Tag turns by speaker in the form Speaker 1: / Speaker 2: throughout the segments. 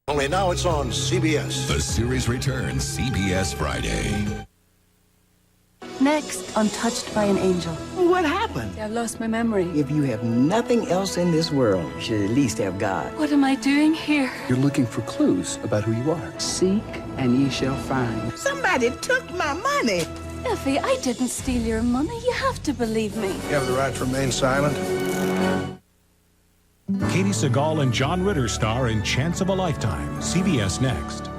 Speaker 1: Only now it's on CBS.
Speaker 2: The series returns CBS Friday.
Speaker 3: Next, Untouched by an Angel.
Speaker 4: What happened?
Speaker 3: I've lost my memory.
Speaker 4: If you have nothing else in this world, you should at least have God.
Speaker 3: What am I doing here?
Speaker 5: You're looking for clues about who you are.
Speaker 6: Seek and ye shall find.
Speaker 4: Somebody took my money.
Speaker 3: Effie, I didn't steal your money. You have to believe me.
Speaker 1: You have the right to remain silent.
Speaker 7: Katie Sagal and John Ritter star in Chance of a Lifetime. CBS Next.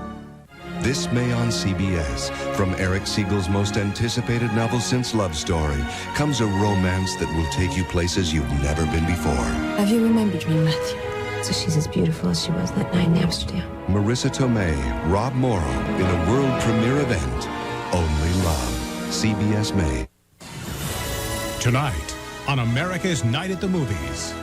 Speaker 8: This May on CBS, from Eric Siegel's most anticipated novel since Love Story, comes a romance that will take you places you've never been before.
Speaker 9: Have you remembered me, Matthew? So she's as beautiful as she was that night in Amsterdam.
Speaker 8: Marissa Tomei, Rob Morrow, in a world premiere event, Only Love. CBS May.
Speaker 7: Tonight on America's Night at the Movies.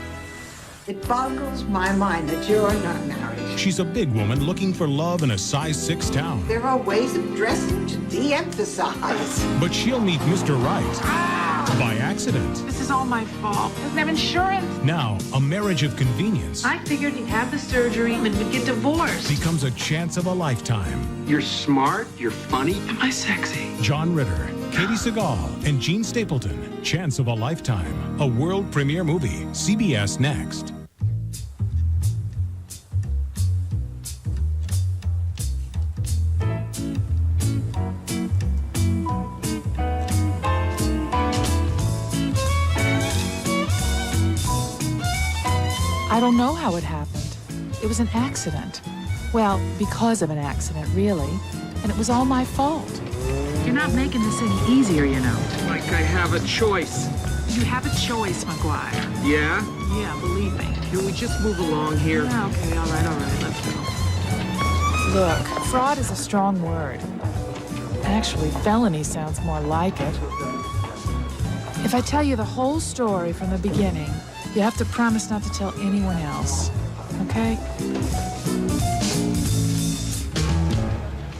Speaker 10: It boggles my mind that you're not married.
Speaker 7: She's a big woman looking for love in a size 6 town.
Speaker 10: There are ways of dressing to de-emphasize.
Speaker 7: But she'll meet Mr. Right by accident.
Speaker 11: This is all my fault. Doesn't have insurance.
Speaker 7: Now, a marriage of convenience.
Speaker 11: I figured he'd have the surgery and we'd get divorced.
Speaker 7: Becomes a chance of a lifetime.
Speaker 12: You're smart, you're funny.
Speaker 11: Am I sexy?
Speaker 7: John Ritter, Katie Sagal, and Gene Stapleton. Chance of a Lifetime. A world premiere movie. CBS Next.
Speaker 13: I don't know how it happened. It was an accident. Well, because of an accident, really. And it was all my fault.
Speaker 11: You're not making this any easier, you know.
Speaker 12: Like I have a choice.
Speaker 11: You have a choice, McGuire.
Speaker 12: Yeah?
Speaker 11: Yeah, believe me.
Speaker 12: Can we just move along here?
Speaker 11: Yeah, okay, all right, let's go.
Speaker 13: Look, fraud is a strong word. Actually, felony sounds more like it. If I tell you the whole story from the beginning, you have to promise not to tell anyone else, okay?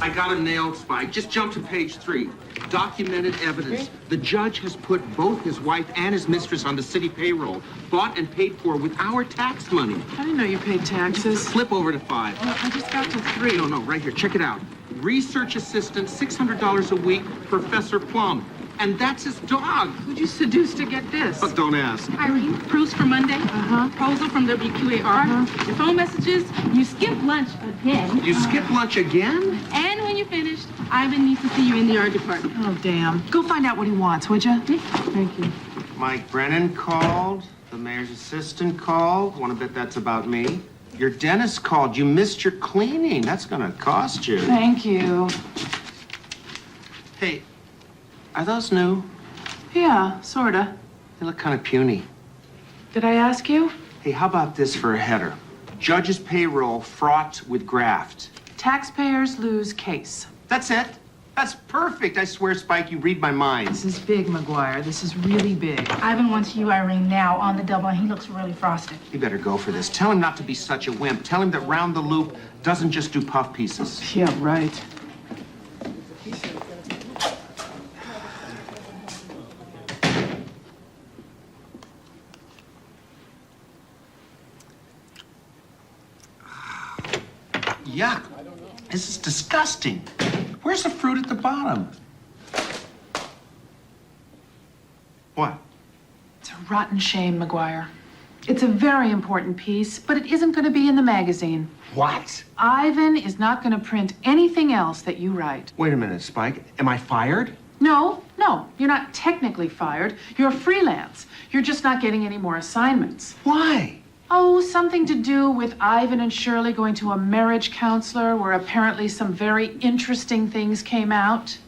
Speaker 12: I got him nailed, Spike. Just jump to page 3. Documented evidence. The judge has put both his wife and his mistress on the city payroll, bought and paid for with our tax money.
Speaker 11: I didn't know you paid taxes.
Speaker 12: Flip over to 5.
Speaker 11: Oh, I just got to 3.
Speaker 12: No, right here. Check it out. Research assistant, $600 a week, Professor Plum. And that's his dog.
Speaker 11: Who'd you seduce to get this?
Speaker 12: But don't ask.
Speaker 14: Irene, proofs for Monday. Proposal from WQAR. Your phone messages. You skipped lunch again.
Speaker 12: You skipped lunch again?
Speaker 14: And when you finished, Ivan needs to see you in the art department.
Speaker 11: Oh, damn. Go find out what he wants, would you?
Speaker 14: Thank you.
Speaker 12: Mike Brennan called. The mayor's assistant called. Want to bet that's about me? Your dentist called. You missed your cleaning. That's going to cost you.
Speaker 11: Thank you.
Speaker 12: Hey, are those new?
Speaker 11: Yeah, sorta.
Speaker 12: They look kind of puny.
Speaker 11: Did I ask you?
Speaker 12: Hey, how about this for a header? Judge's payroll fraught with graft.
Speaker 11: Taxpayers lose case.
Speaker 12: That's it. That's perfect. I swear, Spike, you read my mind.
Speaker 11: This is big, McGuire. This is really big.
Speaker 14: Ivan wants you, Irene, now on the double, and he looks really frosted.
Speaker 12: You better go for this. Tell him not to be such a wimp. Tell him that Round the Loop doesn't just do puff pieces.
Speaker 11: Yeah, right.
Speaker 12: Yuck. This is disgusting. Where's the fruit at the bottom? What?
Speaker 11: It's a rotten shame, McGuire. It's a very important piece, but it isn't going to be in the magazine.
Speaker 12: What?
Speaker 11: Ivan is not going to print anything else that you write.
Speaker 12: Wait a minute, Spike. Am I fired?
Speaker 11: No, you're not technically fired. You're freelance. You're just not getting any more assignments.
Speaker 12: Why?
Speaker 11: Oh, something to do with Ivan and Shirley going to a marriage counselor where apparently some very interesting things came out.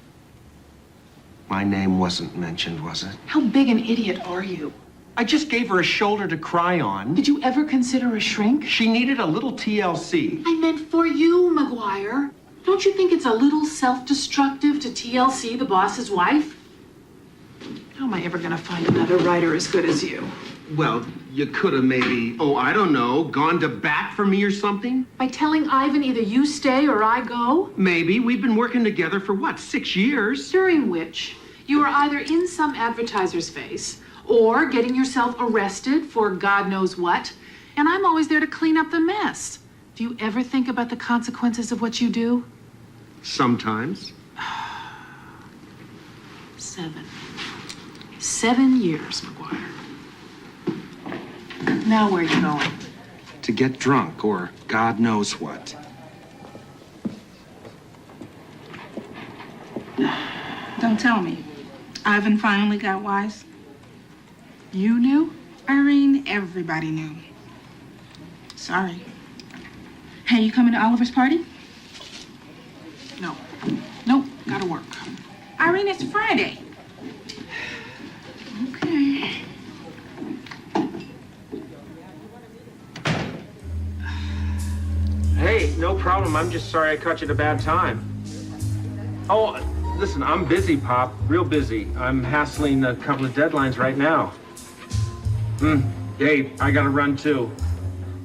Speaker 12: My name wasn't mentioned, was it?
Speaker 11: How big an idiot are you?
Speaker 12: I just gave her a shoulder to cry on.
Speaker 11: Did you ever consider a shrink?
Speaker 12: She needed a little TLC.
Speaker 11: I meant for you, McGuire. Don't you think it's a little self-destructive to TLC the boss's wife? How am I ever going to find another writer as good as you?
Speaker 12: Well, you could have maybe, I don't know, gone to bat for me or something?
Speaker 11: By telling Ivan either you stay or I go?
Speaker 12: Maybe. We've been working together for, 6 years?
Speaker 11: During which you are either in some advertiser's face or getting yourself arrested for God knows what, and I'm always there to clean up the mess. Do you ever think about the consequences of what you do?
Speaker 12: Sometimes.
Speaker 11: 7 years, McGuire. Now where are you going?
Speaker 12: To get drunk, or God knows what.
Speaker 14: Don't tell me. Ivan finally got wise.
Speaker 11: You knew?
Speaker 14: Irene, everybody knew. Sorry. Hey, you coming to Oliver's party?
Speaker 11: No. Nope, gotta work.
Speaker 14: Irene, it's Friday. Okay.
Speaker 12: Hey, no problem. I'm just sorry I caught you at a bad time. Oh, listen, I'm busy, Pop. Real busy. I'm hassling a couple of deadlines right now. Hey, I gotta run too.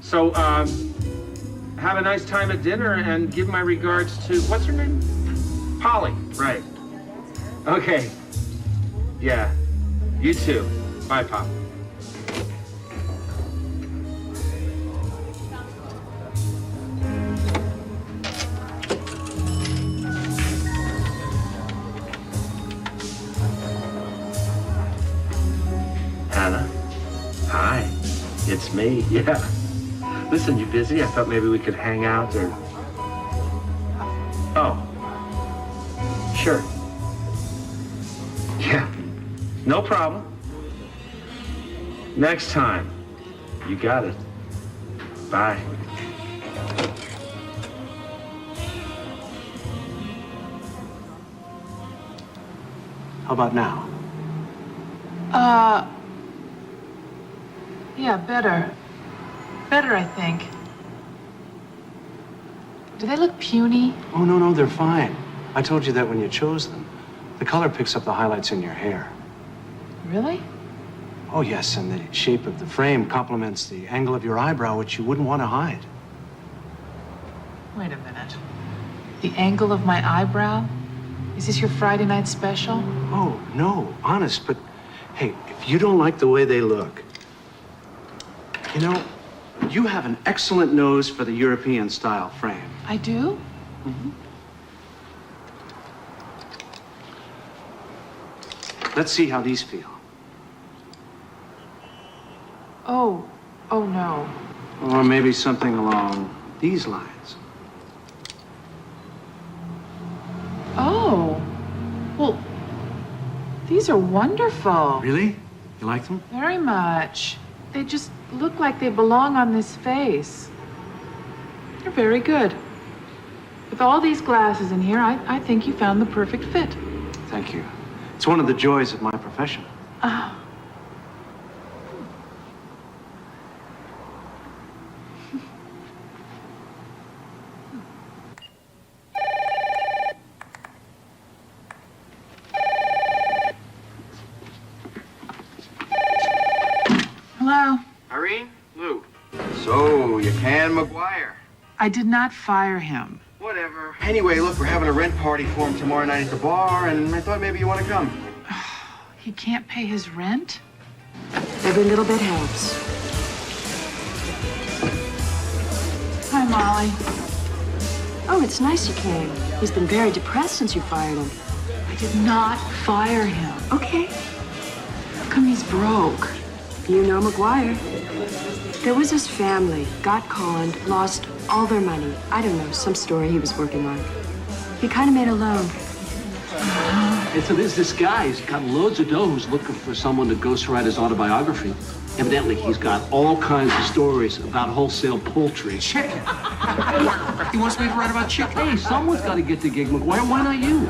Speaker 12: So, have a nice time at dinner and give my regards to, what's her name? Polly, right. Okay. Yeah. You too. Bye, Pop. Hannah? Hi. It's me. Yeah. Listen, you busy? I thought maybe we could hang out or... Oh. Sure. Yeah. No problem. Next time. You got it. Bye.
Speaker 15: How about now?
Speaker 13: Yeah, better. Better, I think. Do they look puny?
Speaker 15: Oh, no, they're fine. I told you that when you chose them. The color picks up the highlights in your hair.
Speaker 13: Really?
Speaker 15: Oh, yes, and the shape of the frame complements the angle of your eyebrow, which you wouldn't want to hide.
Speaker 13: Wait a minute. The angle of my eyebrow? Is this your Friday night special?
Speaker 15: Oh, no, honest, but hey, if you don't like the way they look, you know, you have an excellent nose for the European style frame.
Speaker 13: I do?
Speaker 15: Mm-hmm. Let's see how these feel.
Speaker 13: Oh no.
Speaker 15: Or maybe something along these lines.
Speaker 13: Oh, well, these are wonderful.
Speaker 15: Really? You like them?
Speaker 13: Very much. They just look like they belong on this face. They're very good. With all these glasses in here, I think you found the perfect fit.
Speaker 15: Thank you. It's one of the joys of my profession.
Speaker 13: Oh. Hello?
Speaker 16: Irene? Lou. So, you can McGuire.
Speaker 11: I did not fire him.
Speaker 16: Whatever. Anyway, look, we're having a rent party for him tomorrow night at the bar, and I thought maybe you want to come.
Speaker 11: He can't pay his rent?
Speaker 4: Every little bit helps.
Speaker 11: Hi, Molly.
Speaker 4: Oh, it's nice you came. He's been very depressed since you fired him.
Speaker 11: I did not fire him.
Speaker 4: Okay.
Speaker 11: How come he's broke?
Speaker 4: You know McGuire. There was this family, got conned, lost all their money. I don't know, some story he was working on. He kind of made a loan.
Speaker 5: And so there's this guy, he's got loads of dough who's looking for someone to ghostwrite his autobiography. Evidently, he's got all kinds of stories about wholesale poultry.
Speaker 12: Chicken. He wants me to write about chicken.
Speaker 5: Hey, someone's got to get the gig, McGuire. Why not you?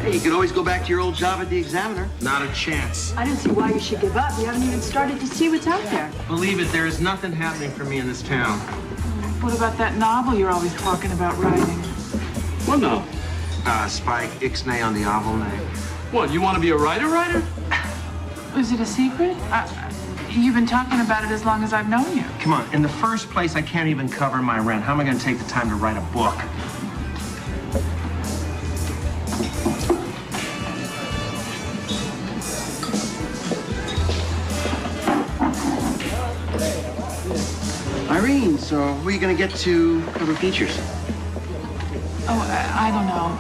Speaker 16: Hey, you could always go back to your old job at the Examiner.
Speaker 12: Not a chance.
Speaker 4: I don't see why you should give up. You haven't even started to see what's out there.
Speaker 12: Believe it, there is nothing happening for me in this town.
Speaker 13: What about that novel you're always talking about writing?
Speaker 5: What no?
Speaker 12: Spike, Ixnay on the oval name.
Speaker 5: What, you want to be a writer?
Speaker 13: Is it a secret? You've been talking about it as long as I've known you.
Speaker 12: Come on, in the first place, I can't even cover my rent. How am I going to take the time to write a book?
Speaker 16: Irene, so where are you going to get to cover features?
Speaker 13: Oh, I don't know.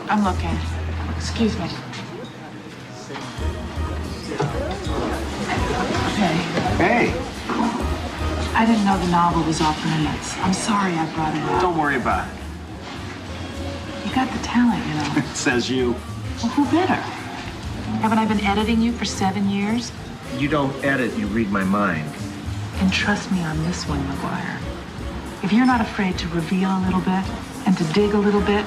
Speaker 13: I'm looking. Excuse me.
Speaker 16: Hey.
Speaker 13: I didn't know the novel was off limits. I'm sorry I brought it up.
Speaker 16: Don't worry about it.
Speaker 13: You got the talent, you know.
Speaker 16: Says you.
Speaker 13: Well, who better? Haven't I been editing you for 7 years?
Speaker 16: You don't edit, you read my mind.
Speaker 13: And trust me on this one, McGuire. If you're not afraid to reveal a little bit and to dig a little bit,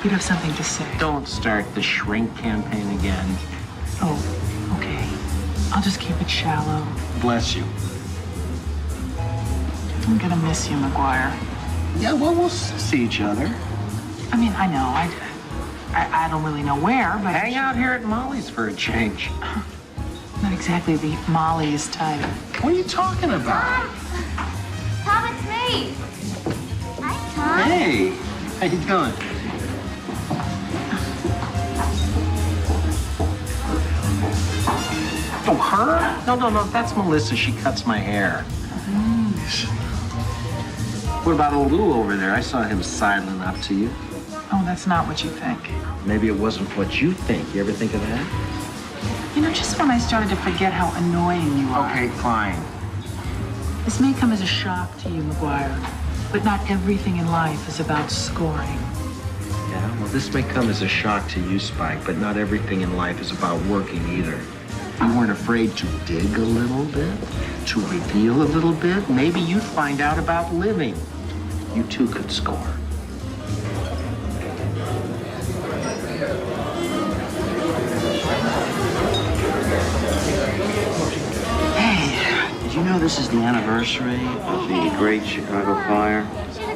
Speaker 13: you'd have something to say.
Speaker 16: Don't start the shrink campaign again.
Speaker 13: Oh, okay. I'll just keep it shallow.
Speaker 16: Bless you.
Speaker 13: I'm gonna miss you, McGuire.
Speaker 16: Yeah, well, we'll see each other.
Speaker 13: I mean, I know. I don't really know where, but...
Speaker 16: Hang out here at Molly's for a change.
Speaker 13: Not exactly the Molly's type.
Speaker 16: What are you talking about?
Speaker 17: Tom, it's me. Hi, Tom.
Speaker 16: Hey, how you doing? Oh, her? No, that's Melissa. She cuts my hair. What about old Lou over there? I saw him sidling up to you.
Speaker 13: Oh, that's not what you think.
Speaker 16: Maybe it wasn't what you think. You ever think of that?
Speaker 13: You know, just when I started to forget how annoying you are.
Speaker 16: Okay, fine.
Speaker 13: This may come as a shock to you, McGuire, but not everything in life is about scoring.
Speaker 16: Yeah, well, this may come as a shock to you, Spike, but not everything in life is about working either. If you weren't afraid to dig a little bit, to reveal a little bit, maybe you'd find out about living. You too could score. You know this is the anniversary of the Great Chicago Fire?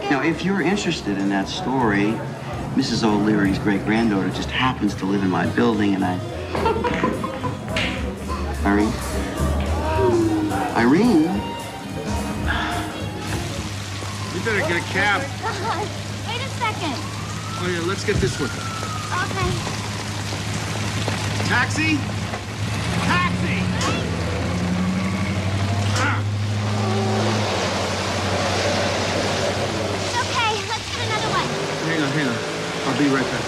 Speaker 16: Now, if you're interested in that story, Mrs. O'Leary's great-granddaughter just happens to live in my building, and Irene? Irene?
Speaker 12: You better get a cab.
Speaker 17: Wait a second.
Speaker 12: Oh, yeah, let's get this one.
Speaker 17: Okay.
Speaker 12: Taxi? Taxi!
Speaker 17: It's okay. Let's get another one.
Speaker 12: Hang on. I'll be right back.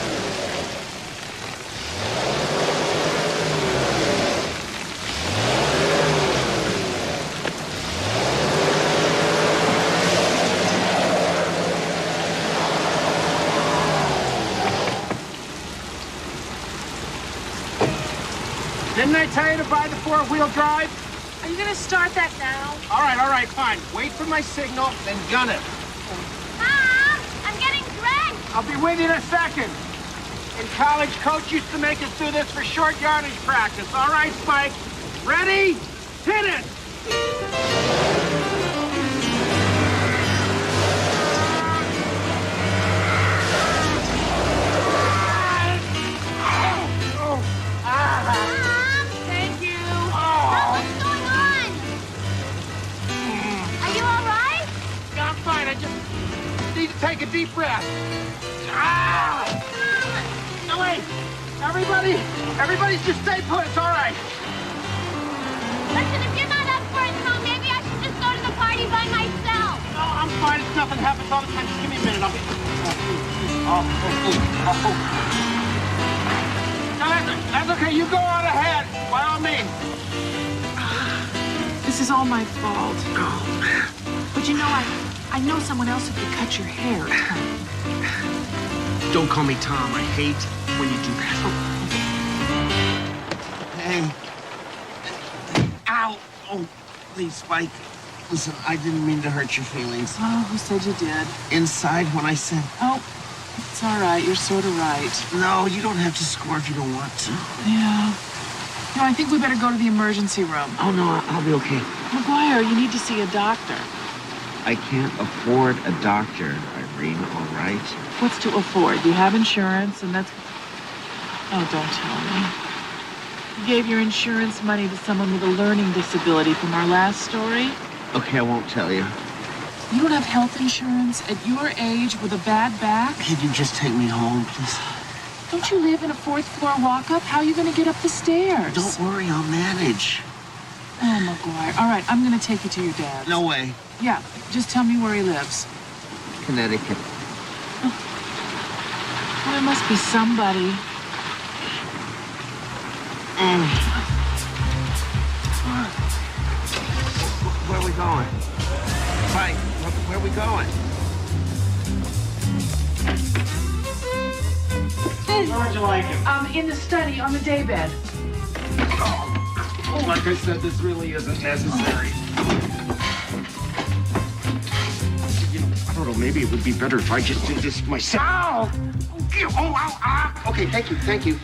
Speaker 12: Didn't I tell you to buy the four-wheel drive?
Speaker 13: Are you gonna start that now?
Speaker 12: All right, fine. Wait for my signal, then gun it.
Speaker 17: Mom, I'm getting drenched.
Speaker 12: I'll be with you in a second. In college, Coach used to make us do this for short yardage practice. All right, Spike. Ready? Hit it!
Speaker 17: Thank you. Mom, what's going on? Are you all right?
Speaker 12: Yeah, I'm fine. I just need to take a deep breath. No, wait. Everybody's just stay put. It's all right.
Speaker 17: Listen, if you're not up for it, Tom, maybe I should just go to the party by myself.
Speaker 12: No, I'm fine. It's nothing happens all the time. Just give me a minute. I'll be... No, that's okay. You go on ahead. By all means.
Speaker 13: This is all my fault. But you know, I know someone else who could cut your hair.
Speaker 12: Don't call me Tom. I hate when you do that. Hey. Ow. Oh, please, Spike. Listen, I didn't mean to hurt your feelings.
Speaker 13: Oh, who said you did?
Speaker 12: Inside when I said...
Speaker 13: Oh, it's all right. You're sort of right.
Speaker 12: No, you don't have to score if you don't want to.
Speaker 13: Yeah. No, I think we better go to the emergency room.
Speaker 16: Oh, no, I'll be okay.
Speaker 13: McGuire, you need to see a doctor.
Speaker 16: I can't afford a doctor, Irene, all right?
Speaker 13: What's to afford? You have insurance, and that's... Oh, don't tell me. You gave your insurance money to someone with a learning disability from our last story?
Speaker 16: Okay, I won't tell you.
Speaker 13: You don't have health insurance at your age with a bad back?
Speaker 16: Could you just take me home, please?
Speaker 13: Don't you live in a fourth-floor walk-up? How are you going to get up the stairs?
Speaker 16: Don't worry, I'll manage.
Speaker 13: Oh, McGuire. All right, I'm going to take you to your dad's.
Speaker 12: No way.
Speaker 13: Yeah, just tell me where he lives.
Speaker 12: Connecticut.
Speaker 13: Well, there must be somebody.
Speaker 12: Where are we going? Spike, where are we going?
Speaker 13: Where would you like him? In the study, on the daybed.
Speaker 12: Oh, like I said, this really isn't necessary. You know, I don't know, maybe it would be better if I just did this myself. Okay, thank you.
Speaker 13: Thank you.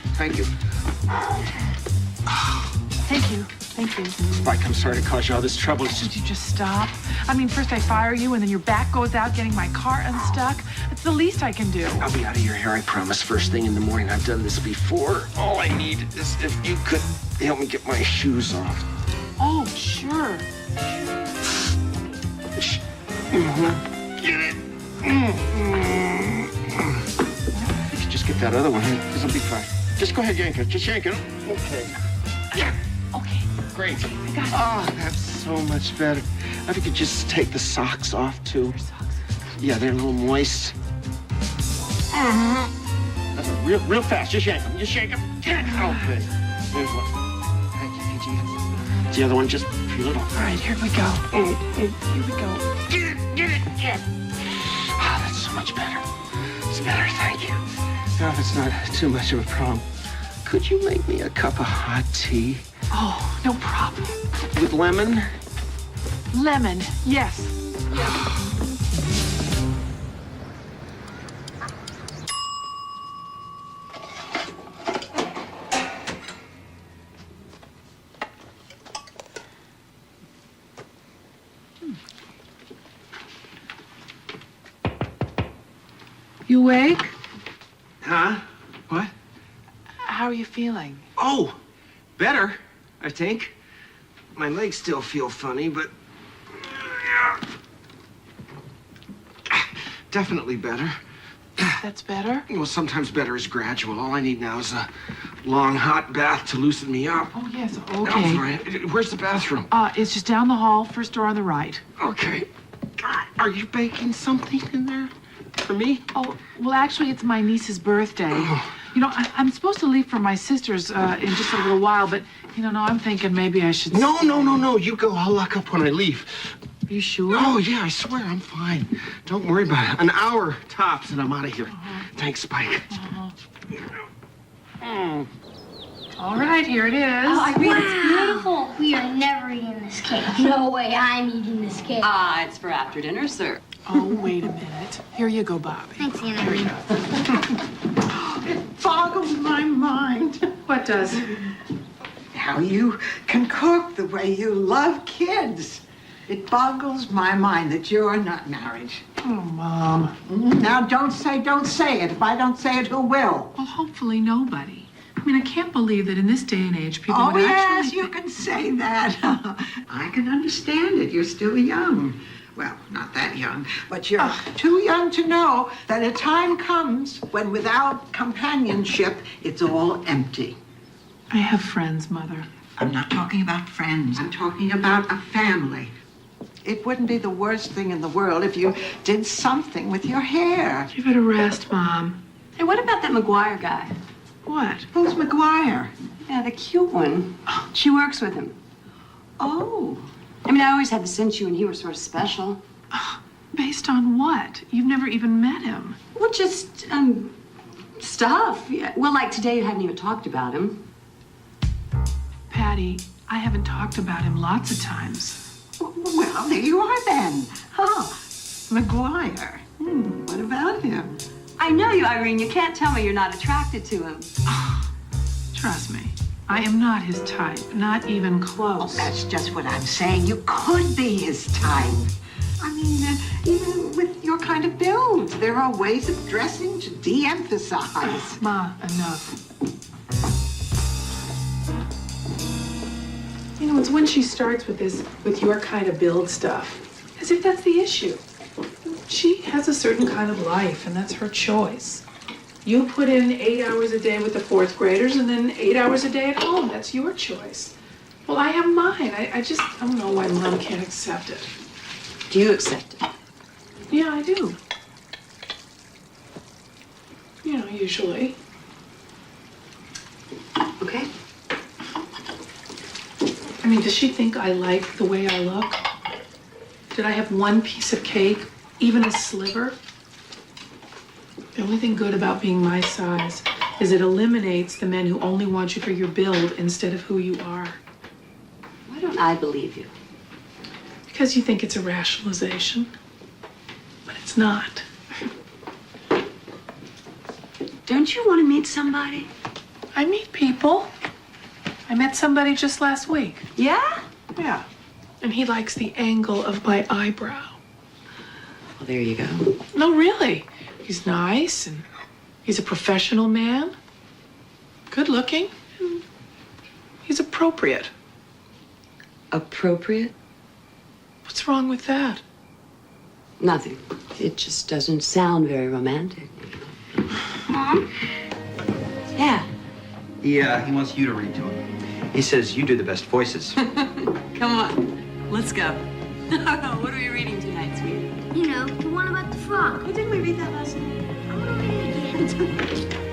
Speaker 12: Spike, I'm sorry to cause you all this trouble.
Speaker 13: Should you just stop? I mean, first I fire you, and then your back goes out getting my car unstuck. It's the least I can do.
Speaker 12: I'll be out of your hair, I promise. First thing in the morning. I've done this before. All I need is if you could help me get my shoes off.
Speaker 13: Oh, sure.
Speaker 12: Get it. If you just get that other one, this will be fine. Just go ahead, yank it. Just yank it. Okay. Yeah.
Speaker 13: Okay.
Speaker 12: Great.
Speaker 13: I got it.
Speaker 12: Oh, that's so much better. If you could just take the socks off, too.
Speaker 13: Your socks?
Speaker 12: Yeah, they're a little moist. That's real fast. Just yank them. Okay. There's one. Thank you. The other one, just feel it off.
Speaker 13: All right, here we go. Here we go.
Speaker 12: Get it. Ah, that's so much better. It's better, thank you. Now, if it's not too much of a problem, could you make me a cup of hot tea?
Speaker 13: Oh, no problem.
Speaker 12: With lemon?
Speaker 13: Lemon, yes. You awake?
Speaker 12: Huh? What?
Speaker 13: How are you feeling?
Speaker 12: Oh, better, I think. My legs still feel funny, but definitely better.
Speaker 13: That's better?
Speaker 12: Well, sometimes better is gradual. All I need now is a long, hot bath to loosen me up.
Speaker 13: Oh, yes,
Speaker 12: That's
Speaker 13: okay.
Speaker 12: right. Where's the bathroom?
Speaker 13: It's just down the hall, first door on the right.
Speaker 12: Okay. Are you baking something in there for me?
Speaker 13: Oh, well, actually, it's my niece's birthday.
Speaker 12: Oh.
Speaker 13: You know, I'm supposed to leave for my sister's in just a little while, but, no, I'm thinking maybe I should...
Speaker 12: No. You go. I'll lock up when I leave.
Speaker 13: You sure?
Speaker 12: Oh, yeah, I swear, I'm fine. Don't worry about it. An hour tops and I'm out of here. Thanks, Spike.
Speaker 13: All right, here it is.
Speaker 17: Oh, Irene, it's beautiful. We are never eating this cake. No way I'm eating this cake.
Speaker 18: It's for after dinner, sir.
Speaker 13: Oh, wait a minute. Here you go, Bobby.
Speaker 17: Thanks, Anna.
Speaker 13: Here you go.
Speaker 10: It boggles my mind
Speaker 13: What does?
Speaker 10: how you can cook the way you love kids. It boggles my mind that you're not married.
Speaker 13: Oh, Mom.
Speaker 10: Now, don't say it. If I don't say it, who will?
Speaker 13: Well, hopefully nobody. I mean, I can't believe that in this day and age, people
Speaker 10: Oh,
Speaker 13: would
Speaker 10: yes,
Speaker 13: actually...
Speaker 10: you can say that. I can understand it. You're still young. Well, not that young, but you're too young to know that a time comes when without companionship, it's all empty.
Speaker 13: I have friends, Mother.
Speaker 10: I'm not talking about friends. I'm talking about a family. It wouldn't be the worst thing in the world if you did something with your hair.
Speaker 13: Give it a rest, Mom.
Speaker 18: Hey, what about that McGuire guy?
Speaker 13: What?
Speaker 10: Who's McGuire?
Speaker 18: Yeah, the cute one. She works with him.
Speaker 10: Oh.
Speaker 18: I mean, I always had the sense you and he were sort of special.
Speaker 13: Based on what? You've never even met him.
Speaker 18: Well, just, stuff. Yeah. Well, like today you haven't even talked about him.
Speaker 13: Patty, I haven't talked about him lots of times.
Speaker 10: Well, there you are then. McGuire. What about him?
Speaker 18: I know you, Irene. You can't tell me you're not attracted to him.
Speaker 13: Trust me, I am not his type, not even close.
Speaker 10: Oh, that's just what I'm saying. You could be his type. I mean, even with your kind of build, there are ways of dressing to de-emphasize.
Speaker 13: Ma, enough. You know, it's when she starts with this, with your kind of build stuff, as if that's the issue. She has a certain kind of life, and that's her choice. You put in 8 hours a day with the fourth graders, and then 8 hours a day at home. That's your choice.
Speaker 11: Well, I have mine. I don't know why Mom can't accept it.
Speaker 18: Do you accept it?
Speaker 11: Yeah, I do. You know, usually.
Speaker 18: Okay.
Speaker 11: I mean, does she think I like the way I look? Did I have one piece of cake, even a sliver? The only thing good about being my size is it eliminates the men who only want you for your build instead of who you are.
Speaker 18: Why don't I believe you?
Speaker 11: Because you think it's a rationalization. But it's not.
Speaker 18: Don't you want to meet somebody?
Speaker 11: I meet people. I met somebody just last week.
Speaker 18: Yeah?
Speaker 11: Yeah. And he likes the angle of my eyebrow.
Speaker 18: Well, there you go.
Speaker 11: No, really. He's nice and he's a professional man. Good looking. And he's appropriate.
Speaker 18: Appropriate?
Speaker 11: What's wrong with that?
Speaker 18: Nothing. It just doesn't sound very romantic.
Speaker 17: Mom?
Speaker 18: Yeah.
Speaker 19: He wants you to read to him. He says you do the best voices.
Speaker 18: Come on. Let's go. What are we reading tonight, sweetie?
Speaker 17: You know, the one about the frog.
Speaker 18: Oh, didn't we read that last night?
Speaker 17: I want to read it again.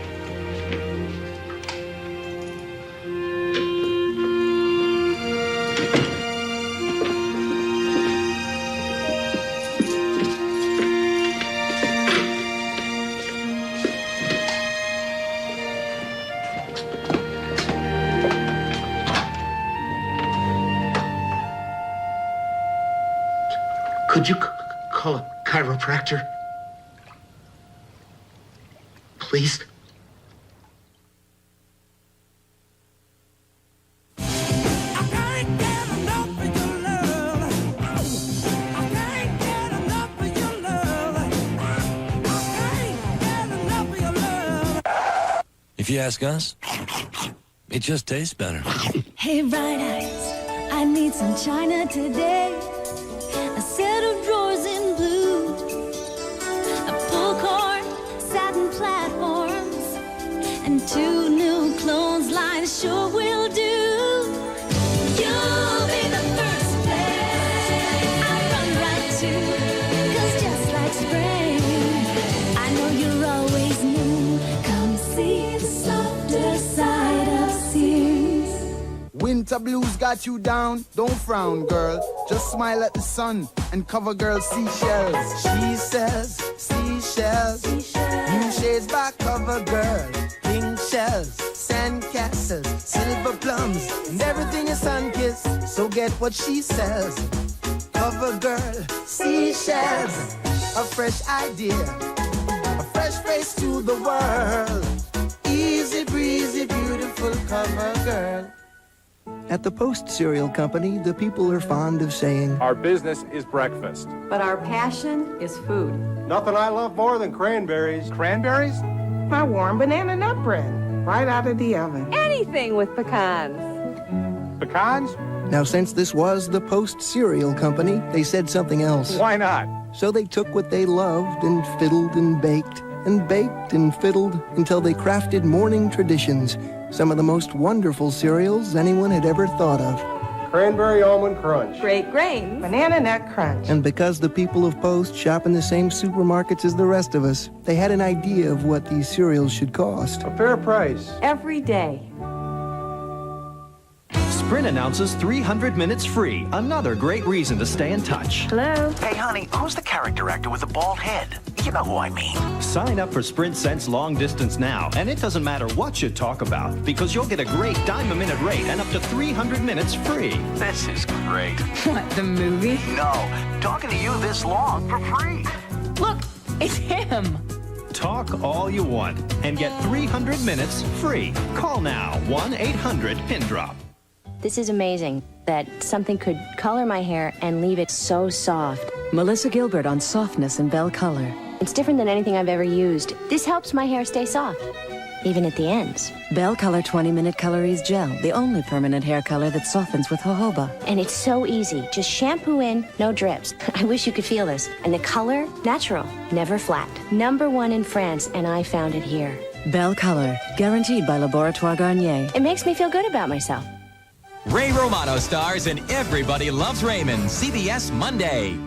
Speaker 16: Could you call a chiropractor? Please?
Speaker 20: If you ask us, it just tastes better.
Speaker 3: Hey, bright eyes, I need some china today. A set of drawers in blue, a pull cord, satin platforms, and 2 new clotheslines sure will do. You'll be the first place I run right to, 'cause just like spring, I know you're always new. Come see the softer side of Sears.
Speaker 21: Winter blues got you down, don't frown, girl. Just smile at the sun and cover girl's seashells. She says, seashells, new shades by cover girl. Pink shells, sand castles, silver plums, and everything is sun-kissed. So get what she says. Cover girl, seashells, a fresh idea, a fresh face to the world. Easy breezy, beautiful cover girl.
Speaker 22: At the Post Cereal Company, the people are fond of saying,
Speaker 23: our business is breakfast.
Speaker 24: But our passion is food.
Speaker 23: Nothing I love more than cranberries.
Speaker 10: Cranberries? My warm banana nut bread, right out of the oven.
Speaker 24: Anything with pecans.
Speaker 23: Pecans?
Speaker 22: Now, since this was the Post Cereal Company, they said something else.
Speaker 23: Why not?
Speaker 22: So they took what they loved and fiddled and baked and fiddled until they crafted morning traditions, some of the most wonderful cereals anyone had ever thought of.
Speaker 23: Cranberry almond crunch.
Speaker 24: Great grains.
Speaker 10: Banana nut crunch.
Speaker 22: And because the people of Post shop in the same supermarkets as the rest of us, they had an idea of what these cereals should cost.
Speaker 23: A fair price.
Speaker 24: Every day.
Speaker 25: Sprint announces 300 minutes free. Another great reason to stay in touch.
Speaker 24: Hello?
Speaker 26: Hey, honey, who's the character actor with the bald head? You know who I mean.
Speaker 25: Sign up for Sprint Sense Long Distance now, and it doesn't matter what you talk about, because you'll get a great dime-a-minute rate and up to 300 minutes free.
Speaker 26: This is great.
Speaker 24: What, the movie?
Speaker 26: No, talking to you this long for free.
Speaker 24: Look, it's him.
Speaker 25: Talk all you want and get 300 minutes free. Call now, 1-800-PIN-DROP.
Speaker 9: This is amazing that something could color my hair and leave it so soft.
Speaker 27: Melissa Gilbert on softness and Bell Color.
Speaker 9: It's different than anything I've ever used. This helps my hair stay soft, even at the ends.
Speaker 27: Bell Color 20-Minute Color Ease Gel, the only permanent hair color that softens with jojoba.
Speaker 9: And it's so easy. Just shampoo in, no drips. I wish you could feel this. And the color, natural, never flat. #1 in France, and I found it here.
Speaker 27: Bell Color, guaranteed by Laboratoire Garnier.
Speaker 9: It makes me feel good about myself.
Speaker 1: Ray Romano stars in Everybody Loves Raymond, CBS Monday.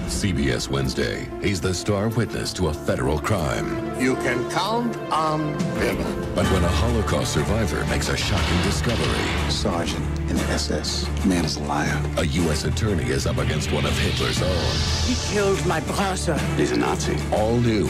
Speaker 2: CBS Wednesday. He's the star witness to a federal crime.
Speaker 21: You can count on him.
Speaker 2: But when a Holocaust survivor makes a shocking discovery,
Speaker 21: Sergeant in the SS. Man is a liar.
Speaker 2: a U.S. attorney is up against one of Hitler's own.
Speaker 21: He killed my brother. He's a Nazi.
Speaker 2: All new,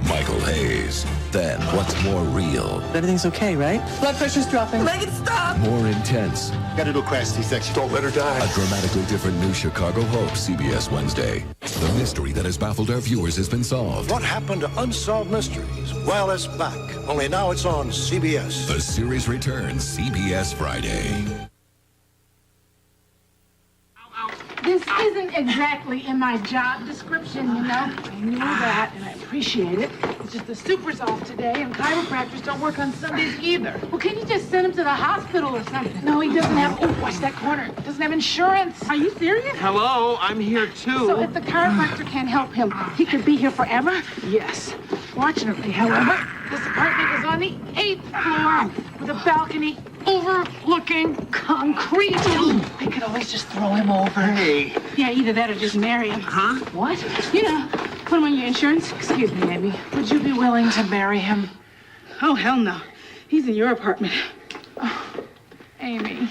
Speaker 2: Michael Hayes. Then, what's more real?
Speaker 6: Everything's okay, right? Blood pressure's dropping.
Speaker 21: Make it stop!
Speaker 2: More intense.
Speaker 21: Gotta do a crash C-section. Don't let her die.
Speaker 2: A dramatically different new Chicago Hope, CBS Wednesday. The mystery that has baffled our viewers has been solved.
Speaker 21: What happened to Unsolved Mysteries? Well, it's back. Only now it's on CBS.
Speaker 2: The series returns CBS Friday.
Speaker 11: This isn't exactly in my job description, you know. I knew that, and I appreciate it. It's just the super's off today, and chiropractors don't work on Sundays either. Well, can you just send him to the hospital or something? No, he doesn't have... Oh, watch that corner. He doesn't have insurance. Are you serious?
Speaker 12: Hello, I'm here too.
Speaker 11: So if the chiropractor can't help him, he could be here forever? Yes. Fortunately, however, this apartment is on the 8th floor with a balcony overlooking concrete. I could always just throw him over.
Speaker 12: Hey.
Speaker 11: Yeah, either that or just marry him. Huh? What? You know, put him on your insurance. Excuse me, Amy. Would you be willing to marry him? Oh, hell no. He's in your apartment. Oh, Amy.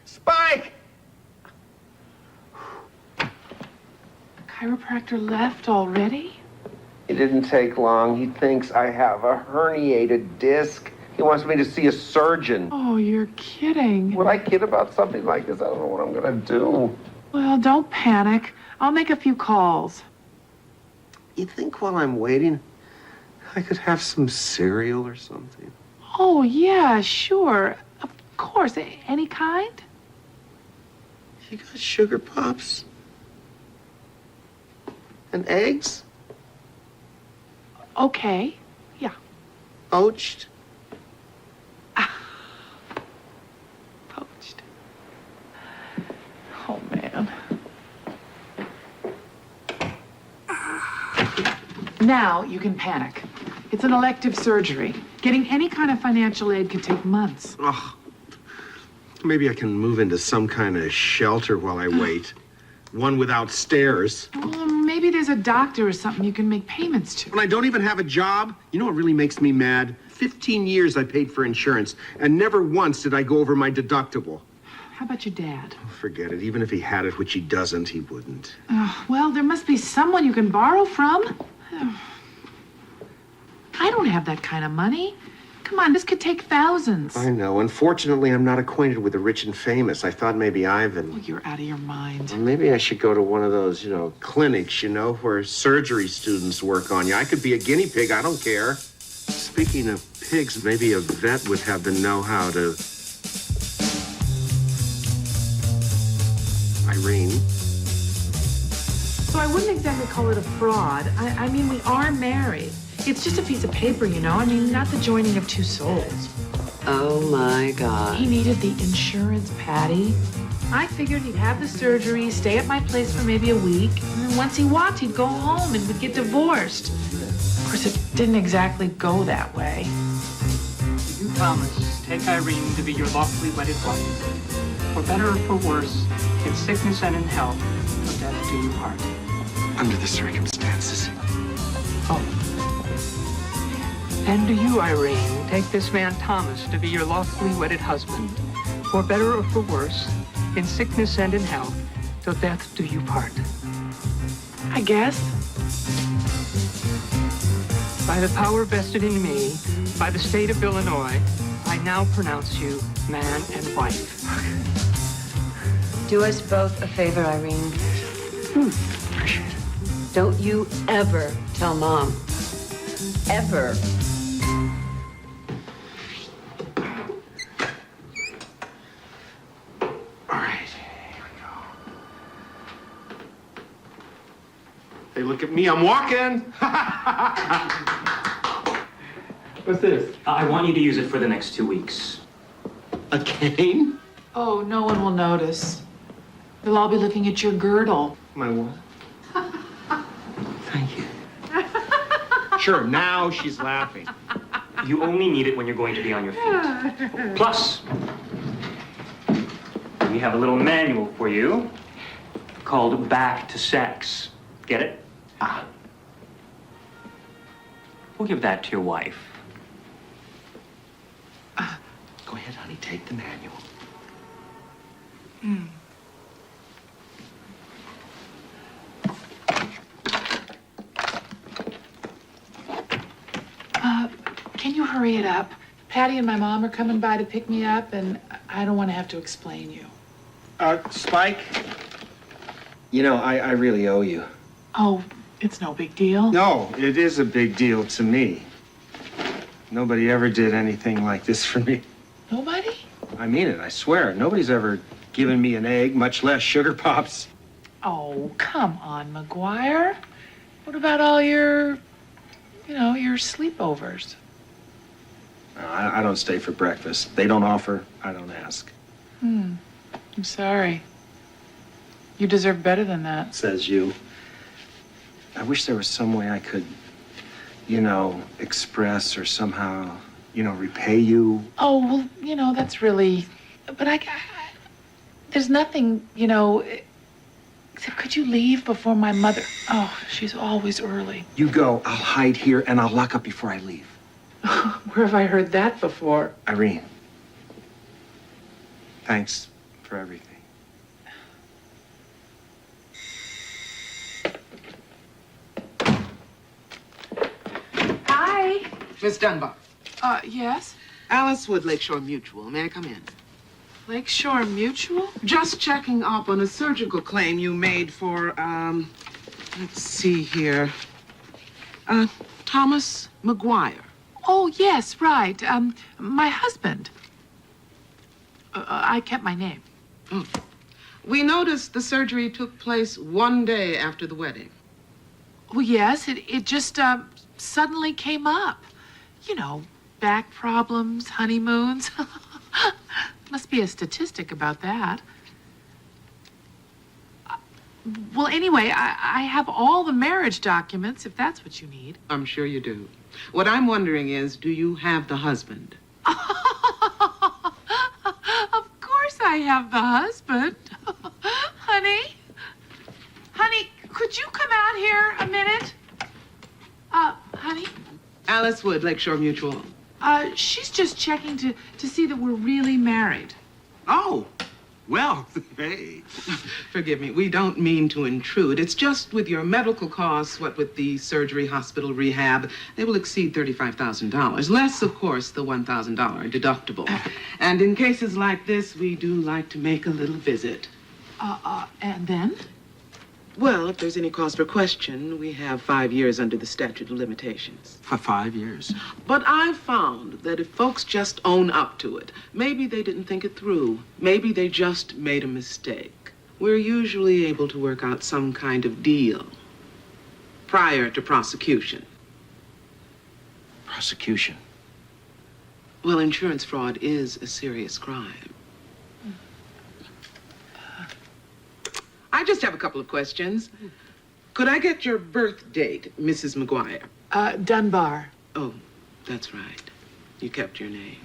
Speaker 12: Spike!
Speaker 11: The chiropractor left already?
Speaker 16: It didn't take long. He thinks I have a herniated disc. He wants me to see a surgeon.
Speaker 11: Oh, you're kidding.
Speaker 16: Would I kid about something like this? I don't know what I'm gonna do.
Speaker 11: Well, don't panic. I'll make a few calls.
Speaker 16: You think while I'm waiting, I could have some cereal or something?
Speaker 11: Oh, yeah, sure. Of course. Any kind?
Speaker 16: You got sugar pops? And eggs?
Speaker 11: Okay. Yeah.
Speaker 16: Poached?
Speaker 11: Poached. Oh, man. Now you can panic. It's an elective surgery. Getting any kind of financial aid could take months.
Speaker 16: Oh, maybe I can move into some kind of shelter while I wait. One without stairs.
Speaker 11: Well, maybe there's a doctor or something you can make payments to.
Speaker 16: When I don't even have a job, you know what really makes me mad? 15 years I paid for insurance, and never once did I go over my deductible.
Speaker 11: How about your dad?
Speaker 16: Forget it. Even if he had it, which he doesn't, he wouldn't.
Speaker 11: Well, there must be someone you can borrow from. I don't have that kind of money. Come on, this could take thousands.
Speaker 16: I know. Unfortunately, I'm not acquainted with the rich and famous. I thought maybe Ivan...
Speaker 11: Oh, you're out of your mind.
Speaker 16: Well, maybe I should go to one of those, clinics, where surgery students work on you. I could be a guinea pig. I don't care. Speaking of pigs, maybe a vet would have the know-how to... Irene?
Speaker 11: So I wouldn't exactly call it a fraud. I mean, we are married. It's just a piece of paper, I mean, not the joining of two souls.
Speaker 7: Oh, my God.
Speaker 11: He needed the insurance, Patty. I figured he'd have the surgery, stay at my place for maybe a week, and then once he walked, he'd go home and we'd get divorced. Of course, it didn't exactly go that way.
Speaker 8: You promise take Irene to be your lawfully wedded wife, for better or for worse, in sickness and in health, till death do you part.
Speaker 16: Under the circumstances.
Speaker 8: Oh. And do you, Irene, take this man Thomas to be your lawfully wedded husband, for better or for worse, in sickness and in health, till death do you part.
Speaker 11: I guess.
Speaker 8: By the power vested in me, by the state of Illinois, I now pronounce you man and wife.
Speaker 7: Do us both a favor, Irene.
Speaker 16: Appreciate it.
Speaker 7: Don't you ever tell Mom. Ever.
Speaker 16: All right, here we go. Hey, look at me, I'm walking!
Speaker 8: What's this? I want you to use it for the next 2 weeks.
Speaker 16: A cane?
Speaker 11: Oh, no one will notice. They'll all be looking at your girdle.
Speaker 16: My what? Thank you. Sure, now she's laughing.
Speaker 8: You only need it when you're going to be on your feet. Plus, we have a little manual for you called Back to Sex. Get it? Ah. We'll give that to your wife.
Speaker 16: Go ahead, honey, take the manual.
Speaker 11: Can you hurry it up? Patty and my mom are coming by to pick me up, and I don't want to have to explain you.
Speaker 16: Spike? You know, I really owe you.
Speaker 11: Oh, it's no big deal.
Speaker 16: No, it is a big deal to me. Nobody ever did anything like this for me.
Speaker 11: Nobody?
Speaker 16: I mean it, I swear. Nobody's ever given me an egg, much less sugar pops.
Speaker 11: Oh, come on, McGuire. What about all your, your sleepovers?
Speaker 16: I don't stay for breakfast. They don't offer, I don't ask.
Speaker 11: I'm sorry. You deserve better than that.
Speaker 16: Says you. I wish there was some way I could, express or somehow, repay you.
Speaker 11: Oh, well, that's really... But there's nothing, except could you leave before my mother... Oh, she's always early.
Speaker 16: You go, I'll hide here, and I'll lock up before I leave.
Speaker 11: Where have I heard that before?
Speaker 16: Irene, thanks for everything.
Speaker 10: Hi. Miss Dunbar.
Speaker 11: Yes?
Speaker 10: Alice Wood, Lakeshore Mutual. May I come in?
Speaker 11: Lakeshore Mutual?
Speaker 10: Just checking up on a surgical claim you made for, let's see here. Thomas McGuire.
Speaker 11: Oh, yes, right. My husband. I kept my name.
Speaker 10: Oh. We noticed the surgery took place one day after the wedding.
Speaker 11: Well, yes, it just suddenly came up. Back problems, honeymoons. Must be a statistic about that. Well, anyway, I have all the marriage documents, if that's what you need.
Speaker 10: I'm sure you do. What I'm wondering is, do you have the husband?
Speaker 11: Of course I have the husband. Honey? Honey, could you come out here a minute? Honey?
Speaker 10: Alice Wood, Lakeshore Mutual.
Speaker 11: She's just checking to see that we're really married.
Speaker 10: Oh, well, hey. Forgive me, we don't mean to intrude. It's just with your medical costs, what with the surgery, hospital, rehab, they will exceed $35,000. Less, of course, the $1,000 deductible. And in cases like this, we do like to make a little visit.
Speaker 11: And then?
Speaker 10: Well, if there's any cause for question, we have 5 years under the statute of limitations.
Speaker 16: For 5 years?
Speaker 10: But I've found that if folks just own up to it, maybe they didn't think it through. Maybe they just made a mistake. We're usually able to work out some kind of deal prior to prosecution.
Speaker 16: Prosecution?
Speaker 10: Well, insurance fraud is a serious crime. I just have a couple of questions. Could I get your birth date, Mrs. McGuire?
Speaker 11: Dunbar.
Speaker 10: Oh, that's right. You kept your name.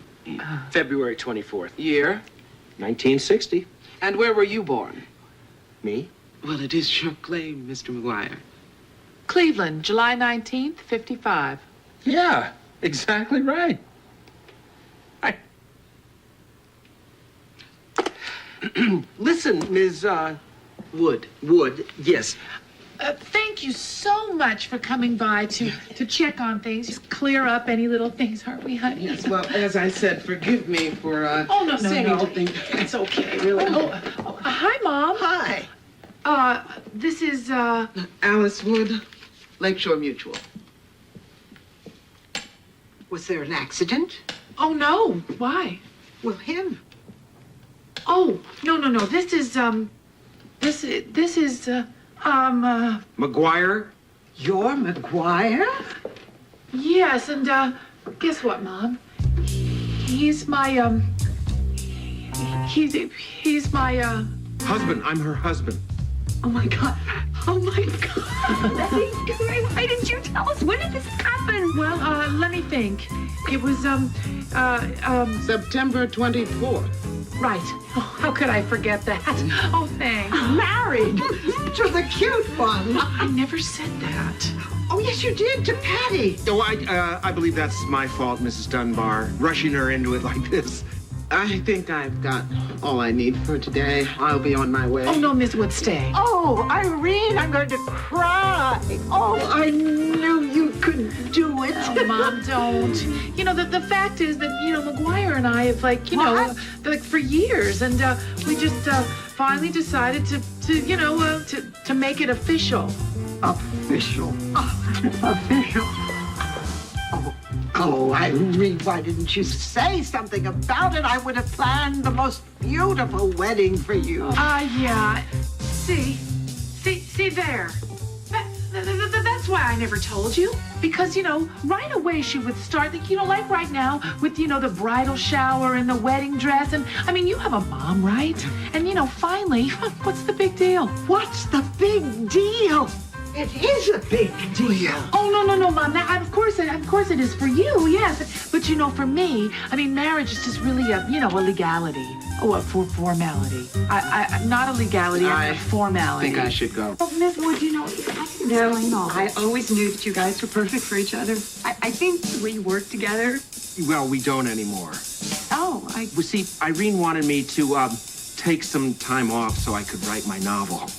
Speaker 16: February 24th.
Speaker 10: Year?
Speaker 16: 1960.
Speaker 10: And where were you born?
Speaker 16: Me?
Speaker 10: Well, it is your claim, Mr. McGuire.
Speaker 11: Cleveland, July 19th, 55.
Speaker 16: Yeah, exactly right. Listen, Ms.
Speaker 10: Wood.
Speaker 16: Wood, yes.
Speaker 11: Thank you so much for coming by to check on things, just clear up any little things, aren't we, honey?
Speaker 10: Yes, well, as I said, forgive me for,
Speaker 11: no.
Speaker 10: It's okay, really.
Speaker 11: Hi, Mom.
Speaker 10: Hi.
Speaker 11: This is,
Speaker 10: Alice Wood, Lakeshore Mutual. Was there an accident?
Speaker 11: Oh, no. Why?
Speaker 10: Well, him.
Speaker 11: Oh, no. This is,
Speaker 16: McGuire?
Speaker 10: You're McGuire?
Speaker 11: Yes, and, guess what, Mom? He's my, he's my,
Speaker 16: Husband. I'm her husband.
Speaker 10: Oh, my God.
Speaker 17: Why didn't you tell us? When did this happen?
Speaker 11: Well, let me think. It was,
Speaker 10: September 24th.
Speaker 11: Right. Oh, how could I forget that? Oh, thanks.
Speaker 10: Married to the cute one.
Speaker 11: I never said that.
Speaker 10: Oh, yes, you did, to Patty.
Speaker 12: Oh, I believe that's my fault, Mrs. Dunbar, rushing her into it like this. I think I've got all I need for today. I'll be on my way.
Speaker 11: Oh, no, Miss Wood, stay.
Speaker 10: Oh, Irene, I'm going to cry. Oh, I knew you could do it.
Speaker 11: Oh, Mom, don't. You know, the fact is that, McGuire and I have, like for years, and we just finally decided to make it official.
Speaker 10: Official. Official. Oh, Irene, why didn't you say something about it? I would have planned the most beautiful wedding for you.
Speaker 11: Yeah. See there. That's why I never told you. Because, right away she would start, like right now with, the bridal shower and the wedding dress. And, I mean, you have a mom, right? And, finally, what's the big deal?
Speaker 10: What's the big deal? It is a big deal.
Speaker 11: Oh, no, Mom. Of course it is for you, yes. But, for me, I mean, marriage is just really a legality. Oh, a formality. I not a legality, a formality.
Speaker 12: I think I should go.
Speaker 7: Oh, Miss Wood, I always knew that you guys were perfect for each other. I think we work together.
Speaker 12: Well, we don't anymore.
Speaker 7: Oh,
Speaker 12: Well, see, Irene wanted me to take some time off so I could write my novel.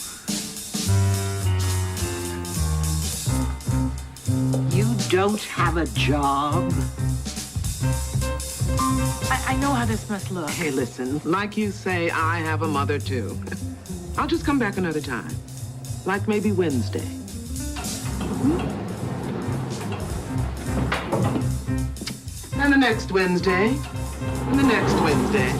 Speaker 10: You don't have a job?
Speaker 11: I know how this must look.
Speaker 4: Hey, listen, like you say, I have a mother, too. I'll just come back another time. Like maybe Wednesday. And the next Wednesday. And the next Wednesday.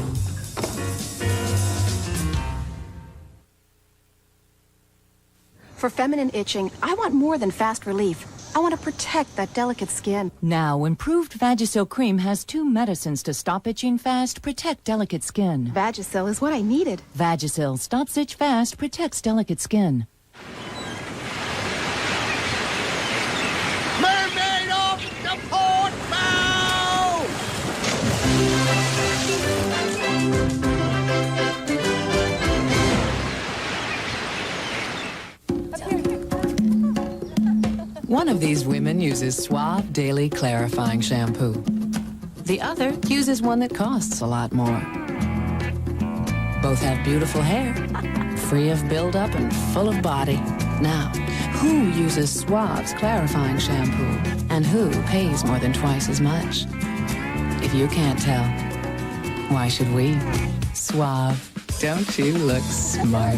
Speaker 5: For feminine itching, I want more than fast relief. I want to protect that delicate skin.
Speaker 24: Now, improved Vagisil cream has 2 medicines to stop itching fast, protect delicate skin.
Speaker 5: Vagisil is what I needed.
Speaker 24: Vagisil stops itch fast, protects delicate skin.
Speaker 13: Mermaid off the port bow!
Speaker 24: One of these women uses Suave Daily Clarifying Shampoo. The other uses one that costs a lot more. Both have beautiful hair, free of buildup and full of body. Now, who uses Suave's Clarifying Shampoo and who pays more than twice as much? If you can't tell, why should we? Suave. Don't you look smart?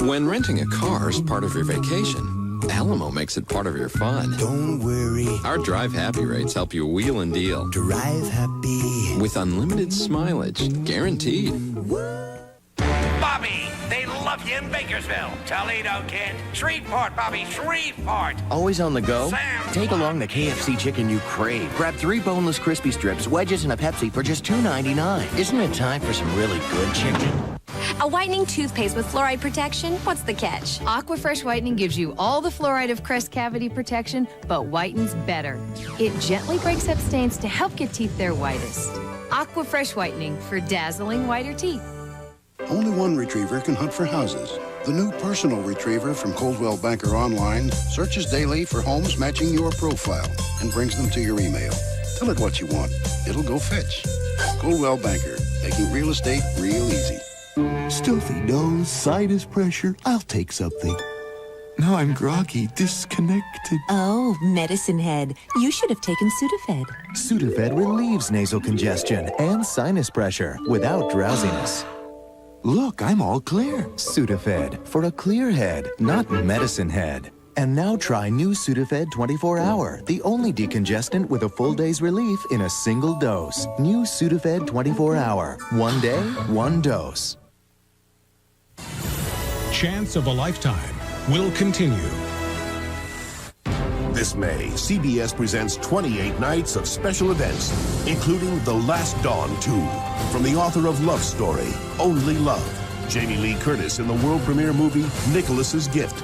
Speaker 2: When renting a car is part of your vacation, Alamo makes it part of your fun.
Speaker 14: Don't worry.
Speaker 2: Our Drive Happy rates help you wheel and deal.
Speaker 14: Drive happy.
Speaker 2: With unlimited mileage, guaranteed.
Speaker 26: Bobby, they love you in Bakersville. Toledo, kid. Shreveport, Bobby, Shreveport.
Speaker 16: Always on the go?
Speaker 26: Sam.
Speaker 16: Take along the KFC chicken you crave. Grab 3 boneless crispy strips, wedges, and a Pepsi for just $2.99. Isn't it time for some really good chicken?
Speaker 15: A whitening toothpaste with fluoride protection? What's the catch?
Speaker 18: Aquafresh Whitening gives you all the fluoride of crest cavity protection, but whitens better. It gently breaks up stains to help get teeth their whitest. Aquafresh Whitening for dazzling whiter teeth.
Speaker 19: Only one retriever can hunt for houses. The new personal retriever from Coldwell Banker Online searches daily for homes matching your profile and brings them to your email. Tell it what you want. It'll go fetch. Coldwell Banker, making real estate real easy.
Speaker 28: Stuffy nose, sinus pressure. I'll take something. Now I'm groggy, disconnected.
Speaker 29: Oh, medicine head. You should have taken Sudafed.
Speaker 28: Sudafed relieves nasal congestion and sinus pressure without drowsiness. Look, I'm all clear. Sudafed, for a clear head, not medicine head. And now try new Sudafed 24-hour, the only decongestant with a full day's relief in a single dose. New Sudafed 24-hour. 1 day, 1 dose.
Speaker 30: Chance of a Lifetime will continue.
Speaker 31: This May, CBS presents 28 nights of special events, including The Last Dawn 2, from the author of Love Story, Only Love, Jamie Lee Curtis in the world premiere movie Nicholas's Gift,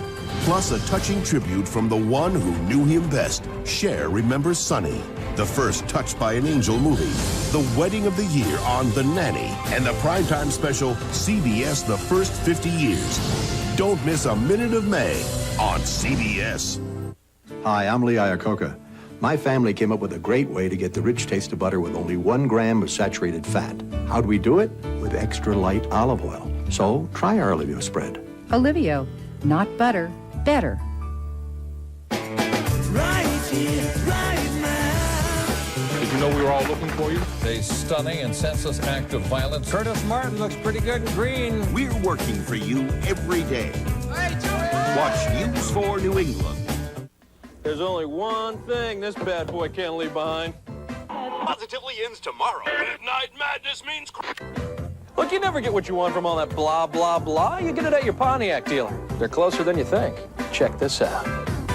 Speaker 31: plus a touching tribute from the one who knew him best, Cher Remembers Sonny. The first Touched by an Angel movie, the wedding of the year on The Nanny, and the primetime special CBS The First 50 Years. Don't miss a minute of May on CBS.
Speaker 1: Hi, I'm Lee Iacocca. My family came up with a great way to get the rich taste of butter with only 1 gram of saturated fat. How'd we do it? With extra light olive oil. So try our Olivio spread.
Speaker 3: Olivio, not butter, better.
Speaker 6: Did you know we were all looking for you? A stunning and senseless act of violence.
Speaker 8: Curtis Martin looks pretty good in green.
Speaker 31: We're working for you every day. Watch News 4 New England.
Speaker 8: There's only one thing this bad boy can't leave behind.
Speaker 31: Positively ends tomorrow.
Speaker 8: Midnight Madness means... Look, you never get what you want from all that blah, blah, blah. You get it at your Pontiac dealer. They're closer than you think. Check this out.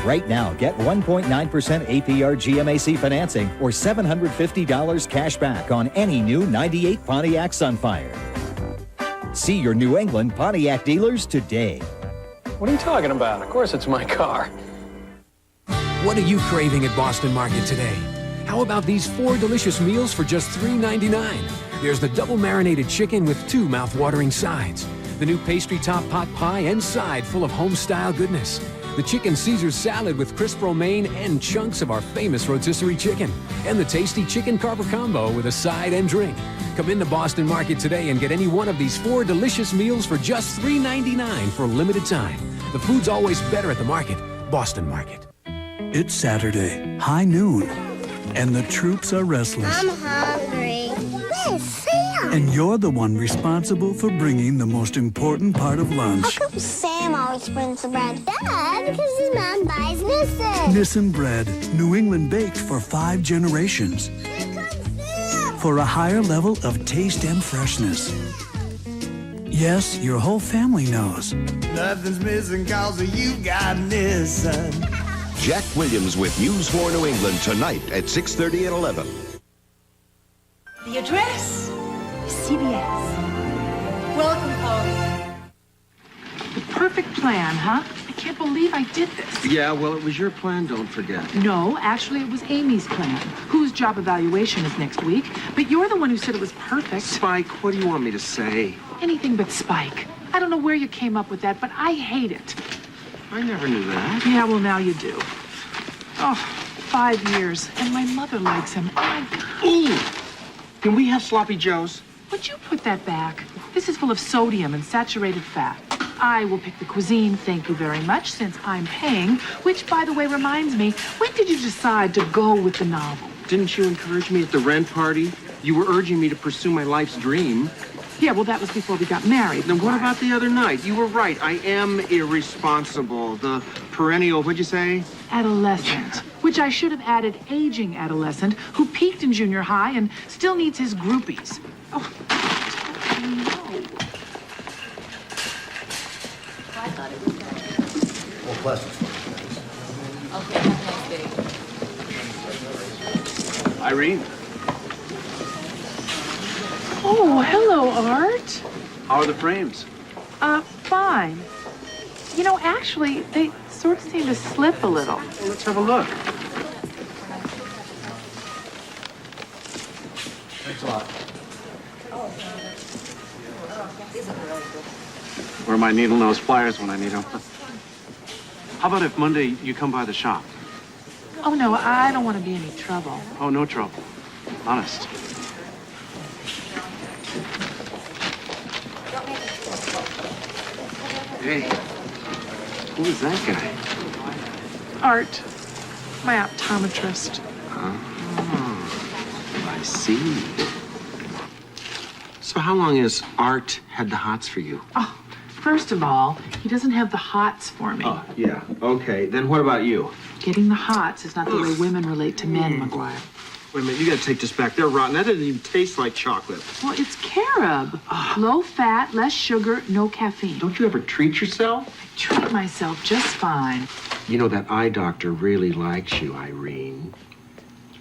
Speaker 9: Right now, get 1.9% APR GMAC financing or $750 cash back on any new 98 Pontiac Sunfire. See your New England Pontiac dealers today.
Speaker 8: What are you talking about? Of course it's my car.
Speaker 20: What are you craving at Boston Market today? How about these 4 delicious meals for just $3.99? There's the double marinated chicken with 2 mouth-watering sides, the new pastry top pot pie and side full of home-style goodness, the chicken Caesar salad with crisp romaine and chunks of our famous rotisserie chicken, and the tasty chicken carver combo with a side and drink. Come into Boston Market today and get any one of these 4 delicious meals for just $3.99 for a limited time. The food's always better at the market. Boston Market.
Speaker 21: It's Saturday, high noon, and the troops are restless.
Speaker 17: I'm hungry. Where's Sam?
Speaker 21: And you're the one responsible for bringing the most important part of lunch.
Speaker 17: How come Sam always brings the bread? Dad, because his mom buys Nissan.
Speaker 21: Nissan bread, New England baked for 5 generations. For a higher level of taste and freshness. Yes, your whole family knows.
Speaker 14: Nothing's missing cause you got Nissan.
Speaker 31: Jack Williams with News 4 New England tonight at 6:30 and 11.
Speaker 22: The address is CBS. Welcome, Chloe.
Speaker 11: The perfect plan, huh? I can't believe I did this.
Speaker 16: Yeah, well, it was your plan, don't forget.
Speaker 11: No, actually, it was Amy's plan, whose job evaluation is next week. But you're the one who said it was perfect.
Speaker 16: Spike, what do you want me to say?
Speaker 11: Anything but Spike. I don't know where you came up with that, but I hate it.
Speaker 16: I never knew that.
Speaker 11: Yeah, well, now you do. Oh, 5 years, and my mother likes him. Oh, my God.
Speaker 16: Ooh! Can we have sloppy joes?
Speaker 11: Would you put that back? This is full of sodium and saturated fat. I will pick the cuisine, thank you very much, since I'm paying. Which, by the way, reminds me, when did you decide to go with the novel?
Speaker 16: Didn't you encourage me at the rent party? You were urging me to pursue my life's dream.
Speaker 11: Yeah, well, that was before we got married.
Speaker 16: Then what about the other night? You were right. I am irresponsible. The perennial, what'd you say?
Speaker 11: Adolescent. Which I should have added aging adolescent who peaked in junior high and still needs his groupies. Oh, no.
Speaker 22: I thought it was that.
Speaker 1: Well, pleasant.
Speaker 22: Okay, have a nice day.
Speaker 16: Irene.
Speaker 11: Oh, hello, Art.
Speaker 16: How are the frames?
Speaker 11: Fine. You know, actually, they sort of seem to slip a little.
Speaker 16: Well, let's have a look.
Speaker 1: Thanks a lot.
Speaker 16: Where are my needle-nose pliers when I need them? How about if Monday you come by the shop?
Speaker 11: Oh, no, I don't want to be any trouble.
Speaker 16: Oh, no trouble. Honest. Hey, who is that guy?
Speaker 11: Art, my optometrist.
Speaker 16: Oh, I see. So how long has Art had the hots for you?
Speaker 11: Oh, first of all, he doesn't have the hots for me.
Speaker 16: Oh, yeah. Okay, then what about you?
Speaker 11: Getting the hots is not the way women relate to men, McGuire.
Speaker 16: Wait a minute, you gotta take this back. They're rotten. That doesn't even taste like chocolate.
Speaker 11: Well, it's carob. Low fat, less sugar, no caffeine.
Speaker 16: Don't you ever treat yourself?
Speaker 11: I treat myself just fine.
Speaker 16: You know, that eye doctor really likes you, Irene.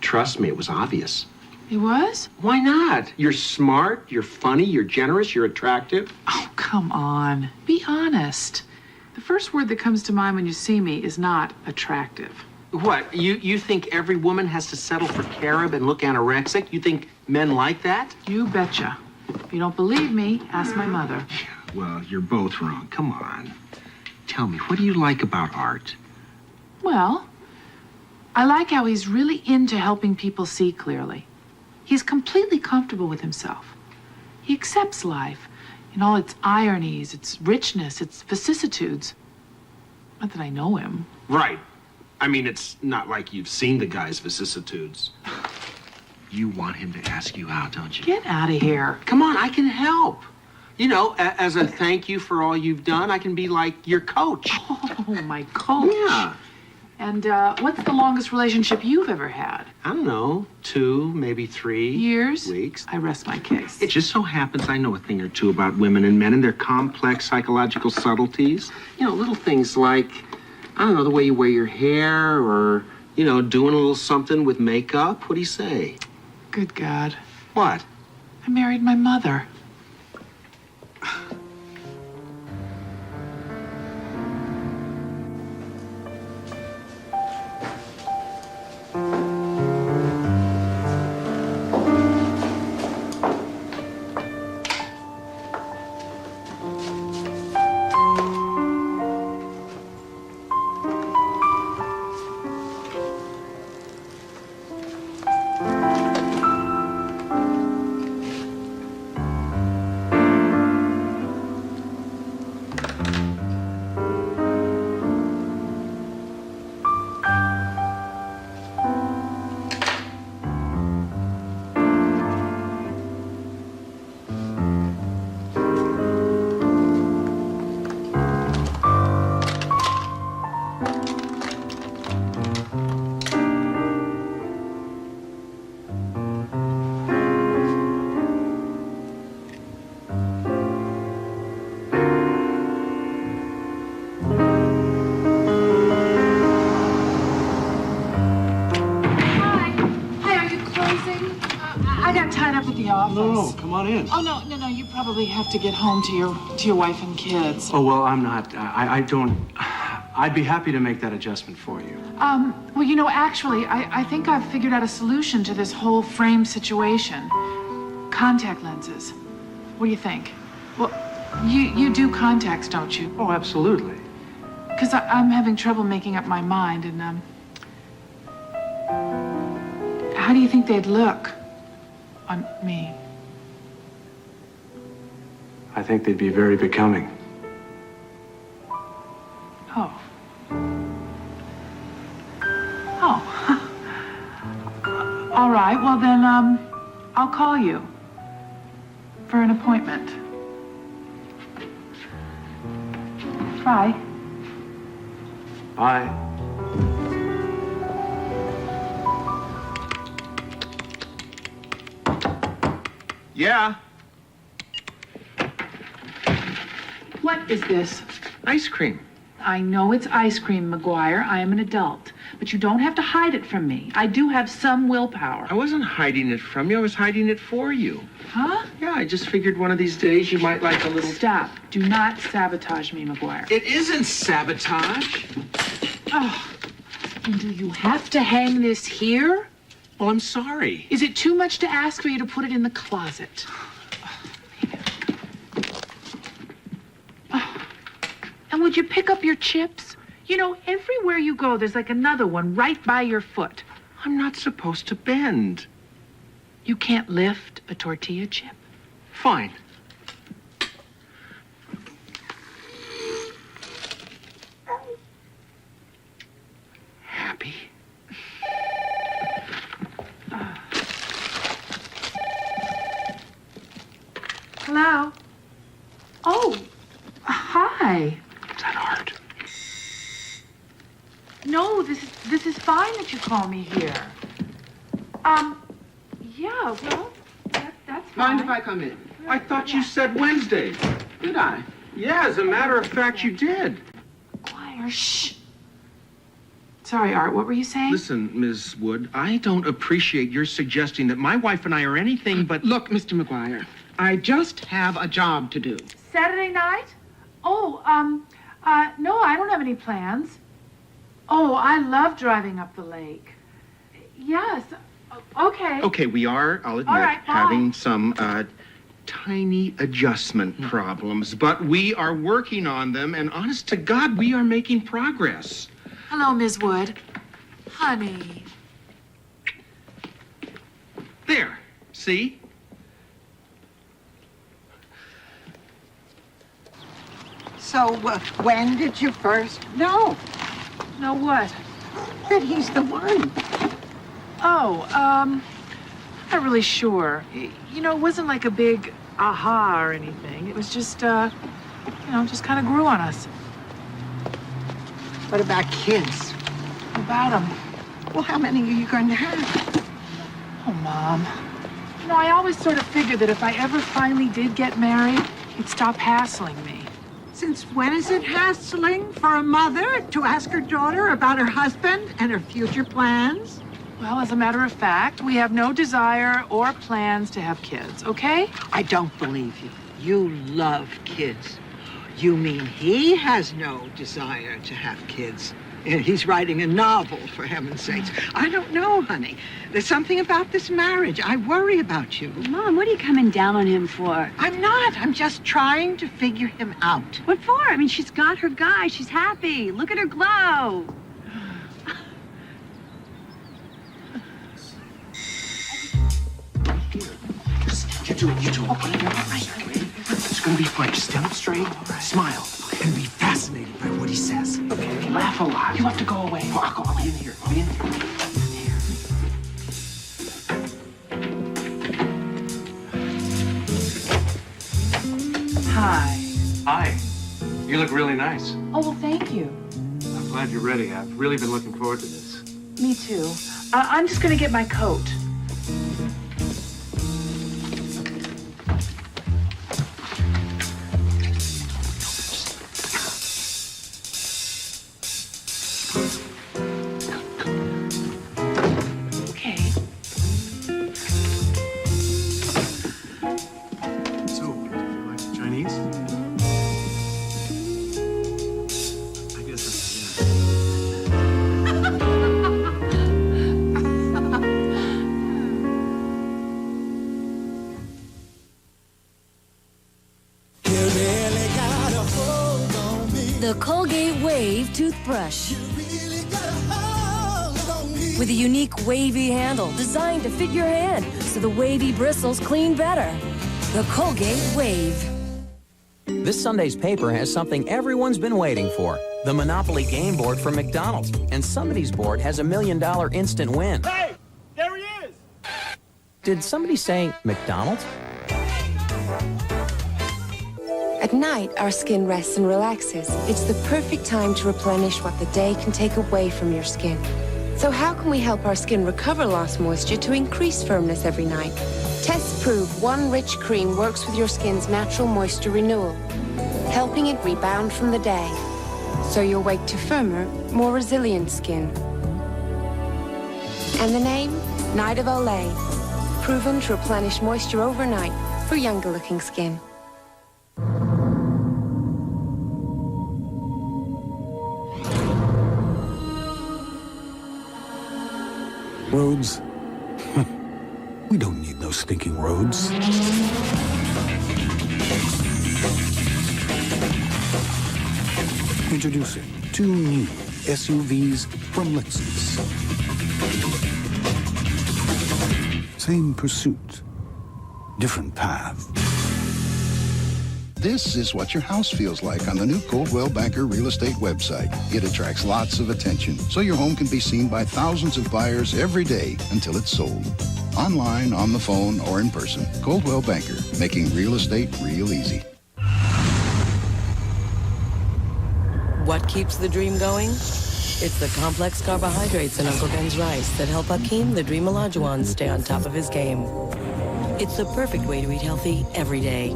Speaker 16: Trust me, it was obvious.
Speaker 11: It was?
Speaker 16: Why not? You're smart, you're funny, you're generous, you're attractive.
Speaker 11: Oh, come on. Be honest. The first word that comes to mind when you see me is not attractive.
Speaker 16: What, you think every woman has to settle for carob and look anorexic? You think men like that?
Speaker 11: You betcha. If you don't believe me, ask my mother.
Speaker 16: Well, you're both wrong. Come on. Tell me, what do you like about Art?
Speaker 11: Well, I like how he's really into helping people see clearly. He's completely comfortable with himself. He accepts life in all its ironies, its richness, its vicissitudes. Not that I know him.
Speaker 16: Right. I mean, it's not like you've seen the guy's vicissitudes. You want him to ask you out, don't you?
Speaker 11: Get out of here.
Speaker 16: Come on, I can help. You know, as a thank you for all you've done, I can be like your coach.
Speaker 11: Oh, my coach.
Speaker 16: Yeah.
Speaker 11: And what's the longest relationship you've ever had?
Speaker 16: I don't know, 2, maybe 3
Speaker 11: Years?
Speaker 16: weeks.
Speaker 11: I rest my case.
Speaker 16: It just so happens I know a thing or two about women and men and their complex psychological subtleties. You know, little things like, I don't know, the way you wear your hair or, you know, doing a little something with makeup. What do you say?
Speaker 11: Good God.
Speaker 16: What?
Speaker 11: I married my mother.
Speaker 16: No, come on in.
Speaker 11: Oh, no, you probably have to get home to your wife and kids.
Speaker 16: Oh, well, I'm not. I don't. I'd be happy to make that adjustment for you.
Speaker 11: Well, you know, actually, I think I've figured out a solution to this whole frame situation. Contact lenses. What do you think? Well, you do contacts, don't you?
Speaker 16: Oh, absolutely.
Speaker 11: Because I'm having trouble making up my mind, and, how do you think they'd look on me?
Speaker 16: I think they'd be very becoming.
Speaker 11: Oh. Oh. All right, well then, I'll call you for an appointment. Bye.
Speaker 16: Bye. Yeah.
Speaker 11: What is this?
Speaker 16: Ice cream.
Speaker 11: I know it's ice cream, McGuire. I am an adult. But you don't have to hide it from me. I do have some willpower.
Speaker 16: I wasn't hiding it from you. I was hiding it for you.
Speaker 11: Huh?
Speaker 16: Yeah, I just figured one of these days you might like a little...
Speaker 11: Stop. Do not sabotage me, McGuire.
Speaker 16: It isn't sabotage.
Speaker 11: Oh. And do you have to hang this here?
Speaker 16: Well, I'm sorry.
Speaker 11: Is it too much to ask for you to put it in the closet? And would you pick up your chips? You know, everywhere you go, there's like another one right by your foot.
Speaker 16: I'm not supposed to bend.
Speaker 11: You can't lift a tortilla chip?
Speaker 16: Fine. Happy.
Speaker 11: Hello? Oh, hi.
Speaker 16: Is that Art?
Speaker 11: No, this is fine that you call me here. Yeah, well, that's fine.
Speaker 16: Mind if I come in? I thought you said Wednesday. Did I? Yeah, as a matter of fact, you did.
Speaker 11: McGuire, shh. Sorry, Art, what were you saying?
Speaker 16: Listen, Ms. Wood, I don't appreciate your suggesting that my wife and I are anything but...
Speaker 2: Look, Mr. McGuire, I just have a job to do.
Speaker 11: Saturday night? Oh, no, I don't have any plans. Oh, I love driving up the lake. Yes. Okay.
Speaker 16: Okay, we are, I'll admit,
Speaker 11: All right, bye.
Speaker 16: having some tiny adjustment problems, but we are working on them, and honest to God, we are making progress.
Speaker 11: Hello, Ms. Wood. Honey.
Speaker 16: There, see?
Speaker 4: So, when did you first know?
Speaker 11: Know what?
Speaker 4: That he's the one.
Speaker 11: Oh, not really sure. You know, it wasn't like a big aha or anything. It was just, just kind of grew on us.
Speaker 4: What about kids?
Speaker 11: What about them?
Speaker 4: Well, how many are you going to have?
Speaker 11: Oh, Mom. You know, I always sort of figured that if I ever finally did get married, he'd stop hassling me.
Speaker 4: Since when is it hassling for a mother to ask her daughter about her husband and her future plans?
Speaker 11: Well, as a matter of fact, we have no desire or plans to have kids, okay?
Speaker 4: I don't believe you. You love kids. You mean he has no desire to have kids? He's writing a novel, for heaven's sakes. I don't know, honey. There's something about this marriage. I worry about you.
Speaker 22: Mom, what are you coming down on him for?
Speaker 4: I'm not. I'm just trying to figure him out.
Speaker 22: What for? I mean, she's got her guy. She's happy. Look at her glow.
Speaker 16: You two, okay? All right. It's gonna be fun. Just stand up straight, smile, and be fascinated by what he says. Okay, laugh a lot. You have to go away. Oh, I'll be in here. I'll be in here.
Speaker 11: Hi.
Speaker 5: Hi. You look really nice.
Speaker 11: Oh, well, thank you.
Speaker 5: I'm glad you're ready. I've really been looking forward to this.
Speaker 11: Me too. I'm just gonna get my coat.
Speaker 18: The Colgate Wave toothbrush. With a unique wavy handle designed to fit your hand so the wavy bristles clean better. The Colgate Wave.
Speaker 7: This Sunday's paper has something everyone's been waiting for. The Monopoly game board from McDonald's. And somebody's board has $1 million instant win.
Speaker 14: Hey, there he is!
Speaker 7: Did somebody say McDonald's?
Speaker 10: At night, our skin rests and relaxes. It's the perfect time to replenish what the day can take away from your skin. So how can we help our skin recover lost moisture to increase firmness every night? Tests prove one rich cream works with your skin's natural moisture renewal, helping it rebound from the day. So you'll wake to firmer, more resilient skin. And the name? Night of Olay. Proven to replenish moisture overnight for younger-looking skin.
Speaker 21: Roads? We don't need no stinking roads. Introducing 2 new SUVs from Lexus. Same pursuit, different path.
Speaker 19: This is what your house feels like on the new Coldwell Banker Real Estate website. It attracts lots of attention, so your home can be seen by thousands of buyers every day until it's sold. Online, on the phone, or in person. Coldwell Banker, making real estate real easy.
Speaker 12: What keeps the dream going? It's the complex carbohydrates in Uncle Ben's rice that help Hakeem, the Dream Olajuwon, stay on top of his game. It's the perfect way to eat healthy every day.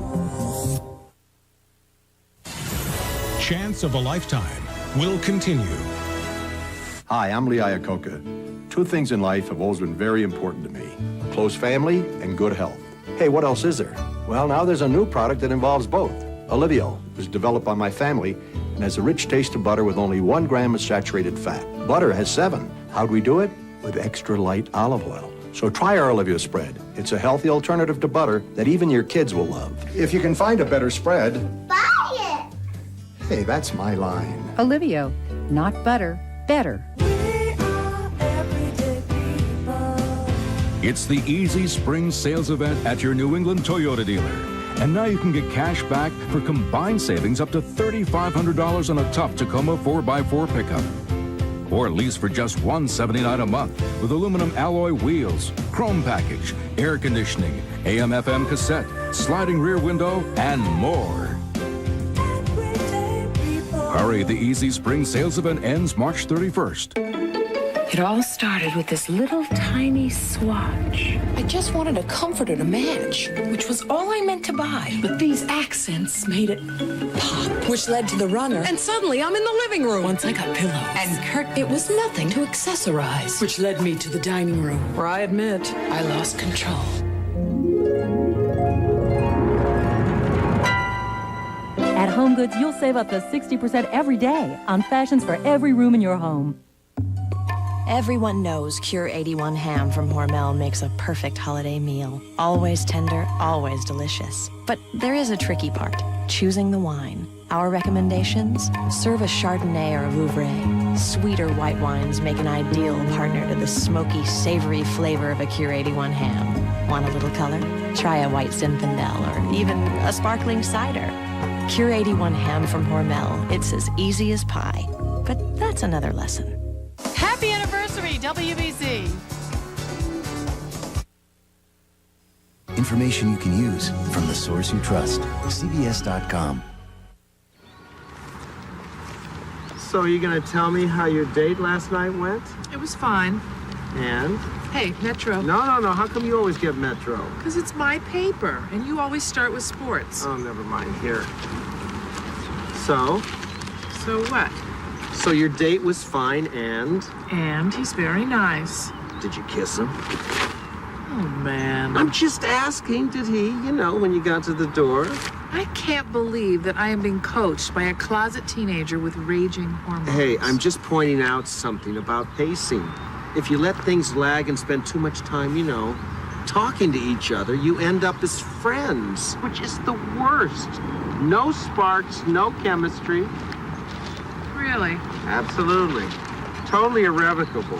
Speaker 30: Chance of a Lifetime will continue.
Speaker 1: Hi, I'm Lee Iacocca. 2 things in life have always been very important to me. A close family and good health. Hey, what else is there? Well, now there's a new product that involves both. Olivio was developed by my family and has a rich taste of butter with only 1 gram of saturated fat. Butter has 7. How'd we do it? With extra light olive oil. So try our Olivio spread. It's a healthy alternative to butter that even your kids will love. If you can find a better spread,
Speaker 17: Buy it!
Speaker 1: hey, that's my line.
Speaker 3: Olivio, not butter, better.
Speaker 6: It's the Easy Spring Sales Event at your New England Toyota dealer. And now you can get cash back for combined savings up to $3,500 on a tough Tacoma 4x4 pickup. Or lease for just $179 a month with aluminum alloy wheels, chrome package, air conditioning, AM/FM cassette, sliding rear window, and more. Hurry, the Easy Spring Sales Event ends March 31st.
Speaker 3: It all started with this little tiny swatch. I just wanted a comforter to match, which was all I meant to buy. But these accents made it pop, which led to the runner. And suddenly I'm in the living room. Once I got pillows. And Kurt, it was nothing to accessorize, which led me to the dining room, where I admit I lost control.
Speaker 13: At HomeGoods, you'll save up to 60% every day on fashions for every room in your home.
Speaker 12: Everyone knows Cure 81 ham from Hormel makes a perfect holiday meal. Always tender, always delicious. But there is a tricky part, choosing the wine. Our recommendations? Serve a Chardonnay or a Vouvray. Sweeter white wines make an ideal partner to the smoky, savory flavor of a Cure 81 ham. Want a little color? Try a white Zinfandel or even a sparkling cider. Cure 81 ham from Hormel. It's as easy as pie. But that's another lesson.
Speaker 11: Happy anniversary, WBZ.
Speaker 15: Information you can use from the source you trust. CBS.com.
Speaker 16: So are you gonna tell me how your date last night went?
Speaker 11: It was fine.
Speaker 16: And?
Speaker 11: Hey, Metro.
Speaker 16: No. How come you always get Metro?
Speaker 11: Because it's my paper, and you always start with sports.
Speaker 16: Oh, never mind. Here. So?
Speaker 11: So what?
Speaker 16: So your date was fine, and?
Speaker 11: And he's very nice.
Speaker 16: Did you kiss him?
Speaker 11: Oh, man.
Speaker 16: I'm just asking, did he, when you got to the door?
Speaker 11: I can't believe that I am being coached by a closet teenager with raging hormones.
Speaker 16: Hey, I'm just pointing out something about pacing. If you let things lag and spend too much time, talking to each other, you end up as friends, which is the worst. No sparks, no chemistry.
Speaker 11: Really?
Speaker 16: Absolutely. Totally irrevocable.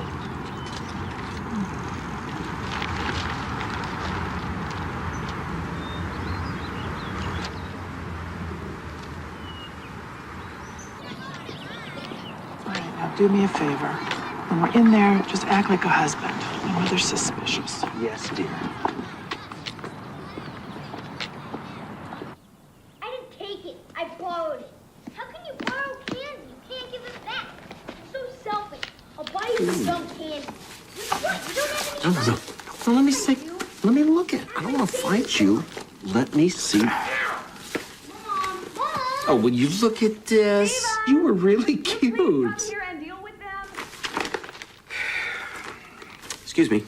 Speaker 11: All right, now do me a favor. When we're in there, just act like a husband. My mother's suspicious.
Speaker 16: Yes, dear.
Speaker 17: I didn't take it. I borrowed it. How can you borrow candy? You can't give it back. You're so selfish. I'll buy you some candy. What? You don't have any money.
Speaker 16: No, let me see. Let me look at it. I don't want to fight you. Let me see. Oh, will you look at this? You were really cute. Excuse me.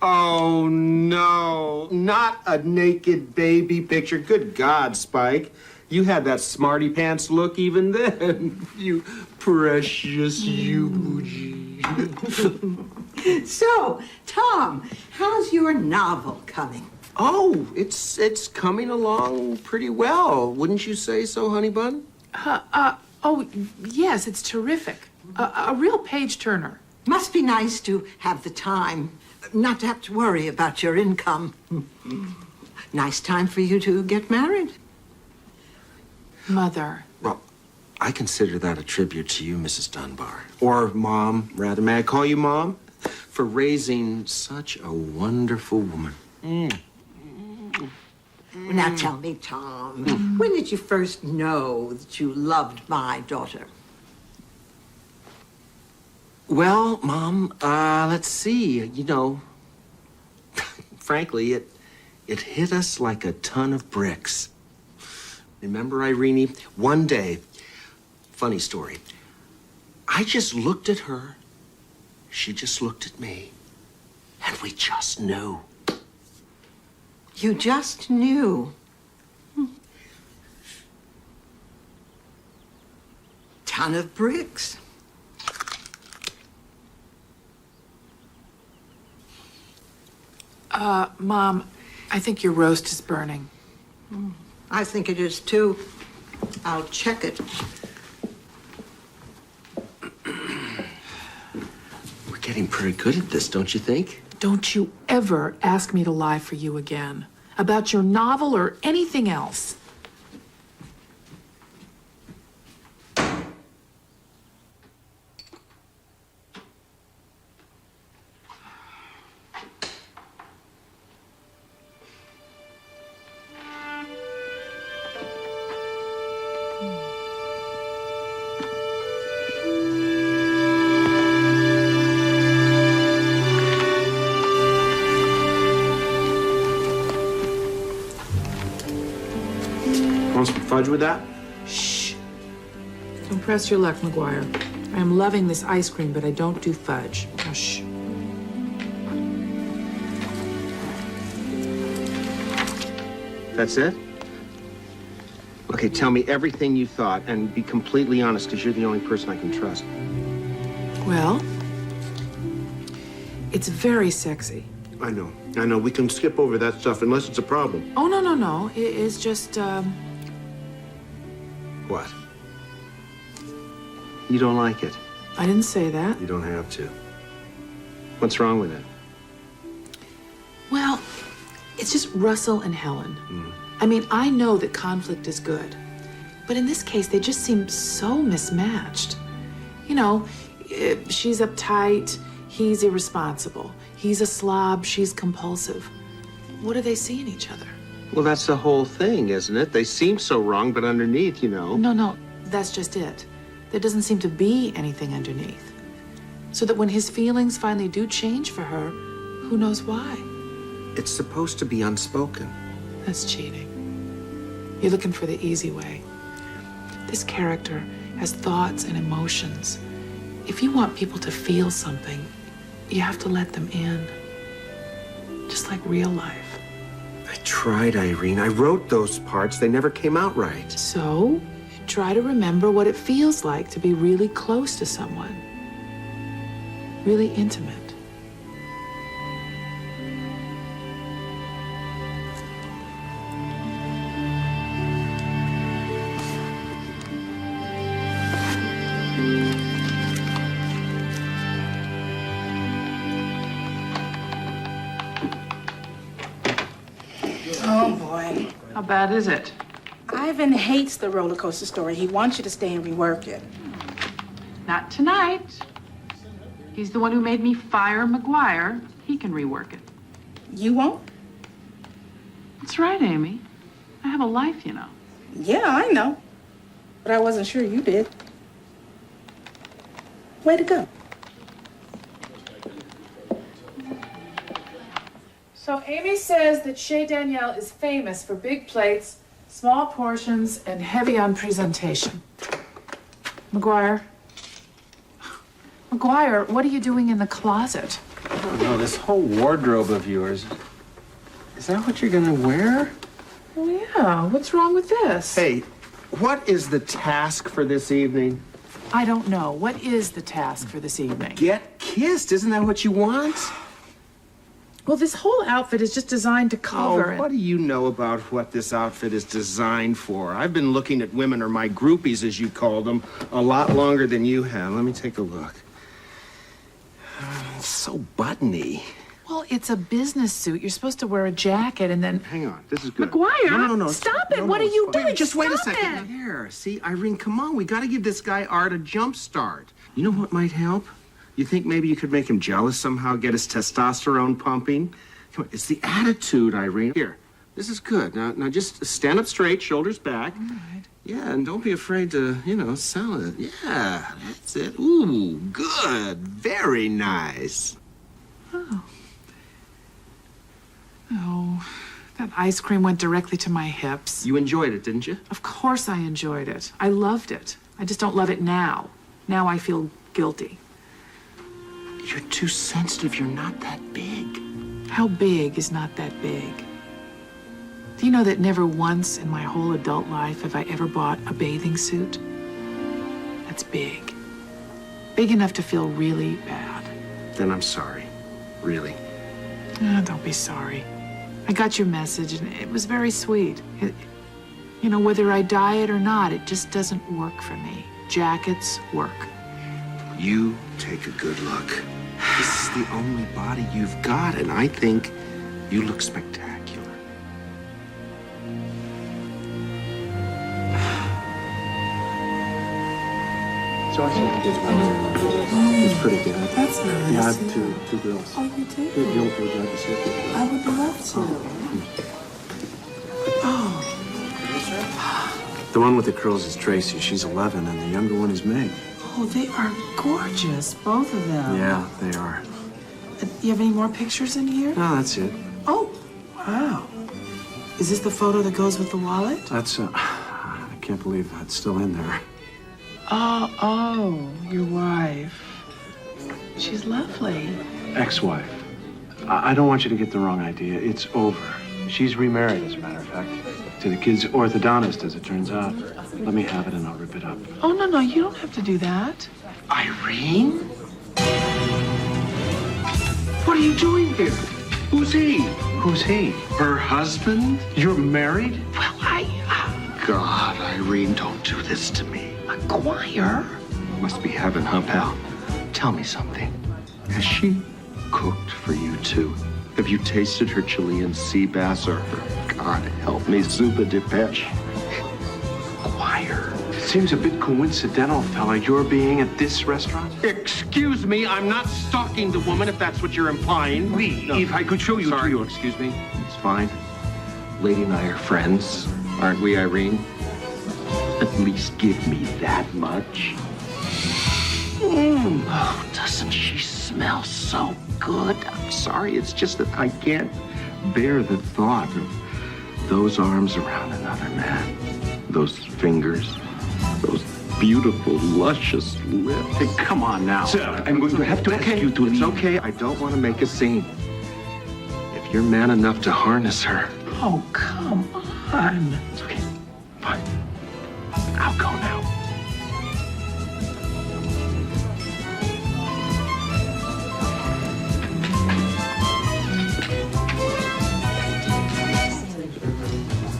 Speaker 16: Oh, no. Not a naked baby picture. Good God, Spike. You had that smarty pants look even then. You precious Yuji.
Speaker 4: So, Tom, how's your novel coming?
Speaker 16: Oh, it's coming along pretty well. Wouldn't you say so, honey bun?
Speaker 11: Oh, yes, it's terrific. A real page-turner.
Speaker 4: Must be nice to have the time, not to have to worry about your income. Nice time for you to get married.
Speaker 11: Mother.
Speaker 16: Well, I consider that a tribute to you, Mrs. Dunbar. Or Mom, rather. May I call you Mom? For raising such a wonderful woman.
Speaker 4: Now tell me, Tom, when did you first know that you loved my daughter?
Speaker 16: Well, Mom, let's see. Frankly, it hit us like a ton of bricks. Remember, Irene? One day, funny story, I just looked at her, she just looked at me, and we just knew.
Speaker 4: You just knew. Ton of bricks.
Speaker 11: Mom, I think your roast is burning.
Speaker 4: I think it is too. I'll check it.
Speaker 16: We're getting pretty good at this, don't you think?
Speaker 11: Don't you ever ask me to lie for you again about your novel or anything else.
Speaker 16: Want some fudge with that?
Speaker 11: Shh. Don't press your luck, McGuire. I am loving this ice cream, but I don't do fudge. Now, shh.
Speaker 16: That's it? Okay, tell me everything you thought and be completely honest, because you're the only person I can trust.
Speaker 11: Well, it's very sexy.
Speaker 16: I know. We can skip over that stuff unless it's a problem.
Speaker 11: Oh, no. It's just,
Speaker 16: What? You don't like it.
Speaker 11: I didn't say that.
Speaker 16: You don't have to. What's wrong with it?
Speaker 11: Well, it's just Russell and Helen. I mean, I know that conflict is good, but in this case, they just seem so mismatched. You know, she's uptight, he's irresponsible. He's a slob, she's compulsive. What do they see in each other?
Speaker 16: Well, that's the whole thing, isn't it? They seem so wrong, but underneath, you know.
Speaker 11: No, that's just it. There doesn't seem to be anything underneath. So that when his feelings finally do change for her, who knows why?
Speaker 16: It's supposed to be unspoken.
Speaker 11: That's cheating. You're looking for the easy way. This character has thoughts and emotions. If you want people to feel something, you have to let them in. Just like real life.
Speaker 16: I tried, Irene. I wrote those parts. They never came out right.
Speaker 11: So, try to remember what it feels like to be really close to someone. Really intimate.
Speaker 22: Oh, boy.
Speaker 11: How bad is it?
Speaker 22: Ivan hates the roller coaster story. He wants you to stay and rework it.
Speaker 11: Not tonight. He's the one who made me fire McGuire. He can rework it.
Speaker 22: You won't?
Speaker 11: That's right, Amy. I have a life, you know.
Speaker 22: Yeah, I know. But I wasn't sure you did. Way to go.
Speaker 11: So Amy says that Chez Danielle is famous for big plates, small portions, and heavy on presentation. McGuire, what are you doing in the closet?
Speaker 16: I don't know, this whole wardrobe of yours. Is that what you're gonna wear?
Speaker 11: Oh, yeah. What's wrong with this?
Speaker 16: Hey, what is the task for this evening?
Speaker 11: I don't know. What is the task for this evening?
Speaker 16: Get kissed. Isn't that what you want?
Speaker 11: Well, this whole outfit is just designed to cover
Speaker 16: Oh, what do you know about what this outfit is designed for? I've been looking at women, or my groupies, as you call them, a lot longer than you have. Let me take a look. It's so buttony.
Speaker 11: Well, it's a business suit. You're supposed to wear a jacket and then...
Speaker 16: Hang on, this is good.
Speaker 11: McGuire,
Speaker 16: No.
Speaker 11: Stop it! What are you doing?
Speaker 16: Just wait a
Speaker 11: Stop
Speaker 16: second.
Speaker 11: it.
Speaker 16: Here, see, Irene, come on. We got to give this guy Art a jump start. You know what might help? You think maybe you could make him jealous somehow, get his testosterone pumping? Come on, it's the attitude, Irene. Here, this is good. Now just stand up straight, shoulders back.
Speaker 11: All right.
Speaker 16: Yeah, and don't be afraid to, sell it. Yeah, that's it. Ooh, good. Very nice.
Speaker 11: Oh, that ice cream went directly to my hips.
Speaker 16: You enjoyed it, didn't you?
Speaker 11: Of course I enjoyed it. I loved it. I just don't love it now. Now I feel guilty.
Speaker 16: You're too sensitive. You're not that big.
Speaker 11: How big is not that big? Do you know that never once in my whole adult life have I ever bought a bathing suit? That's big. Big enough to feel really bad.
Speaker 16: Then I'm sorry. Really.
Speaker 11: Don't be sorry. I got your message, and it was very sweet. You know, whether I diet or not, it just doesn't work for me. Jackets work.
Speaker 16: You take a good look. This is the only body you've got, and I think you look spectacular. So I think it's pretty good.
Speaker 11: That's nice.
Speaker 16: You had two girls.
Speaker 11: Oh, you did?
Speaker 16: Would you like to see it?
Speaker 11: I would love to. Oh.
Speaker 16: The one with the curls is Tracy. She's 11, and the younger one is Meg.
Speaker 11: Oh, they are gorgeous, both of them.
Speaker 16: Yeah, they are.
Speaker 11: You have any more pictures in here?
Speaker 16: No, that's it.
Speaker 11: Oh, wow. Is this the photo that goes with the wallet?
Speaker 16: That's, I can't believe that's still in there.
Speaker 11: Oh, your wife. She's lovely.
Speaker 16: Ex-wife. I don't want you to get the wrong idea. It's over. She's remarried, as a matter of fact, to the kid's orthodontist, as it turns out. Let me have it and I'll rip it up.
Speaker 11: Oh, no, you don't have to do that.
Speaker 16: Irene? What are you doing here? Who's he? Who's he? Her husband? You're married?
Speaker 11: Well,
Speaker 16: God, Irene, don't do this to me.
Speaker 11: A choir?
Speaker 16: Must be heaven, huh, pal? Tell me something. Has she cooked for you, too? Have you tasted her Chilean sea bass or her, God help me, Zuba de Peche? Choir. Seems a bit coincidental, fella, your being at this restaurant. Excuse me, I'm not stalking the woman, if that's what you're implying. If I could show you to you. Excuse me. It's fine. Lady and I are friends, aren't we, Irene? At least give me that much. Oh, doesn't she smell so good? I'm sorry, it's just that I can't bear the thought of those arms around another man. Those fingers. Those beautiful, luscious lips. Hey, come on now. Sir, I'm going to have to ask you to leave. It's okay. I don't want to make a scene. If you're man enough to harness her.
Speaker 11: Oh, come on.
Speaker 16: It's okay. Fine. I'll go now.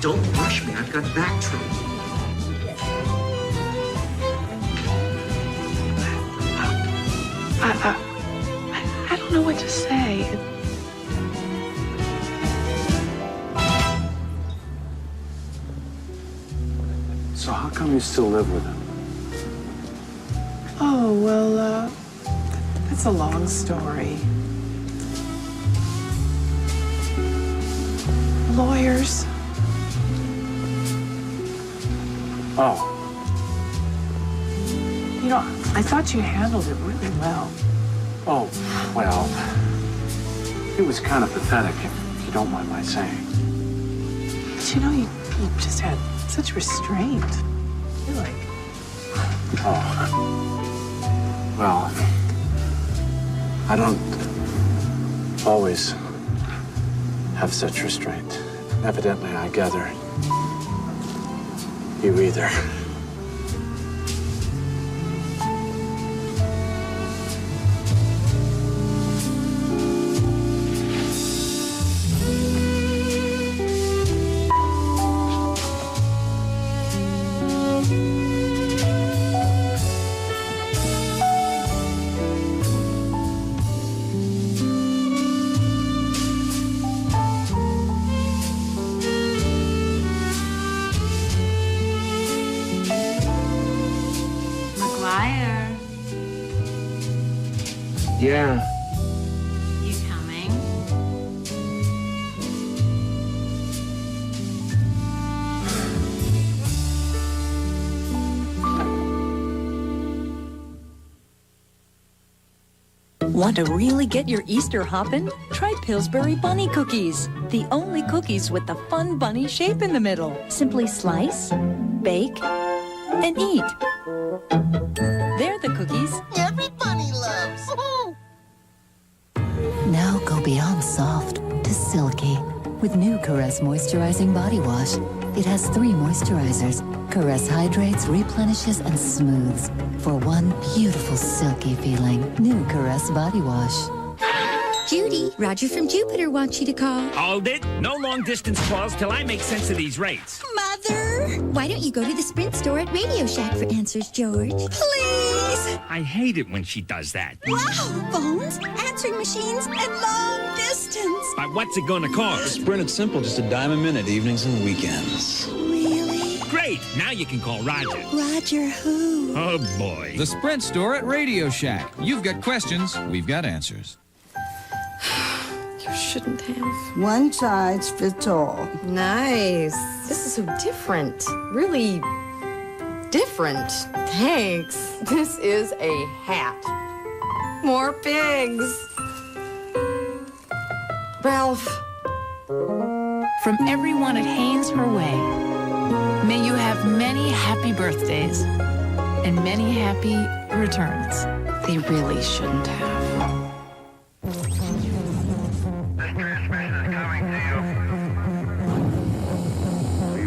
Speaker 16: Don't rush me. I've got back trouble.
Speaker 11: I don't know what to say.
Speaker 16: So how come you still live with him?
Speaker 11: Oh, well, that's a long story. Lawyers.
Speaker 16: Oh.
Speaker 11: You know, I thought you handled it really well.
Speaker 16: Oh, well, it was kind of pathetic, if you don't mind my saying.
Speaker 11: But you know, you just had such restraint. You're like...
Speaker 16: Oh. Well, I don't always have such restraint. Evidently, I gather you either. Yeah.
Speaker 18: You coming?
Speaker 13: Want to really get your Easter hoppin'? Try Pillsbury Bunny Cookies. The only cookies with the fun bunny shape in the middle. Simply slice, bake, and eat. They're the cookies
Speaker 14: every bunny loves.
Speaker 8: Now go beyond soft to silky. with new Caress Moisturizing Body Wash. It has 3 moisturizers. Caress hydrates, replenishes, and smooths for one beautiful silky feeling. New Caress Body Wash.
Speaker 9: Judy, Roger from Jupiter wants you to call.
Speaker 20: Hold it. No long-distance calls till I make sense of these rates.
Speaker 9: Mother! Why don't you go to the Sprint store at Radio Shack for answers, George? Please!
Speaker 20: I hate it when she does that.
Speaker 9: Wow! Phones, answering machines, and long distance.
Speaker 20: But what's it gonna cost?
Speaker 23: Sprint, it's simple. Just $10 a minute, evenings and weekends.
Speaker 9: Really?
Speaker 20: Great. Now you can call Roger.
Speaker 9: Roger who?
Speaker 20: Oh, boy.
Speaker 24: The Sprint store at Radio Shack. You've got questions, we've got answers.
Speaker 10: You shouldn't have.
Speaker 25: One size fits all.
Speaker 10: Nice. This is so different. Really different. Thanks. This is a hat. More pigs. Ralph.
Speaker 3: From everyone at Haynes Herway, may you have many happy birthdays and many happy returns.
Speaker 10: They really shouldn't have.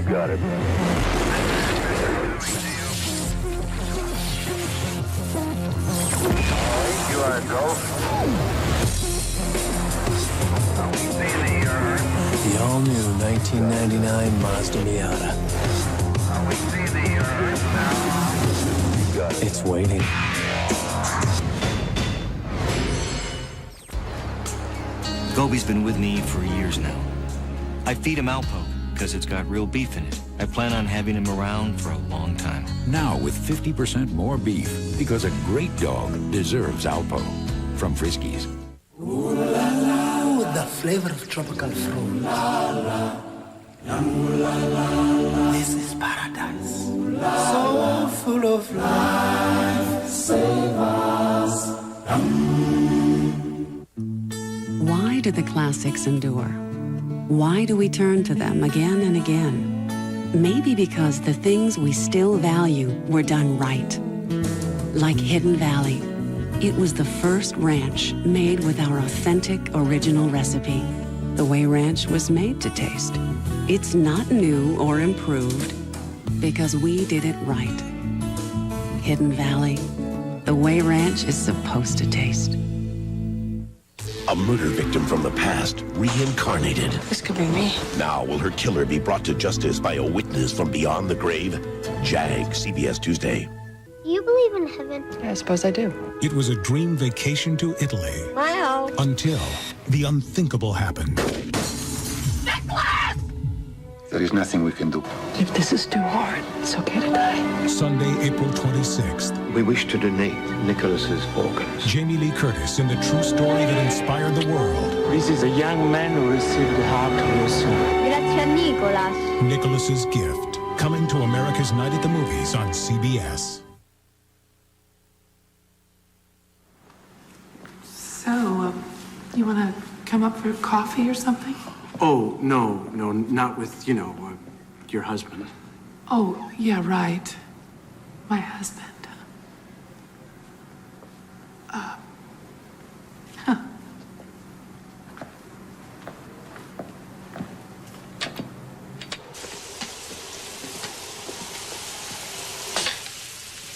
Speaker 26: Got it. You are go.
Speaker 15: The all-new 1999 Mazda Miata. It's waiting.
Speaker 27: Gobi's been with me for years now. I feed him Alpo because it's got real beef in it. I plan on having him around for a long time.
Speaker 28: Now with 50% more beef, because a great dog deserves Alpo. From Friskies.
Speaker 14: Ooh la la, with the flavor of tropical fruit. La la, ooh la la, this is paradise. So full of life, save us.
Speaker 29: Why do the classics endure? Why do we turn to them again and again? Maybe because the things we still value were done right. Like Hidden Valley. It was the first ranch made with our authentic original recipe, the way ranch was made to taste. It's not new or improved because we did it right. Hidden Valley, the way ranch is supposed to taste.
Speaker 31: A murder victim from the past, reincarnated.
Speaker 10: This could be me.
Speaker 31: Now, will her killer be brought to justice by a witness from beyond the grave? Jag, CBS Tuesday.
Speaker 17: Do you believe in heaven?
Speaker 10: I suppose I do.
Speaker 30: It was a dream vacation to Italy.
Speaker 17: Wow.
Speaker 30: Until the unthinkable happened.
Speaker 19: There is nothing we can do.
Speaker 10: If this is too hard, it's okay to die.
Speaker 30: Sunday, April 26th.
Speaker 1: We wish to donate Nicholas's organs.
Speaker 30: Jamie Lee Curtis in the true story that inspired the world.
Speaker 5: This is a young man who received the heart of your son.
Speaker 17: Grazie, Nicolas.
Speaker 30: Nicholas's Gift. Coming to America's Night at the Movies on CBS.
Speaker 11: So, you want to come up for coffee or something?
Speaker 5: Oh, no, not with, your husband.
Speaker 11: Oh, yeah, right. My husband.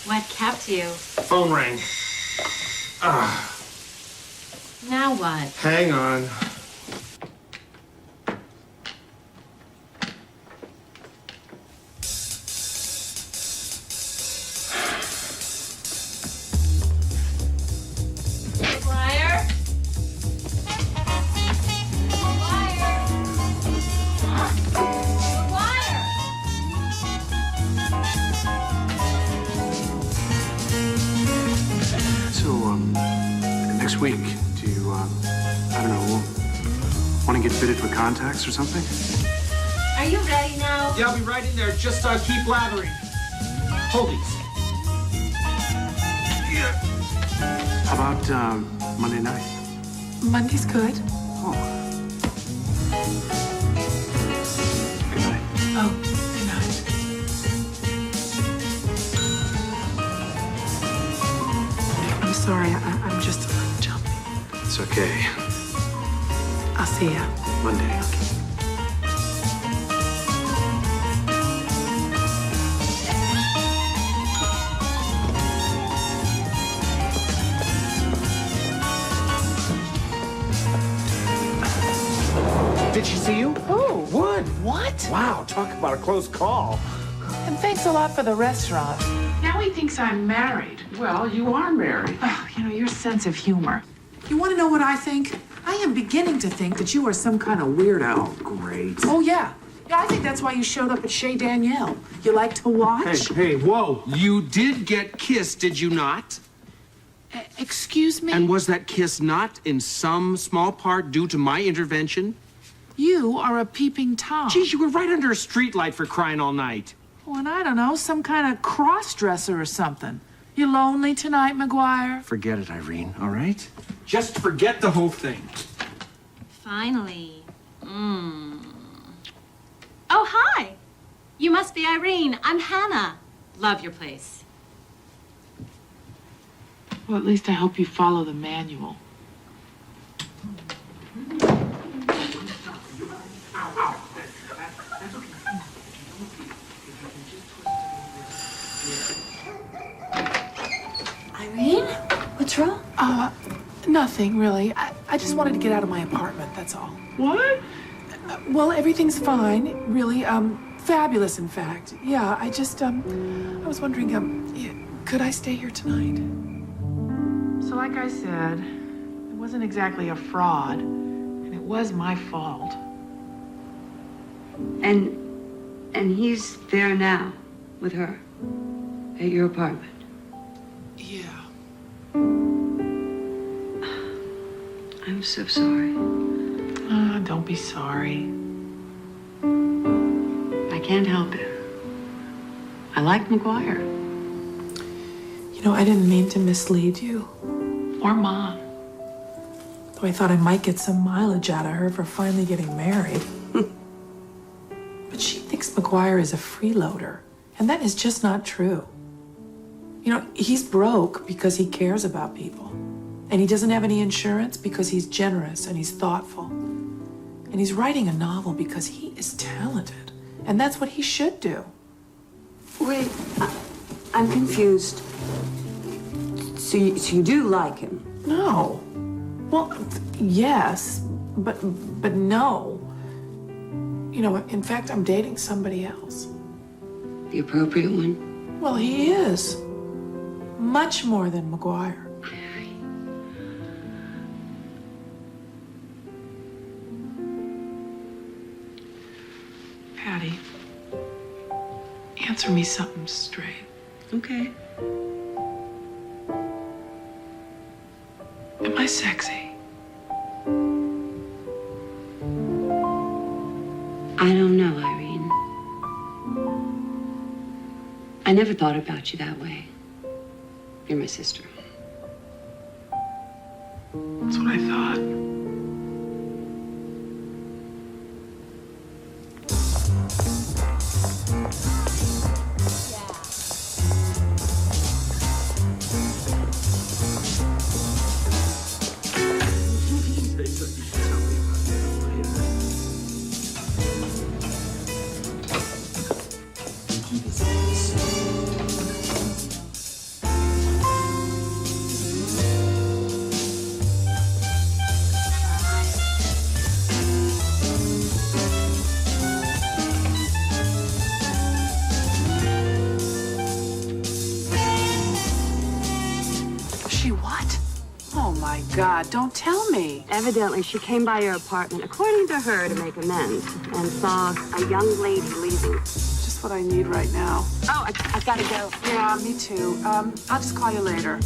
Speaker 18: What kept you?
Speaker 5: Phone rang.
Speaker 18: Now what?
Speaker 5: Hang on. Next week, do you, I don't know, want to get fitted for contacts or something?
Speaker 18: Are you ready now?
Speaker 5: Yeah, I'll be right in there. Just keep blathering. Hold these. Yeah. How about Monday night?
Speaker 11: Monday's good.
Speaker 5: Oh. Good night.
Speaker 11: Oh, good night. I'm sorry, I'm just a little jumpy.
Speaker 5: It's okay.
Speaker 11: I'll see ya.
Speaker 5: Monday.
Speaker 11: What?
Speaker 20: Wow, talk about a close call.
Speaker 11: And thanks a lot for the restaurant. Now he thinks I'm married.
Speaker 5: Well, you are married.
Speaker 11: Oh, you know, your sense of humor. You want to know what I think? I am beginning to think that you are some kind of weirdo.
Speaker 5: Great.
Speaker 11: Oh, yeah. Yeah, I think that's why you showed up at Chez Danielle. You like to watch?
Speaker 5: Hey, whoa. You did get kissed, did you not?
Speaker 11: Excuse me?
Speaker 5: And was that kiss not in some small part due to my intervention?
Speaker 11: You are a peeping Tom.
Speaker 5: Geez, you were right under a streetlight for crying all night.
Speaker 11: Well, and I don't know, some kind of cross-dresser or something. You lonely tonight, McGuire?
Speaker 5: Forget it, Irene, all right? Just forget the whole thing.
Speaker 2: Finally. Oh, hi. You must be Irene. I'm Hannah. Love your place.
Speaker 11: Well, at least I hope you follow the manual.
Speaker 2: Irene? What's wrong?
Speaker 11: Nothing, really. I just wanted to get out of my apartment, that's all.
Speaker 5: What?
Speaker 11: Well, everything's fine, really. Fabulous, in fact. Yeah, I just, I was wondering, could I stay here tonight? So like I said, it wasn't exactly a fraud, and it was my fault.
Speaker 4: And he's there now, with her, at your apartment.
Speaker 11: Yeah.
Speaker 4: I'm so sorry.
Speaker 11: Don't be sorry.
Speaker 4: I can't help it. I like McGuire.
Speaker 11: You know, I didn't mean to mislead you. Or Mom. Though I thought I might get some mileage out of her for finally getting married. But she thinks McGuire is a freeloader. And that is just not true. You know, he's broke because he cares about people. And he doesn't have any insurance because he's generous and he's thoughtful. And he's writing a novel because he is talented. And that's what he should do.
Speaker 4: Wait, I'm confused. So you do like him?
Speaker 11: No. Well, yes, but no. You know, in fact, I'm dating somebody else.
Speaker 4: The appropriate one?
Speaker 11: Well, he is. Much more than McGuire. Patty, answer me something straight.
Speaker 4: Okay.
Speaker 11: Am I sexy?
Speaker 4: I don't know, Irene. I never thought about you that way. You're my sister.
Speaker 11: That's what I thought. God, don't tell me.
Speaker 4: Evidently, she came by your apartment, according to her, to make amends, and saw a young lady leaving.
Speaker 11: Just what I need right now.
Speaker 4: Oh, I gotta go.
Speaker 11: Yeah, me too. I'll just call you later.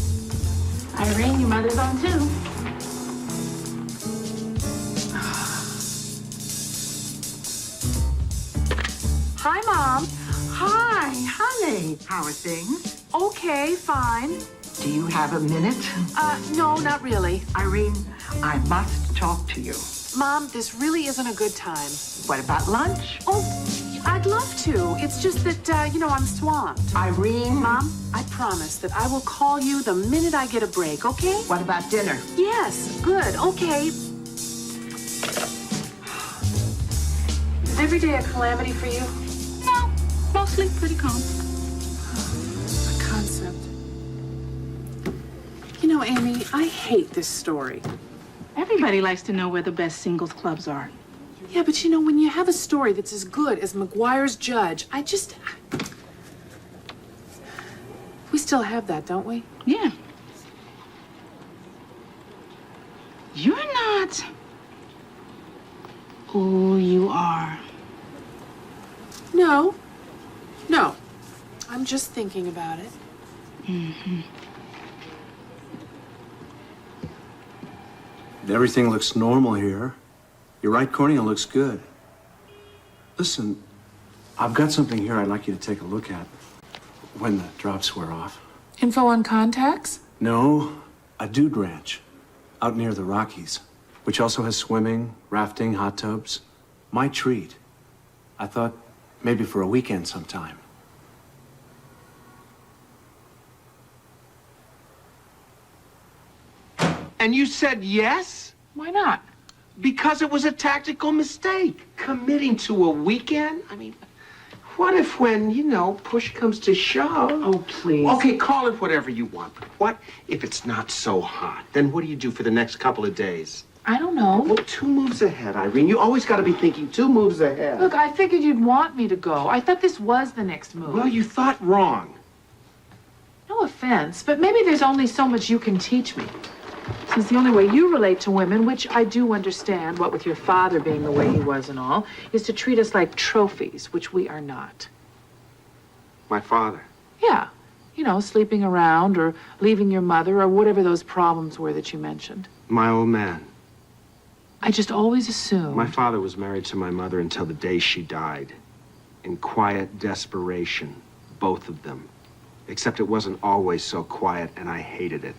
Speaker 2: Irene, your mother's on too.
Speaker 11: Hi, Mom.
Speaker 6: Hi, honey. How are things?
Speaker 11: Okay, fine.
Speaker 6: Do you have a minute?
Speaker 11: No, not really.
Speaker 6: Irene, I must talk to you.
Speaker 11: Mom, this really isn't a good time.
Speaker 6: What about lunch?
Speaker 11: Oh, I'd love to. It's just that, you know, I'm swamped.
Speaker 6: Irene?
Speaker 11: Mom, I promise that I will call you the minute I get a break, okay?
Speaker 6: What about dinner?
Speaker 11: Yes, good, okay. Is every day a calamity for you?
Speaker 2: No, mostly pretty calm.
Speaker 11: A concept. You know, Amy, I hate this story.
Speaker 2: Everybody likes to know where the best singles clubs are.
Speaker 11: Yeah, but you know, when you have a story that's as good as McGuire's Judge, we still have that, don't we?
Speaker 6: Yeah. You're not who you are.
Speaker 11: No. No. I'm just thinking about it.
Speaker 6: Mm-hmm.
Speaker 5: Everything looks normal here. You're right, Corny, it looks good. Listen, I've got something here I'd like you to take a look at when the drops wear off.
Speaker 11: Info on contacts?
Speaker 5: No, a dude ranch out near the Rockies, which also has swimming, rafting, hot tubs. My treat. I thought maybe for a weekend sometime.
Speaker 7: And you said yes?
Speaker 11: Why not?
Speaker 7: Because it was a tactical mistake. Committing to a weekend? I mean, what if when, push comes to shove?
Speaker 11: Oh, please.
Speaker 7: Okay, call it whatever you want. But what if it's not so hot? Then what do you do for the next couple of days?
Speaker 11: I don't know.
Speaker 7: Well, 2 moves ahead, Irene. You always got to be thinking 2 moves ahead.
Speaker 11: Look, I figured you'd want me to go. I thought this was the next move.
Speaker 7: Well, you thought wrong.
Speaker 11: No offense, but maybe there's only so much you can teach me. Since the only way you relate to women, which I do understand, what with your father being the way he was and all, is to treat us like trophies, which we are not.
Speaker 7: My father.
Speaker 11: Yeah. Sleeping around or leaving your mother or whatever those problems were that you mentioned.
Speaker 7: My old man.
Speaker 11: I just always assumed.
Speaker 7: My father was married to my mother until the day she died. In quiet desperation, both of them. Except it wasn't always so quiet, and I hated it.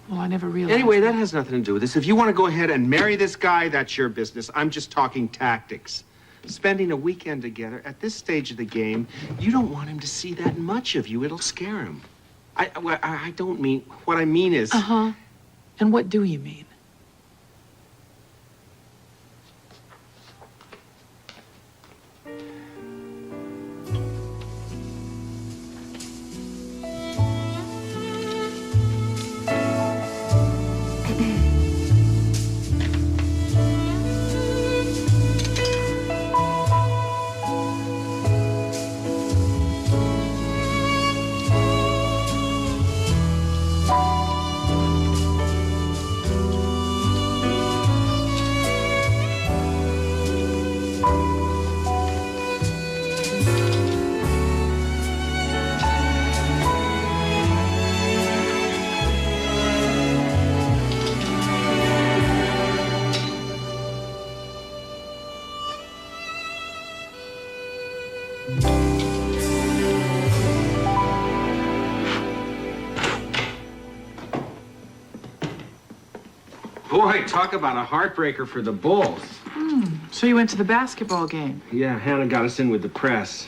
Speaker 11: Well, I never realized.
Speaker 7: Anyway, that has nothing to do with this. If you want to go ahead and marry this guy, that's your business. I'm just talking tactics. Spending a weekend together at this stage of the game, you don't want him to see that much of you. It'll scare him. I don't mean... What I mean is...
Speaker 11: Uh-huh. And what do you mean?
Speaker 7: Boy, talk about a heartbreaker for the Bulls.
Speaker 11: So you went to the basketball game?
Speaker 7: Yeah, Hannah got us in with the press.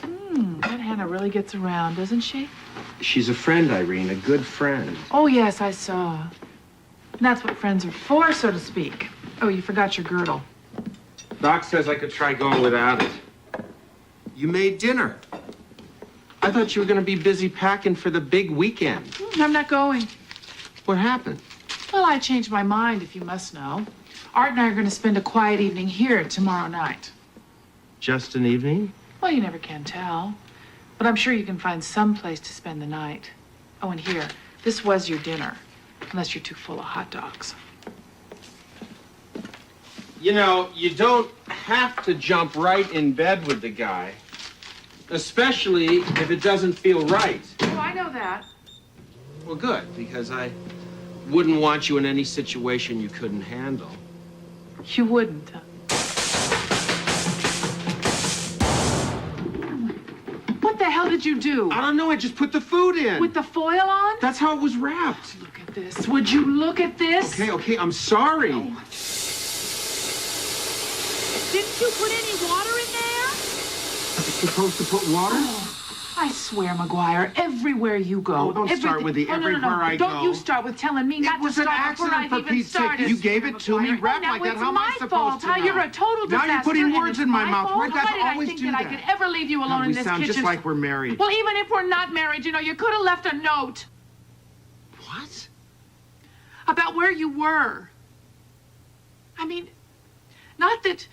Speaker 11: That Hannah really gets around, doesn't she?
Speaker 7: She's a friend, Irene, a good friend.
Speaker 11: Oh, yes, I saw. And that's what friends are for, so to speak. Oh, you forgot your girdle.
Speaker 7: Doc says I could try going without it. You made dinner. I thought you were going to be busy packing for the big weekend.
Speaker 11: I'm not going.
Speaker 7: What happened?
Speaker 11: Well, I changed my mind, if you must know. Art and I are going to spend a quiet evening here tomorrow night.
Speaker 7: Just an evening?
Speaker 11: Well, you never can tell. But I'm sure you can find some place to spend the night. Oh, and here, this was your dinner. Unless you're too full of hot dogs.
Speaker 7: You know, you don't have to jump right in bed with the guy. Especially if it doesn't feel right.
Speaker 11: Oh, I know that.
Speaker 7: Well, good, because I wouldn't want you in any situation you couldn't handle.
Speaker 11: You wouldn't. What the hell did you do?
Speaker 7: I don't know, I just put the food in.
Speaker 11: With the foil on?
Speaker 7: That's how it was wrapped.
Speaker 11: Look at this. Would you look at this?
Speaker 7: Okay, I'm sorry.
Speaker 11: Oh. Didn't you put any water in there?
Speaker 7: Am I supposed to put water?
Speaker 11: Oh, I swear, McGuire, everywhere you go.
Speaker 7: Oh, don't start with the everywhere I go.
Speaker 11: Don't you start with telling me not to start before I've even started.
Speaker 7: You gave it to me wrapped like that. How am I supposed to know?
Speaker 11: You're a total disaster.
Speaker 7: Now you're putting words in my mouth. Why
Speaker 11: did I think that I could ever leave you alone in this kitchen?
Speaker 7: We sound just like we're married.
Speaker 11: Well, even if we're not married, you know, you could have left a note.
Speaker 7: What?
Speaker 11: About where you were. I mean, Not that,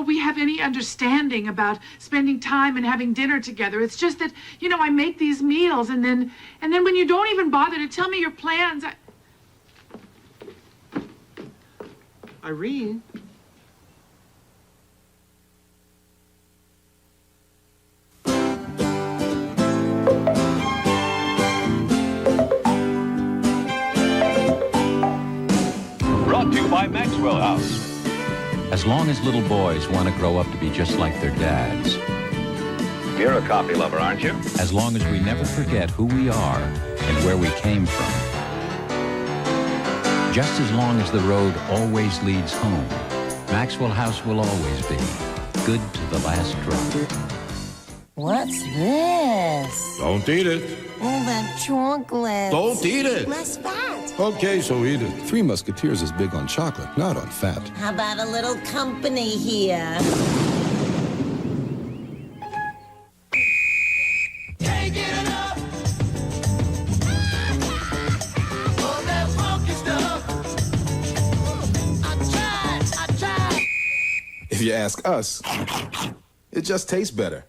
Speaker 11: we have any understanding about spending time and having dinner together. It's just that, I make these meals and then when you don't even bother to tell me your plans,
Speaker 7: Irene?
Speaker 3: Brought to you by Maxwell House.
Speaker 28: As long as little boys want to grow up to be just like their dads.
Speaker 3: You're a coffee lover, aren't you?
Speaker 28: As long as we never forget who we are and where we came from. Just as long as the road always leads home, Maxwell House will always be good to the last drop.
Speaker 8: What's this?
Speaker 9: Don't eat it.
Speaker 8: All that chocolate.
Speaker 9: Don't eat it.
Speaker 8: Less fat.
Speaker 9: Okay, so eat it. Three Musketeers is big on chocolate, not on fat.
Speaker 8: How about a little company here?
Speaker 14: Can't get enough of that funky stuff. I tried.
Speaker 9: If you ask us, it just tastes better.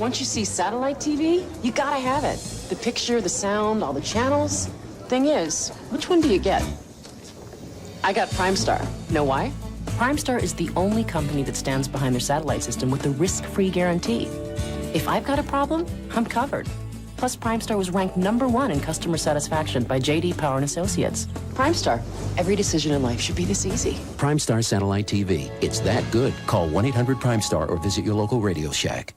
Speaker 12: Once you see satellite TV, you gotta have it. The picture, the sound, all the channels. Thing is, which one do you get? I got Primestar. Know why? Primestar is the only company that stands behind their satellite system with a risk-free guarantee. If I've got a problem, I'm covered. Plus, Primestar was ranked #1 in customer satisfaction by J.D. Power and Associates. Primestar. Every decision in life should be this easy.
Speaker 13: Primestar Satellite TV. It's that good. Call 1-800-PRIMESTAR or visit your local Radio Shack.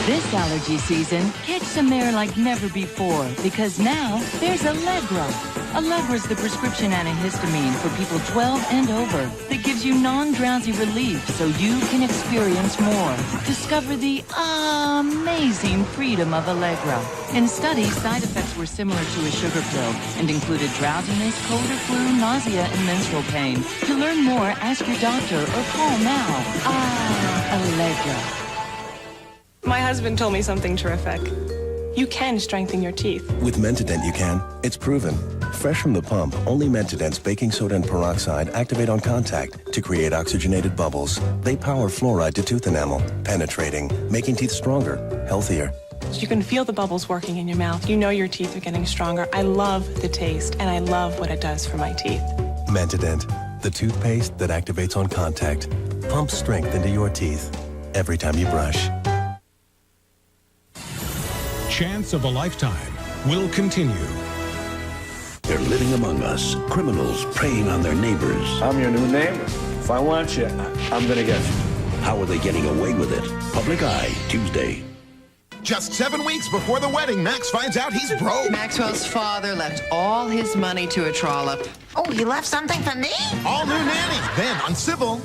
Speaker 16: This allergy season, catch some air like never before, because now there's Allegra. Allegra's the prescription antihistamine for people 12 and over that gives you non-drowsy relief so you can experience more. Discover the amazing freedom of Allegra. In studies, side effects were similar to a sugar pill and included drowsiness, cold or flu, nausea, and menstrual pain. To learn more, ask your doctor or call now. Allegra.
Speaker 21: My husband told me something terrific. You can strengthen your teeth.
Speaker 31: With Mentadent you can. It's proven. Fresh from the pump, only Mentadent's baking soda and peroxide activate on contact to create oxygenated bubbles. They power fluoride to tooth enamel, penetrating, making teeth stronger, healthier.
Speaker 21: You can feel the bubbles working in your mouth. You know your teeth are getting stronger. I love the taste, and I love what it does for my teeth.
Speaker 31: Mentadent, the toothpaste that activates on contact. Pumps strength into your teeth every time you brush.
Speaker 30: Chance of a Lifetime will continue.
Speaker 31: They're living among us, criminals preying on their neighbors.
Speaker 5: I'm your new neighbor. If I want you, I'm gonna get you.
Speaker 31: How are they getting away with it? Public Eye, Tuesday.
Speaker 22: Just 7 weeks before the wedding, Max finds out he's broke.
Speaker 23: Maxwell's father left all his money to a trollop.
Speaker 6: Oh, he left something for me?
Speaker 22: All new nanny, then Uncivil.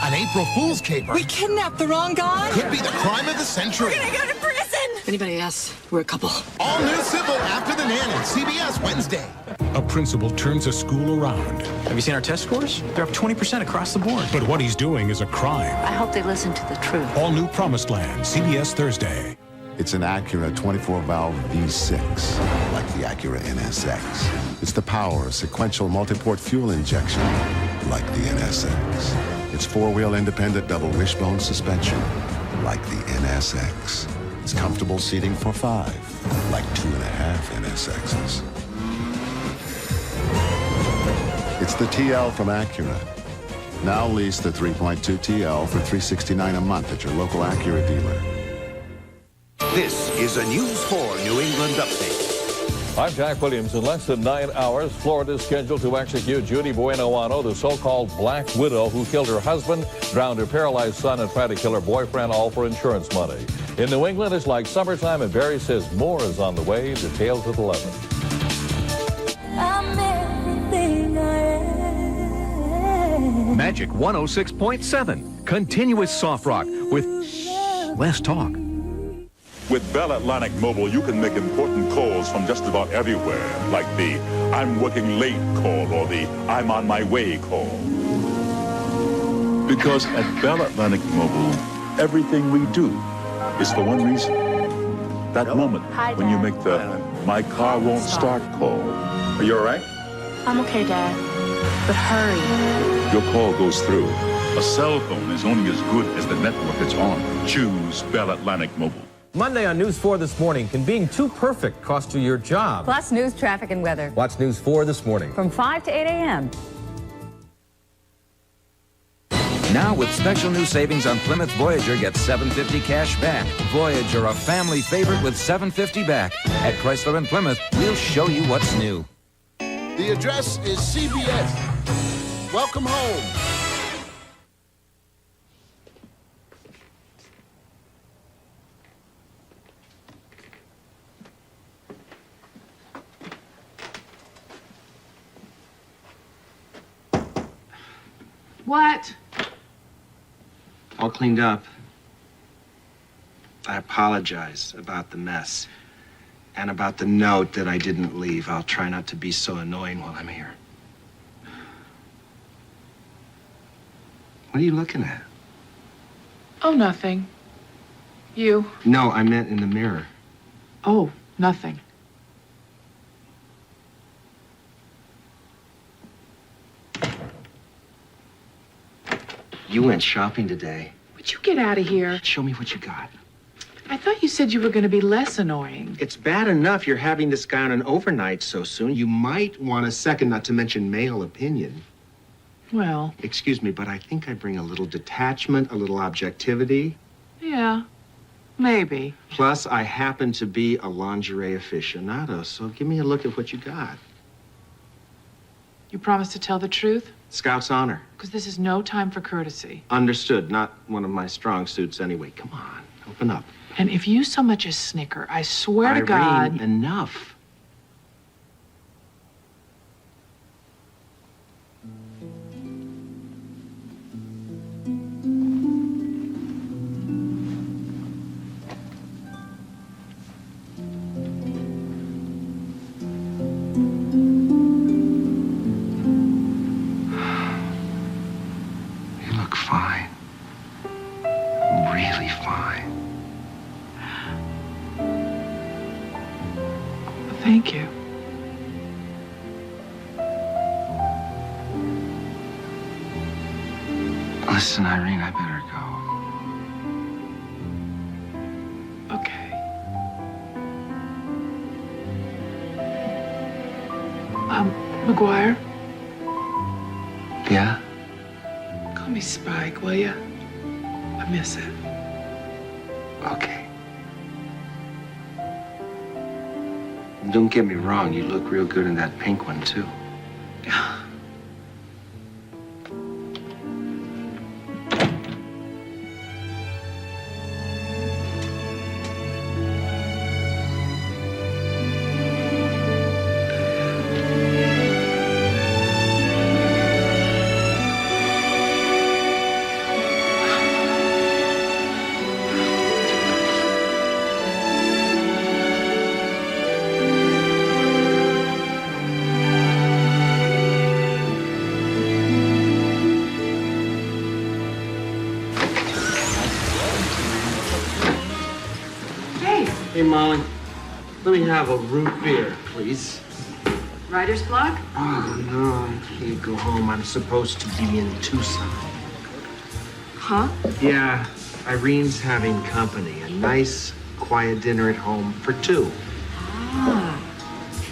Speaker 22: An April Fool's caper.
Speaker 23: We kidnapped the wrong guy?
Speaker 22: Could be the crime of the century.
Speaker 23: We're gonna go to prison!
Speaker 12: If anybody asks, we're a couple.
Speaker 22: All new Civil after the nanny, CBS Wednesday.
Speaker 30: A principal turns a school around.
Speaker 5: Have you seen our test scores? They're up 20% across the board.
Speaker 30: But what he's doing is a crime.
Speaker 6: I hope they listen to the truth.
Speaker 30: All new Promised Land, CBS Thursday.
Speaker 24: It's an Acura 24-valve V6, like the Acura NSX. It's the power of sequential multi-port fuel injection, like the NSX. It's four-wheel independent double wishbone suspension, like the NSX. It's comfortable seating for 5, like 2.5 NSXs. It's the TL from Acura. Now lease the 3.2 TL for $369 a month at your local Acura dealer.
Speaker 31: This is a News 4 New England update.
Speaker 25: I'm Jack Williams. In less than 9 hours, Florida is scheduled to execute Judy Bueno-Ano, the so-called Black Widow who killed her husband, drowned her paralyzed son, and tried to kill her boyfriend, all for insurance money. In New England, it's like summertime, and Barry says more is on the way. Details at 11.
Speaker 14: I'm everything I am.
Speaker 32: Magic 106.7. Continuous soft rock with less talk.
Speaker 31: With Bell Atlantic Mobile, you can make important calls from just about everywhere, like the I'm working late call or the I'm on my way call. Because at Bell Atlantic Mobile, everything we do is for one reason. That moment when you make the my car won't start call. Are you all right?
Speaker 21: I'm okay, Dad. But hurry.
Speaker 31: Your call goes through.
Speaker 1: A cell phone is only as good as the network it's on. Choose Bell Atlantic Mobile.
Speaker 2: Monday on News 4 This Morning, can being too perfect cost you your job?
Speaker 4: Plus news, traffic, and weather.
Speaker 2: Watch News 4 This Morning.
Speaker 4: From 5 to 8 a.m.
Speaker 10: Now with special new savings on Plymouth Voyager, get $750 cash back. Voyager, a family favorite with $750 back. At Chrysler and Plymouth, we'll show you what's new.
Speaker 15: The address is CBS. Welcome home.
Speaker 11: What?
Speaker 7: All cleaned up. I apologize about the mess. And about the note that I didn't leave. I'll try not to be so annoying while I'm here. What are you looking at?
Speaker 11: Oh, nothing. You?
Speaker 7: No, I meant in the mirror.
Speaker 11: Oh, nothing.
Speaker 7: You went shopping today.
Speaker 11: Would you get out of here?
Speaker 7: Show me what you got.
Speaker 11: I thought you said you were going to be less annoying.
Speaker 7: It's bad enough you're having this guy on an overnight so soon. You might want a second, not to mention male opinion.
Speaker 11: Well,
Speaker 7: Excuse me, but I think I bring a little detachment, a little objectivity.
Speaker 11: yeah, maybe.
Speaker 7: Plus, I happen to be a lingerie aficionado, so give me a look at what you got.
Speaker 11: You promise to tell the truth?
Speaker 7: Scout's honor.
Speaker 11: Because this is no time for courtesy.
Speaker 7: Understood. Not one of my strong suits anyway. Come on, open up.
Speaker 11: And if you so much as snicker, I swear to God...
Speaker 7: Irene, enough. You look fine. Really fine.
Speaker 11: Thank you.
Speaker 7: Listen, Irene, I better go.
Speaker 11: Okay. McGuire,
Speaker 7: Yeah?
Speaker 11: call me Spike, will you? I miss it.
Speaker 7: Okay. Don't get me wrong, you look real good in that pink one, too. Hey, Molly. Let me have a root beer, please.
Speaker 11: Writer's block?
Speaker 7: Oh, no, I can't go home. I'm supposed to be in Tucson.
Speaker 11: Huh?
Speaker 7: Yeah, Irene's having company. A nice, quiet dinner at home for two.
Speaker 17: Ah.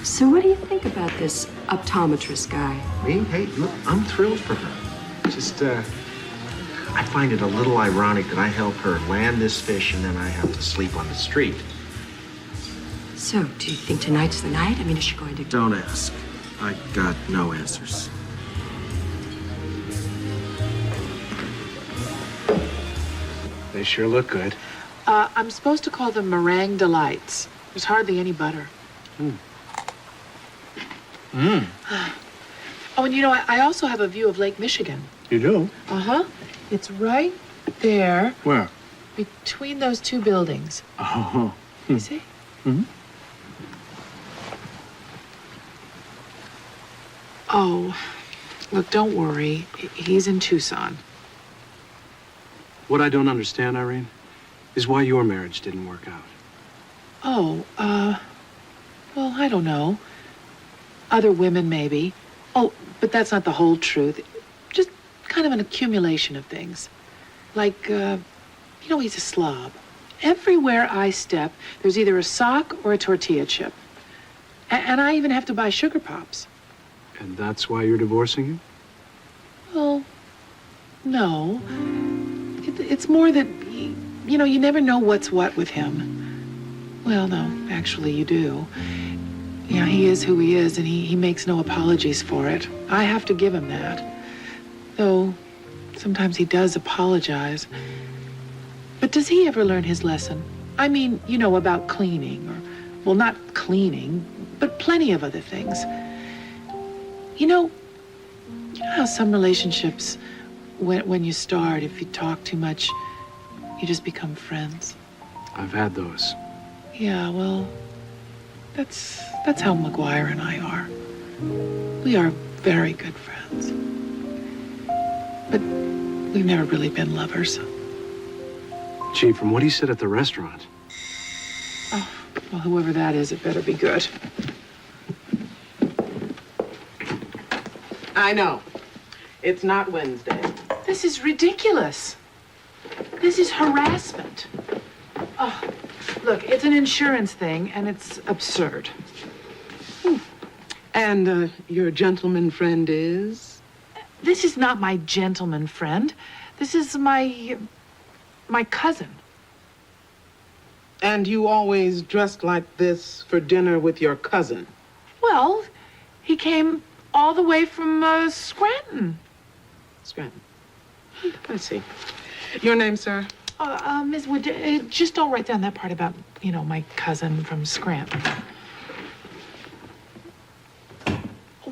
Speaker 17: So what do you think about this optometrist guy?
Speaker 7: Me? Hey, look, I'm thrilled for her. Just, I find it a little ironic that I help her land this fish and then I have to sleep on the street.
Speaker 17: So, do you think tonight's the night? I mean, is she going to...
Speaker 7: Don't ask. I got no answers. They sure look good.
Speaker 11: I'm supposed to call them meringue delights. There's hardly any butter.
Speaker 7: Mmm.
Speaker 11: Oh, and you know, I also have a view of Lake Michigan.
Speaker 7: You do?
Speaker 11: Uh-huh. It's right there.
Speaker 7: Where?
Speaker 11: Between those two buildings.
Speaker 7: Oh.
Speaker 11: You see?
Speaker 7: Mm-hmm.
Speaker 11: Oh, look, don't worry. He's in Tucson.
Speaker 5: What I don't understand, Irene, is why your marriage didn't work out.
Speaker 11: Oh, well, I don't know. Other women, maybe. Oh, but that's not the whole truth. Just kind of an accumulation of things. Like, he's a slob. Everywhere I step, there's either a sock or a tortilla chip. And I even have to buy sugar pops.
Speaker 5: And that's why you're divorcing him?
Speaker 11: Well, no. It's more that, you never know what's what with him. Well, no, actually you do. Yeah, he is who he is, and he makes no apologies for it. I have to give him that. Though, sometimes he does apologize. But does he ever learn his lesson? I mean, about cleaning, or, well, not cleaning, but plenty of other things. You know how some relationships, when you start, if you talk too much, you just become friends?
Speaker 5: I've had those.
Speaker 11: Yeah, well, that's how McGuire and I are. We are very good friends. But we've never really been lovers.
Speaker 5: Gee, from what he said at the restaurant.
Speaker 11: Oh, well, whoever that is, it better be good.
Speaker 3: I know. It's not Wednesday.
Speaker 11: This is ridiculous. This is harassment. Oh, look, it's an insurance thing, and it's absurd.
Speaker 3: And your gentleman friend is?
Speaker 11: This is not my gentleman friend. This is my cousin.
Speaker 3: And you always dressed like this for dinner with your cousin?
Speaker 11: Well, he came all the way from Scranton.
Speaker 3: Scranton. I see. Your name, sir?
Speaker 11: Ms. Wood, just don't write down that part about, my cousin from Scranton.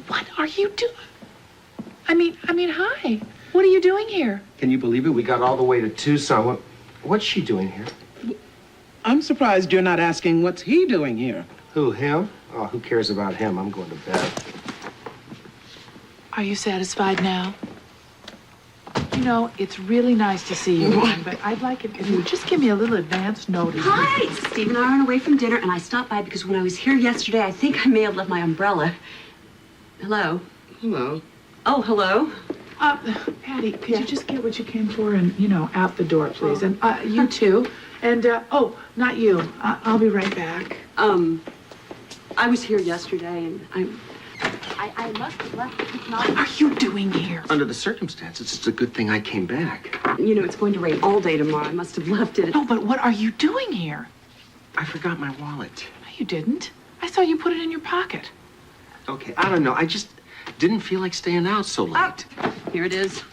Speaker 11: What are you doing? I mean, hi. What are you doing here?
Speaker 7: Can you believe it? We got all the way to Tucson. What's she doing here?
Speaker 3: I'm surprised you're not asking what's he doing here.
Speaker 7: Who, him? Oh, who cares about him? I'm going to bed.
Speaker 11: Are you satisfied now? It's really nice to see you again, but I'd like it if you would just give me a little advance notice.
Speaker 17: Hi! Steve and I were on away from dinner, and I stopped by because when I was here yesterday, I think I may have left my umbrella. Hello?
Speaker 3: Hello.
Speaker 17: Oh, hello?
Speaker 11: Patty, could you just get what you came for and, out the door, please? And you too. And, not you. I'll be right back.
Speaker 17: I was here yesterday, and I must have left.
Speaker 11: What are you doing here?
Speaker 7: Under the circumstances, it's a good thing I came back.
Speaker 17: It's going to rain all day tomorrow. I must have left it.
Speaker 11: No, but what are you doing here?
Speaker 7: I forgot my wallet.
Speaker 11: No, you didn't. I saw you put it in your pocket.
Speaker 7: Okay, I don't know. I just didn't feel like staying out so late.
Speaker 17: Here it is.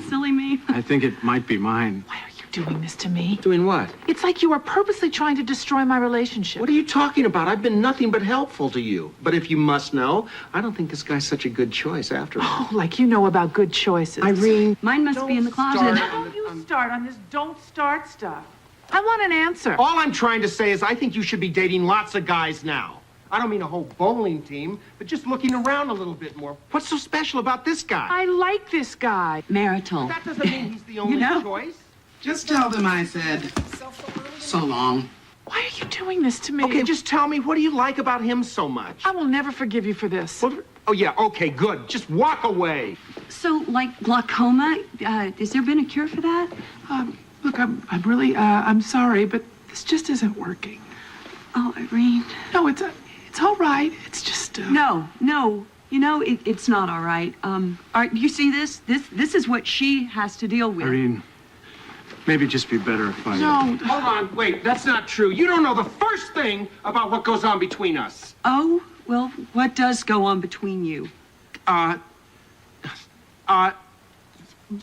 Speaker 17: Silly me.
Speaker 5: I think it might be mine.
Speaker 11: Why are you doing this to me?
Speaker 7: Doing what?
Speaker 11: It's like you are purposely trying to destroy my relationship.
Speaker 7: What are you talking about? I've been nothing but helpful to you. But if you must know, I don't think this guy's such a good choice after all.
Speaker 11: Oh, like you know about good choices.
Speaker 7: Irene.
Speaker 17: Mine must be in the closet.
Speaker 11: Don't you start on this don't start stuff. I want an answer.
Speaker 7: All I'm trying to say is I think you should be dating lots of guys now. I don't mean a whole bowling team, but just looking around a little bit more. What's so special about this guy?
Speaker 11: I like this guy.
Speaker 17: Marital.
Speaker 7: That doesn't mean he's the only choice.
Speaker 3: Just tell them I said so long.
Speaker 11: Why are you doing this to me?
Speaker 7: Okay, just tell me, what do you like about him so much?
Speaker 11: I will never forgive you for this.
Speaker 7: Well, oh, yeah, okay, good. Just walk away.
Speaker 17: So, like glaucoma, has there been a cure for that?
Speaker 11: Look, I'm really, I'm sorry, but this just isn't working.
Speaker 17: Oh, Irene.
Speaker 11: No, it's all right. It's just,
Speaker 17: No. It's not all right. You see this? This is what she has to deal with.
Speaker 5: Irene, maybe just be better if I...
Speaker 11: No.
Speaker 7: Hold on, wait, that's not true. You don't know the first thing about what goes on between us.
Speaker 17: Oh, well, what does go on between you?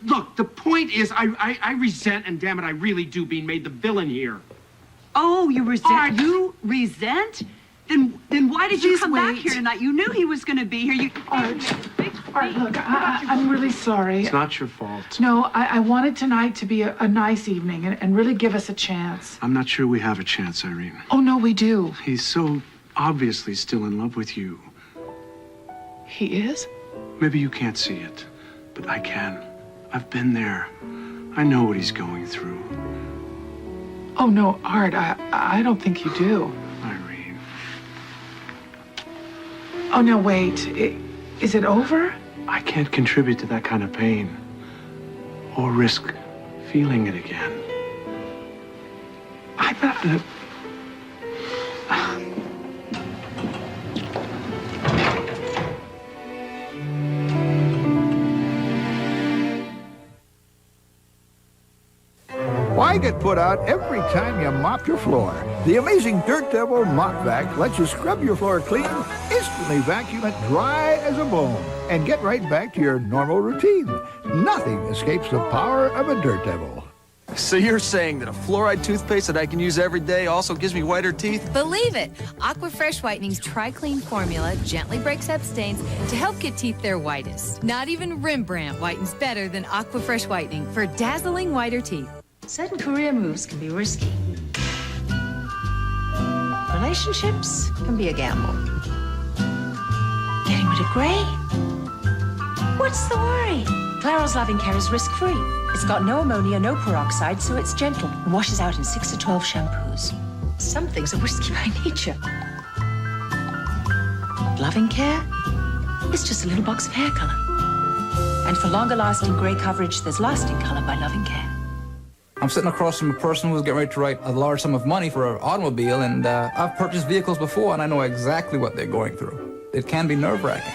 Speaker 7: Look, the point is, I resent, and damn it, I really do, being made the villain here.
Speaker 17: Oh, you resent? You resent? Then why did you come back here tonight? You knew he was going to be here.
Speaker 11: Art, look, I'm really sorry.
Speaker 5: It's not your fault.
Speaker 11: No, I wanted tonight to be a nice evening and really give us a chance.
Speaker 5: I'm not sure we have a chance, Irene.
Speaker 11: Oh, no, we do.
Speaker 5: He's so obviously still in love with you.
Speaker 11: He is?
Speaker 5: Maybe you can't see it, but I can. I've been there. I know what he's going through.
Speaker 11: Oh, no, Art, I don't think you do.
Speaker 5: Irene.
Speaker 11: Oh, no, wait. Is it over?
Speaker 5: I can't contribute to that kind of pain. or risk feeling it again.
Speaker 8: Why get put out every time you mop your floor? The amazing Dirt Devil Mop Vac lets you scrub your floor clean, instantly vacuum it dry as a bone, and get right back to your normal routine. Nothing escapes the power of a Dirt Devil.
Speaker 9: So you're saying that a fluoride toothpaste that I can use every day also gives me whiter teeth?
Speaker 4: Believe it. Aquafresh Whitening's Tri-Clean formula gently breaks up stains to help get teeth their whitest. Not even Rembrandt whitens better than Aquafresh Whitening for dazzling whiter teeth.
Speaker 13: Certain career moves can be risky. Relationships can be a gamble. Getting rid of gray? What's the worry? Clairol's Loving Care is risk-free. It's got no ammonia, no peroxide, so it's gentle and washes out in 6 to 12 shampoos. Some things are risky by nature. Loving Care is just a little box of hair color. And for longer-lasting gray coverage, there's Lasting Color by Loving Care.
Speaker 9: I'm sitting across from a person who's getting ready to write a large sum of money for an automobile, and I've purchased vehicles before, and I know exactly what they're going through. It can be nerve-wracking.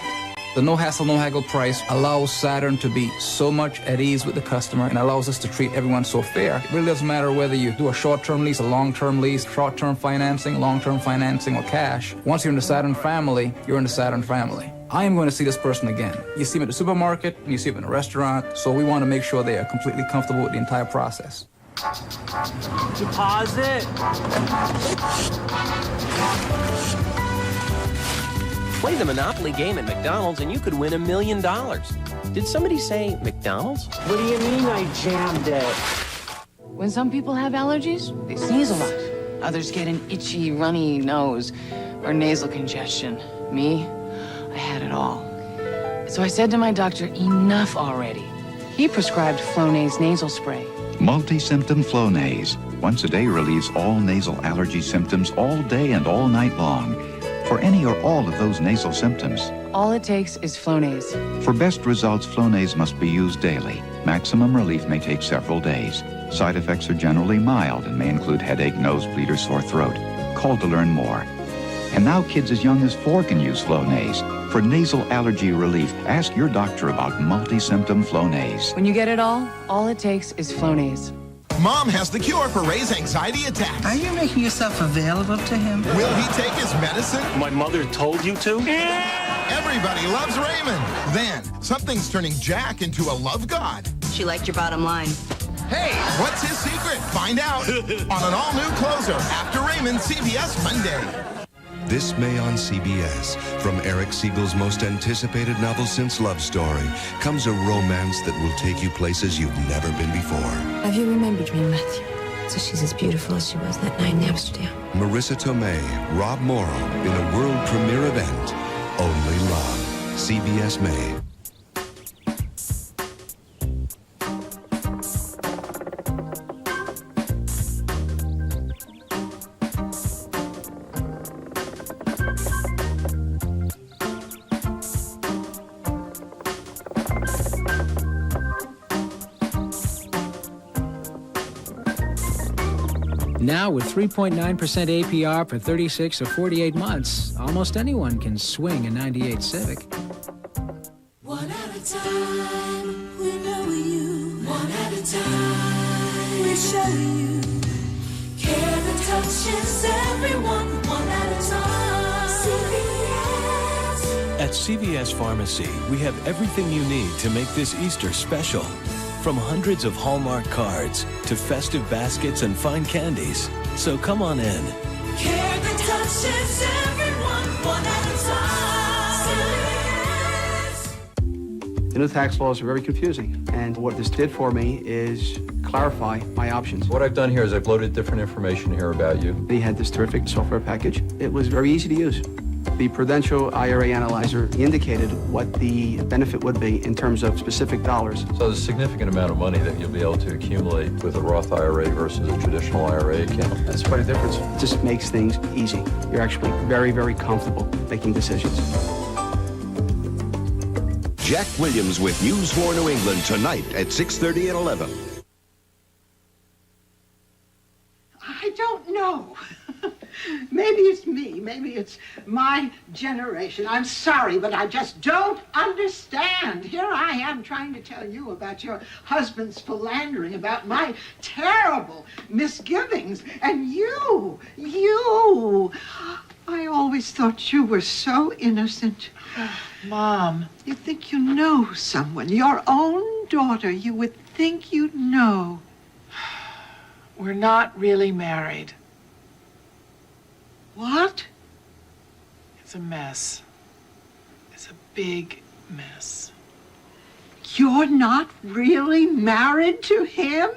Speaker 9: The no hassle, no haggle price allows Saturn to be so much at ease with the customer and allows us to treat everyone so fair. It really doesn't matter whether you do a short-term lease, a long-term lease, short-term financing, long-term financing, or cash. Once you're in the Saturn family, you're in the Saturn family. I am going to see this person again. You see them at the supermarket, and you see them in a restaurant, so we want to make sure they are completely comfortable with the entire process.
Speaker 16: Deposit. Play the Monopoly game at McDonald's and you could win $1 million. Did somebody say McDonald's? What do you mean I jammed it?
Speaker 12: When some people have allergies, they sneeze a lot. Others get an itchy, runny nose or nasal congestion. Me, I had it all. So I said to my doctor, enough already. He prescribed Flonase nasal spray.
Speaker 18: Multi-symptom Flonase. Once a day relieves all nasal allergy symptoms all day and all night long. For any or all of those nasal symptoms.
Speaker 12: All it takes is Flonase.
Speaker 18: For best results, Flonase must be used daily. Maximum relief may take several days. Side effects are generally mild and may include headache, nosebleed, or sore throat. Call to learn more. And now kids as young as 4 can use Flonase. For nasal allergy relief, ask your doctor about multi-symptom Flonase.
Speaker 12: When you get it all it takes is Flonase.
Speaker 22: Mom has the cure for Ray's anxiety attacks.
Speaker 14: Are you making yourself available to him?
Speaker 22: Will he take his medicine?
Speaker 16: My mother told you to?
Speaker 22: Everybody loves Raymond. Then, something's turning Jack into a love god.
Speaker 17: She liked your bottom line.
Speaker 22: Hey, what's his secret? Find out on an all-new closer after Raymond, CBS Monday.
Speaker 19: This May on CBS, from Eric Siegel's most anticipated novel since Love Story, comes a romance that will take you places you've never been before.
Speaker 20: Have you remembered me, Matthew? So she's as beautiful as she was that night in Amsterdam.
Speaker 19: Marissa Tomei, Rob Morrow, in a world premiere event, Only Love. CBS May.
Speaker 23: Now, with 3.9% APR for 36 or 48 months, almost anyone can swing a 98 Civic.
Speaker 26: One at a time, we know you. One at a time, we show you. Care that touches everyone, one at a time. CVS.
Speaker 27: At CVS Pharmacy, we have everything you need to make this Easter special. From hundreds of Hallmark cards to festive baskets and fine candies. So come on in.
Speaker 26: Care that touches everyone, one at a time.
Speaker 5: The new tax laws are very confusing, and what this did for me is clarify my options.
Speaker 25: What I've done here is I've loaded different information here about you.
Speaker 5: They had this terrific software package. It was very easy to use. The Prudential IRA Analyzer indicated what the benefit would be in terms of specific dollars.
Speaker 25: So there's a significant amount of money that you'll be able to accumulate with a Roth IRA versus a traditional IRA account.
Speaker 5: That's quite a difference. It just makes things easy. You're actually very, very comfortable making decisions.
Speaker 19: Jack Williams with News 4 New England tonight at 6:30 and 11.
Speaker 1: I don't know. Maybe it's me. Maybe it's my generation. I'm sorry, but I just don't understand. Here I am trying to tell you about your husband's philandering, about my terrible misgivings, and you, I always thought you were so innocent.
Speaker 11: Mom.
Speaker 1: You think you know someone, your own daughter, you would think you'd know.
Speaker 11: We're not really married.
Speaker 1: What?
Speaker 11: It's a mess. It's a big mess.
Speaker 1: You're not really married to him?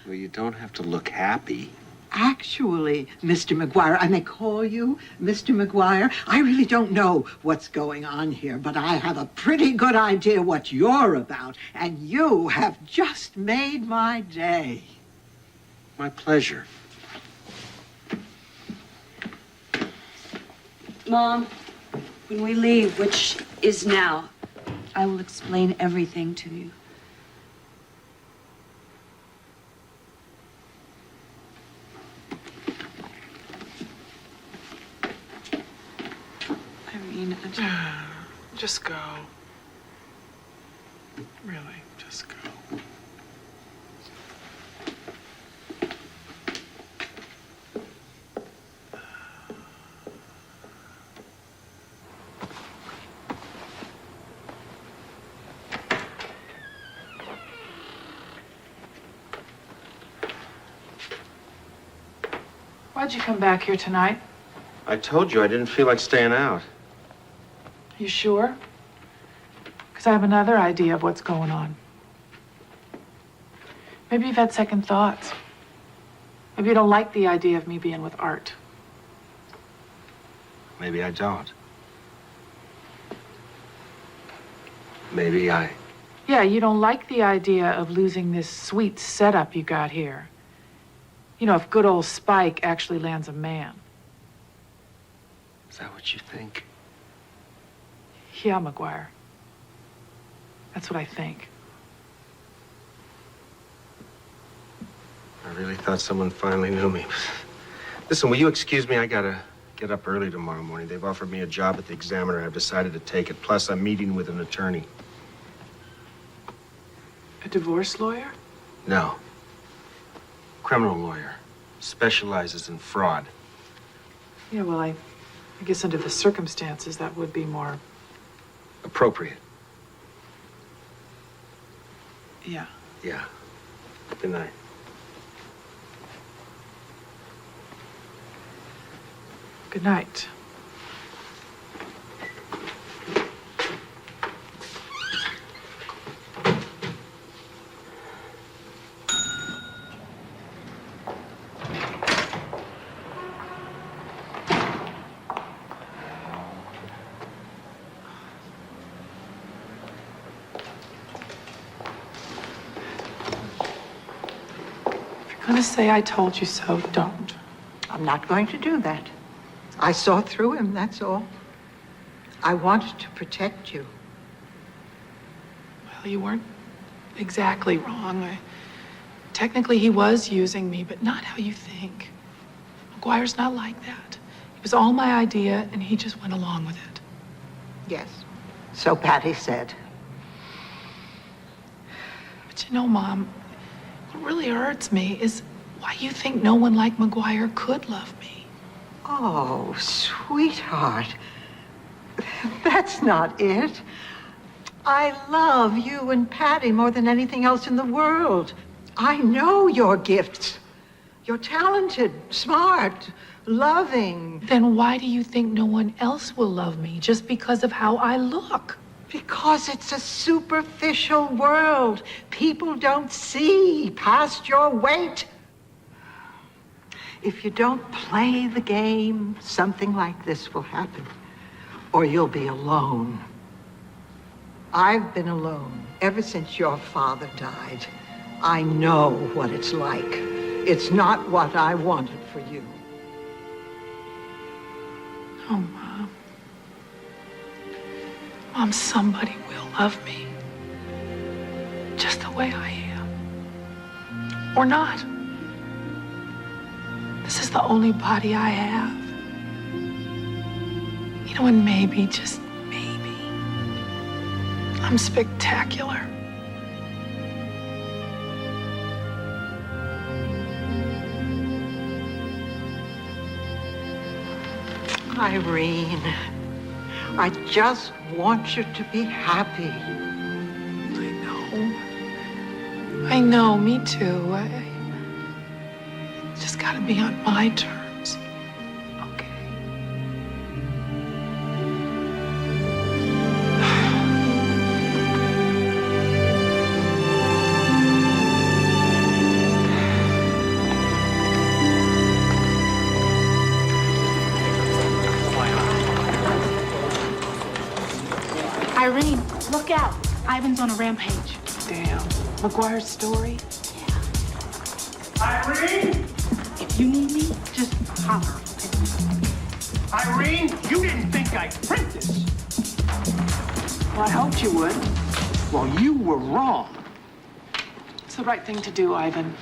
Speaker 7: Well, you don't have to look happy.
Speaker 1: Actually, Mr. McGuire, I may call you Mr. McGuire. I really don't know what's going on here, but I have a pretty good idea what you're about, and you have just made my day.
Speaker 7: My pleasure.
Speaker 17: Mom, when we leave, which is now, I will explain everything to you.
Speaker 11: Irene, just go. Really, just go. Why'd you come back here tonight?
Speaker 7: I told you I didn't feel like staying out.
Speaker 11: You sure? Because I have another idea of what's going on. Maybe you've had second thoughts. Maybe you don't like the idea of me being with Art.
Speaker 7: Maybe I don't. Maybe I...
Speaker 11: Yeah, you don't like the idea of losing this sweet setup you got here. You know, if good old Spike actually lands a man.
Speaker 7: Is that what you think?
Speaker 11: Yeah, McGuire. That's what I think.
Speaker 7: I really thought someone finally knew me. Listen, will you excuse me? I gotta get up early tomorrow morning. They've offered me a job at the Examiner. I've decided to take it. Plus, I'm meeting with an attorney.
Speaker 11: A divorce lawyer?
Speaker 7: No. Criminal lawyer. Specializes in fraud.
Speaker 11: Yeah, well, I guess under the circumstances, that would be more...
Speaker 7: Appropriate.
Speaker 11: Yeah.
Speaker 7: Yeah. Good night.
Speaker 11: Good night. If you're gonna say I told you so, don't.
Speaker 1: I'm not going to do that. I saw through him, that's all. I wanted to protect you.
Speaker 11: Well, you weren't exactly wrong. Technically, he was using me, but not how you think. McGuire's not like that. It was all my idea, and he just went along with it.
Speaker 1: Yes, so Patty said.
Speaker 11: But you know, Mom, what really hurts me is why you think no one like McGuire could love me.
Speaker 1: Oh, sweetheart. That's not it. I love you and Patty more than anything else in the world. I know your gifts. You're talented, smart, loving.
Speaker 11: Then why do you think no one else will love me just because of how I look?
Speaker 1: Because it's a superficial world. People don't see past your weight. If you don't play the game, something like this will happen, or you'll be alone. I've been alone ever since your father died. I know what it's like. It's not what I wanted for you.
Speaker 11: Oh, Mom. Mom, somebody will love me. Just the way I am. Or not. This is the only body I have. You know, and maybe, just maybe, I'm spectacular.
Speaker 1: Irene, I just want you to be happy.
Speaker 11: I know, me too. I just gotta be on my terms. Irene, look out. Ivan's on a rampage. Damn. McGuire's story?
Speaker 2: Irene?
Speaker 11: If you need me, just holler.
Speaker 2: Irene, you didn't think I'd print this.
Speaker 11: Well, I hoped you would.
Speaker 2: Well, you were wrong.
Speaker 11: It's the right thing to do, Ivan.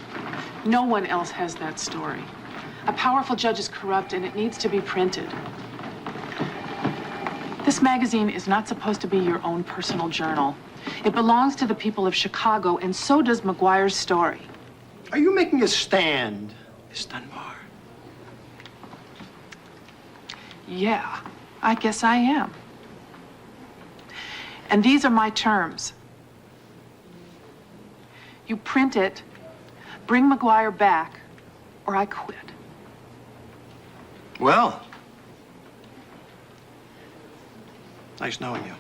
Speaker 11: No one else has that story. A powerful judge is corrupt, and it needs to be printed. This magazine is not supposed to be your own personal journal. It belongs to the people of Chicago, and so does McGuire's story.
Speaker 2: Are you making a stand, Miss Dunbar?
Speaker 11: Yeah, I guess I am. And these are my terms. You print it, bring McGuire back, or I quit.
Speaker 2: Well, nice knowing you.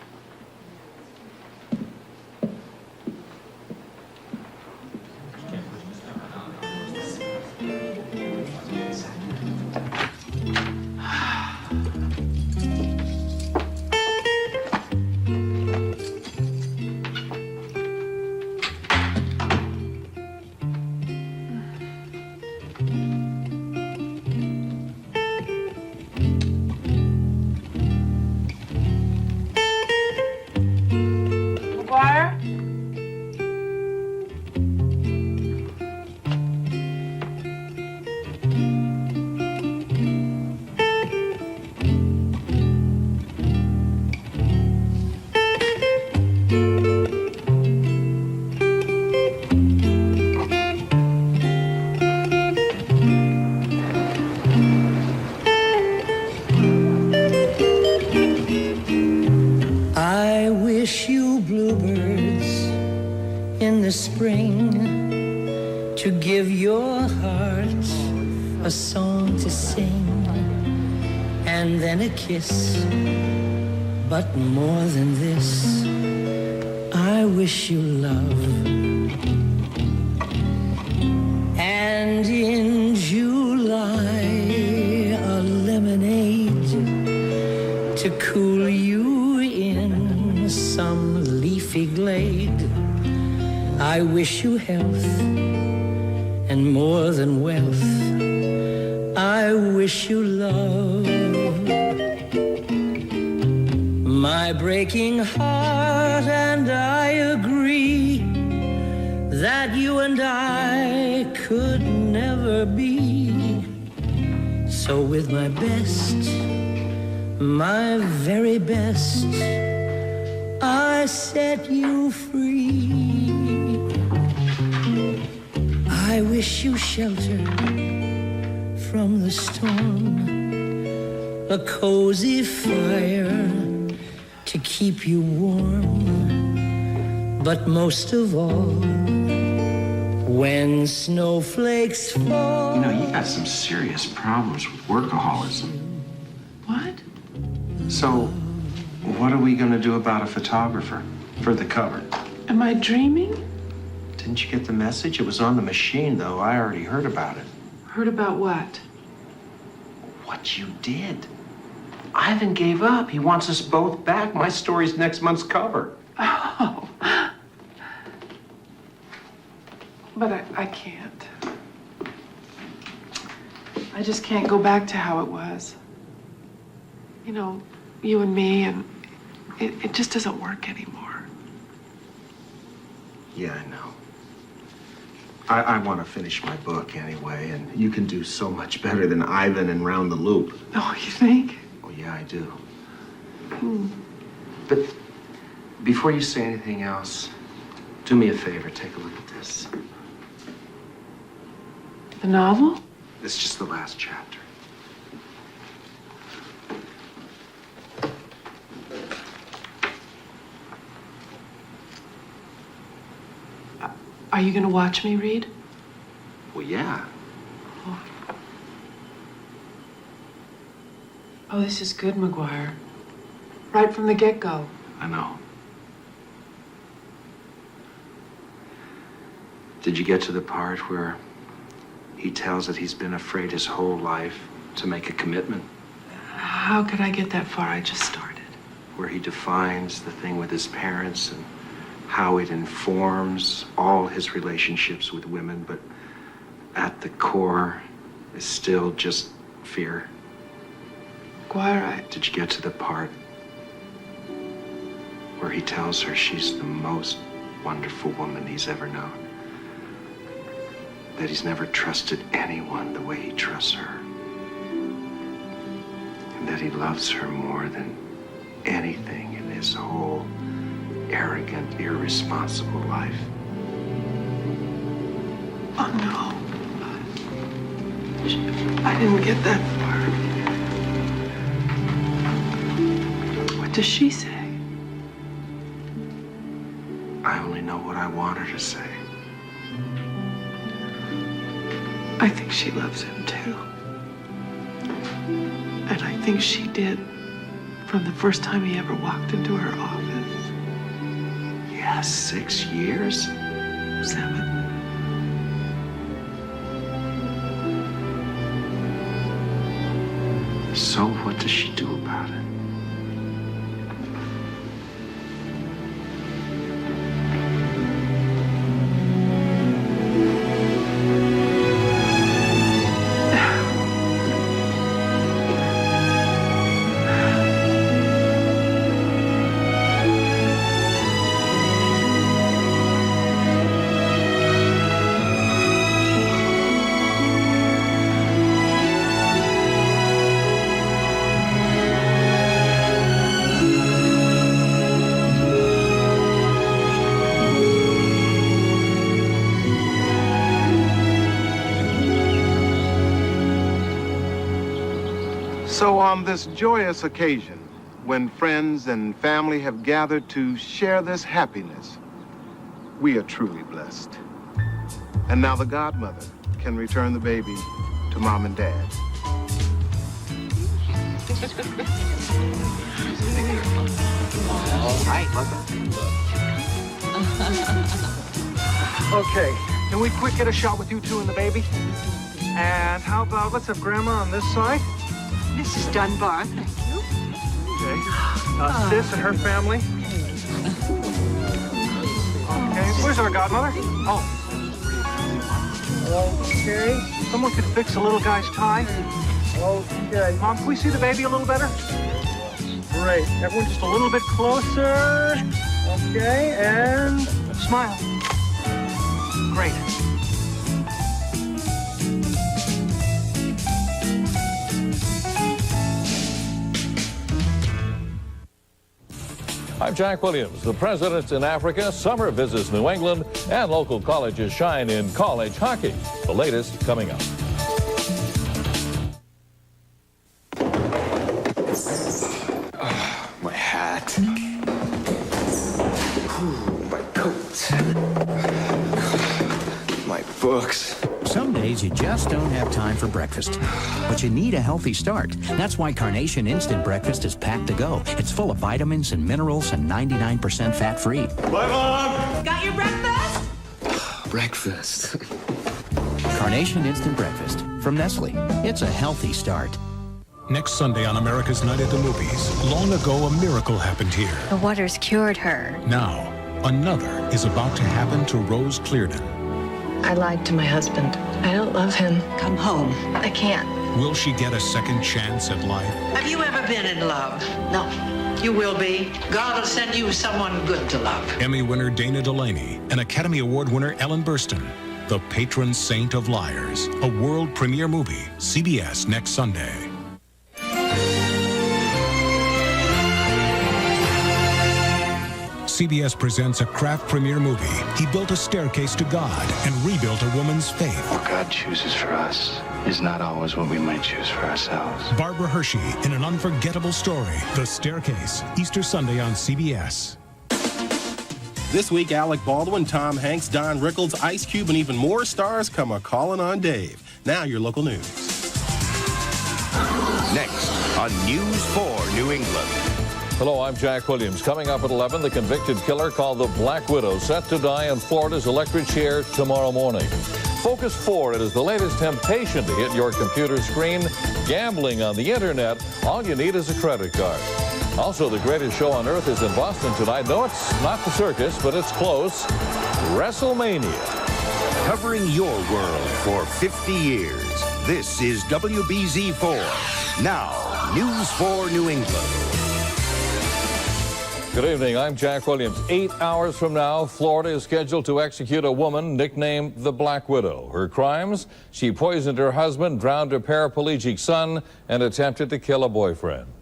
Speaker 14: to give your heart a song to sing, and then a kiss. But more than this, I wish you love. And in July, a lemonade to cool you in some leafy glade. I wish you health and more than wealth. I wish you love. My breaking heart and I agree that you and I could never be. So with my best, my very best, I set you free. I wish you shelter from the storm, a cozy fire to keep you warm, but most of all, when snowflakes fall.
Speaker 7: You know, you got some serious problems with workaholism.
Speaker 11: What?
Speaker 7: So, what are we going to do about a photographer for the cover?
Speaker 11: Am I dreaming?
Speaker 7: Didn't you get the message? It was on the machine, though. I already heard about it.
Speaker 11: Heard about what?
Speaker 7: What you did. Ivan gave up. He wants us both back. My story's next month's cover.
Speaker 11: Oh. But I can't. I just can't go back to how it was. You know, you and me and It just doesn't work anymore.
Speaker 7: Yeah, I know. I want to finish my book anyway, and you can do so much better than Ivan and Round the Loop.
Speaker 11: Oh, you think?
Speaker 7: Oh, yeah, I do. But before you say anything else, do me a favor, take a look at this.
Speaker 11: The novel?
Speaker 7: It's just the last chapter.
Speaker 11: Are you going to watch me read?
Speaker 7: Well, yeah.
Speaker 11: Oh, this is good, McGuire. Right from the get-go.
Speaker 7: I know. Did you get to the part where he tells that he's been afraid his whole life to make a commitment?
Speaker 11: How could I get that far? I just started.
Speaker 7: Where he defines the thing with his parents and how it informs all his relationships with women, but at the core is still just fear.
Speaker 11: McGuire,
Speaker 7: Did you get to the part where he tells her she's the most wonderful woman he's ever known? That he's never trusted anyone the way he trusts her. And that he loves her more than anything in his whole arrogant, irresponsible life.
Speaker 11: Oh, no. I didn't get that far. What does she say?
Speaker 7: I only know what I want her to say.
Speaker 11: I think she loves him, too. And I think she did from the first time he ever walked into her office.
Speaker 7: Yeah, 6 years?
Speaker 11: 7.
Speaker 7: So what does she do about it?
Speaker 3: So on this joyous occasion, when friends and family have gathered to share this happiness, we are truly blessed. And now the godmother can return the baby to Mom and Dad.
Speaker 2: All right,
Speaker 6: Okay, can we quick get a shot with you two and the baby? And how about, let's have Grandma on this side.
Speaker 1: Mrs. Dunbar, thank you.
Speaker 6: Okay. Sis and her family. Okay, where's our godmother? Oh. Okay, someone could fix the little guy's tie. Okay. Mom, can we see the baby a little better? Great. Everyone just a little bit closer. Okay, and smile. Great.
Speaker 25: I'm Jack Williams. The president's in Africa, summer visits New England, and local colleges shine in college hockey. The latest coming up.
Speaker 2: My hat. Ooh, my coat. My books.
Speaker 8: Some days you just don't have time for breakfast, but you need a healthy start. That's why Carnation Instant Breakfast is packed to go. It's full of vitamins and minerals and 99% fat-free.
Speaker 2: Bye, Mom.
Speaker 13: Got your breakfast?
Speaker 2: Breakfast.
Speaker 8: Carnation Instant Breakfast from Nestle. It's a healthy start.
Speaker 10: Next Sunday on America's Night at the Movies, long ago a miracle happened here.
Speaker 15: The waters cured her.
Speaker 10: Now, another is about to happen to Rose Clearden.
Speaker 21: I lied to my husband. I don't love him.
Speaker 13: Come home.
Speaker 21: I can't.
Speaker 10: Will she get a second chance at life?
Speaker 13: Have you ever been in love?
Speaker 21: No.
Speaker 4: You will be. God will send you someone good to love.
Speaker 10: Emmy winner Dana Delaney and Academy Award winner Ellen Burstyn. The Patron Saint of Liars, a world premiere movie, CBS next Sunday. CBS presents a craft premiere movie. He built a staircase to God and rebuilt a woman's faith.
Speaker 9: What God chooses for us is not always what we might choose for ourselves.
Speaker 10: Barbara Hershey in an unforgettable story, The Staircase, Easter Sunday on CBS.
Speaker 12: This week, Alec Baldwin, Tom Hanks, Don Rickles, Ice Cube, and even more stars come a-calling on Dave. Now your local news.
Speaker 15: Next on News 4 New England.
Speaker 25: Hello, I'm Jack Williams. Coming up at 11, the convicted killer called the Black Widow set to die in Florida's electric chair tomorrow morning. Focus 4, it is the latest temptation to hit your computer screen. Gambling on the internet, all you need is a credit card. Also, the greatest show on earth is in Boston tonight. No, it's not the circus, but it's close. WrestleMania.
Speaker 15: Covering your world for 50 years. This is WBZ4. Now, News 4 New England.
Speaker 25: Good evening, I'm Jack Williams. 8 hours from now, Florida is scheduled to execute a woman nicknamed the Black Widow. Her crimes? She poisoned her husband, drowned her paraplegic son, and attempted to kill a boyfriend.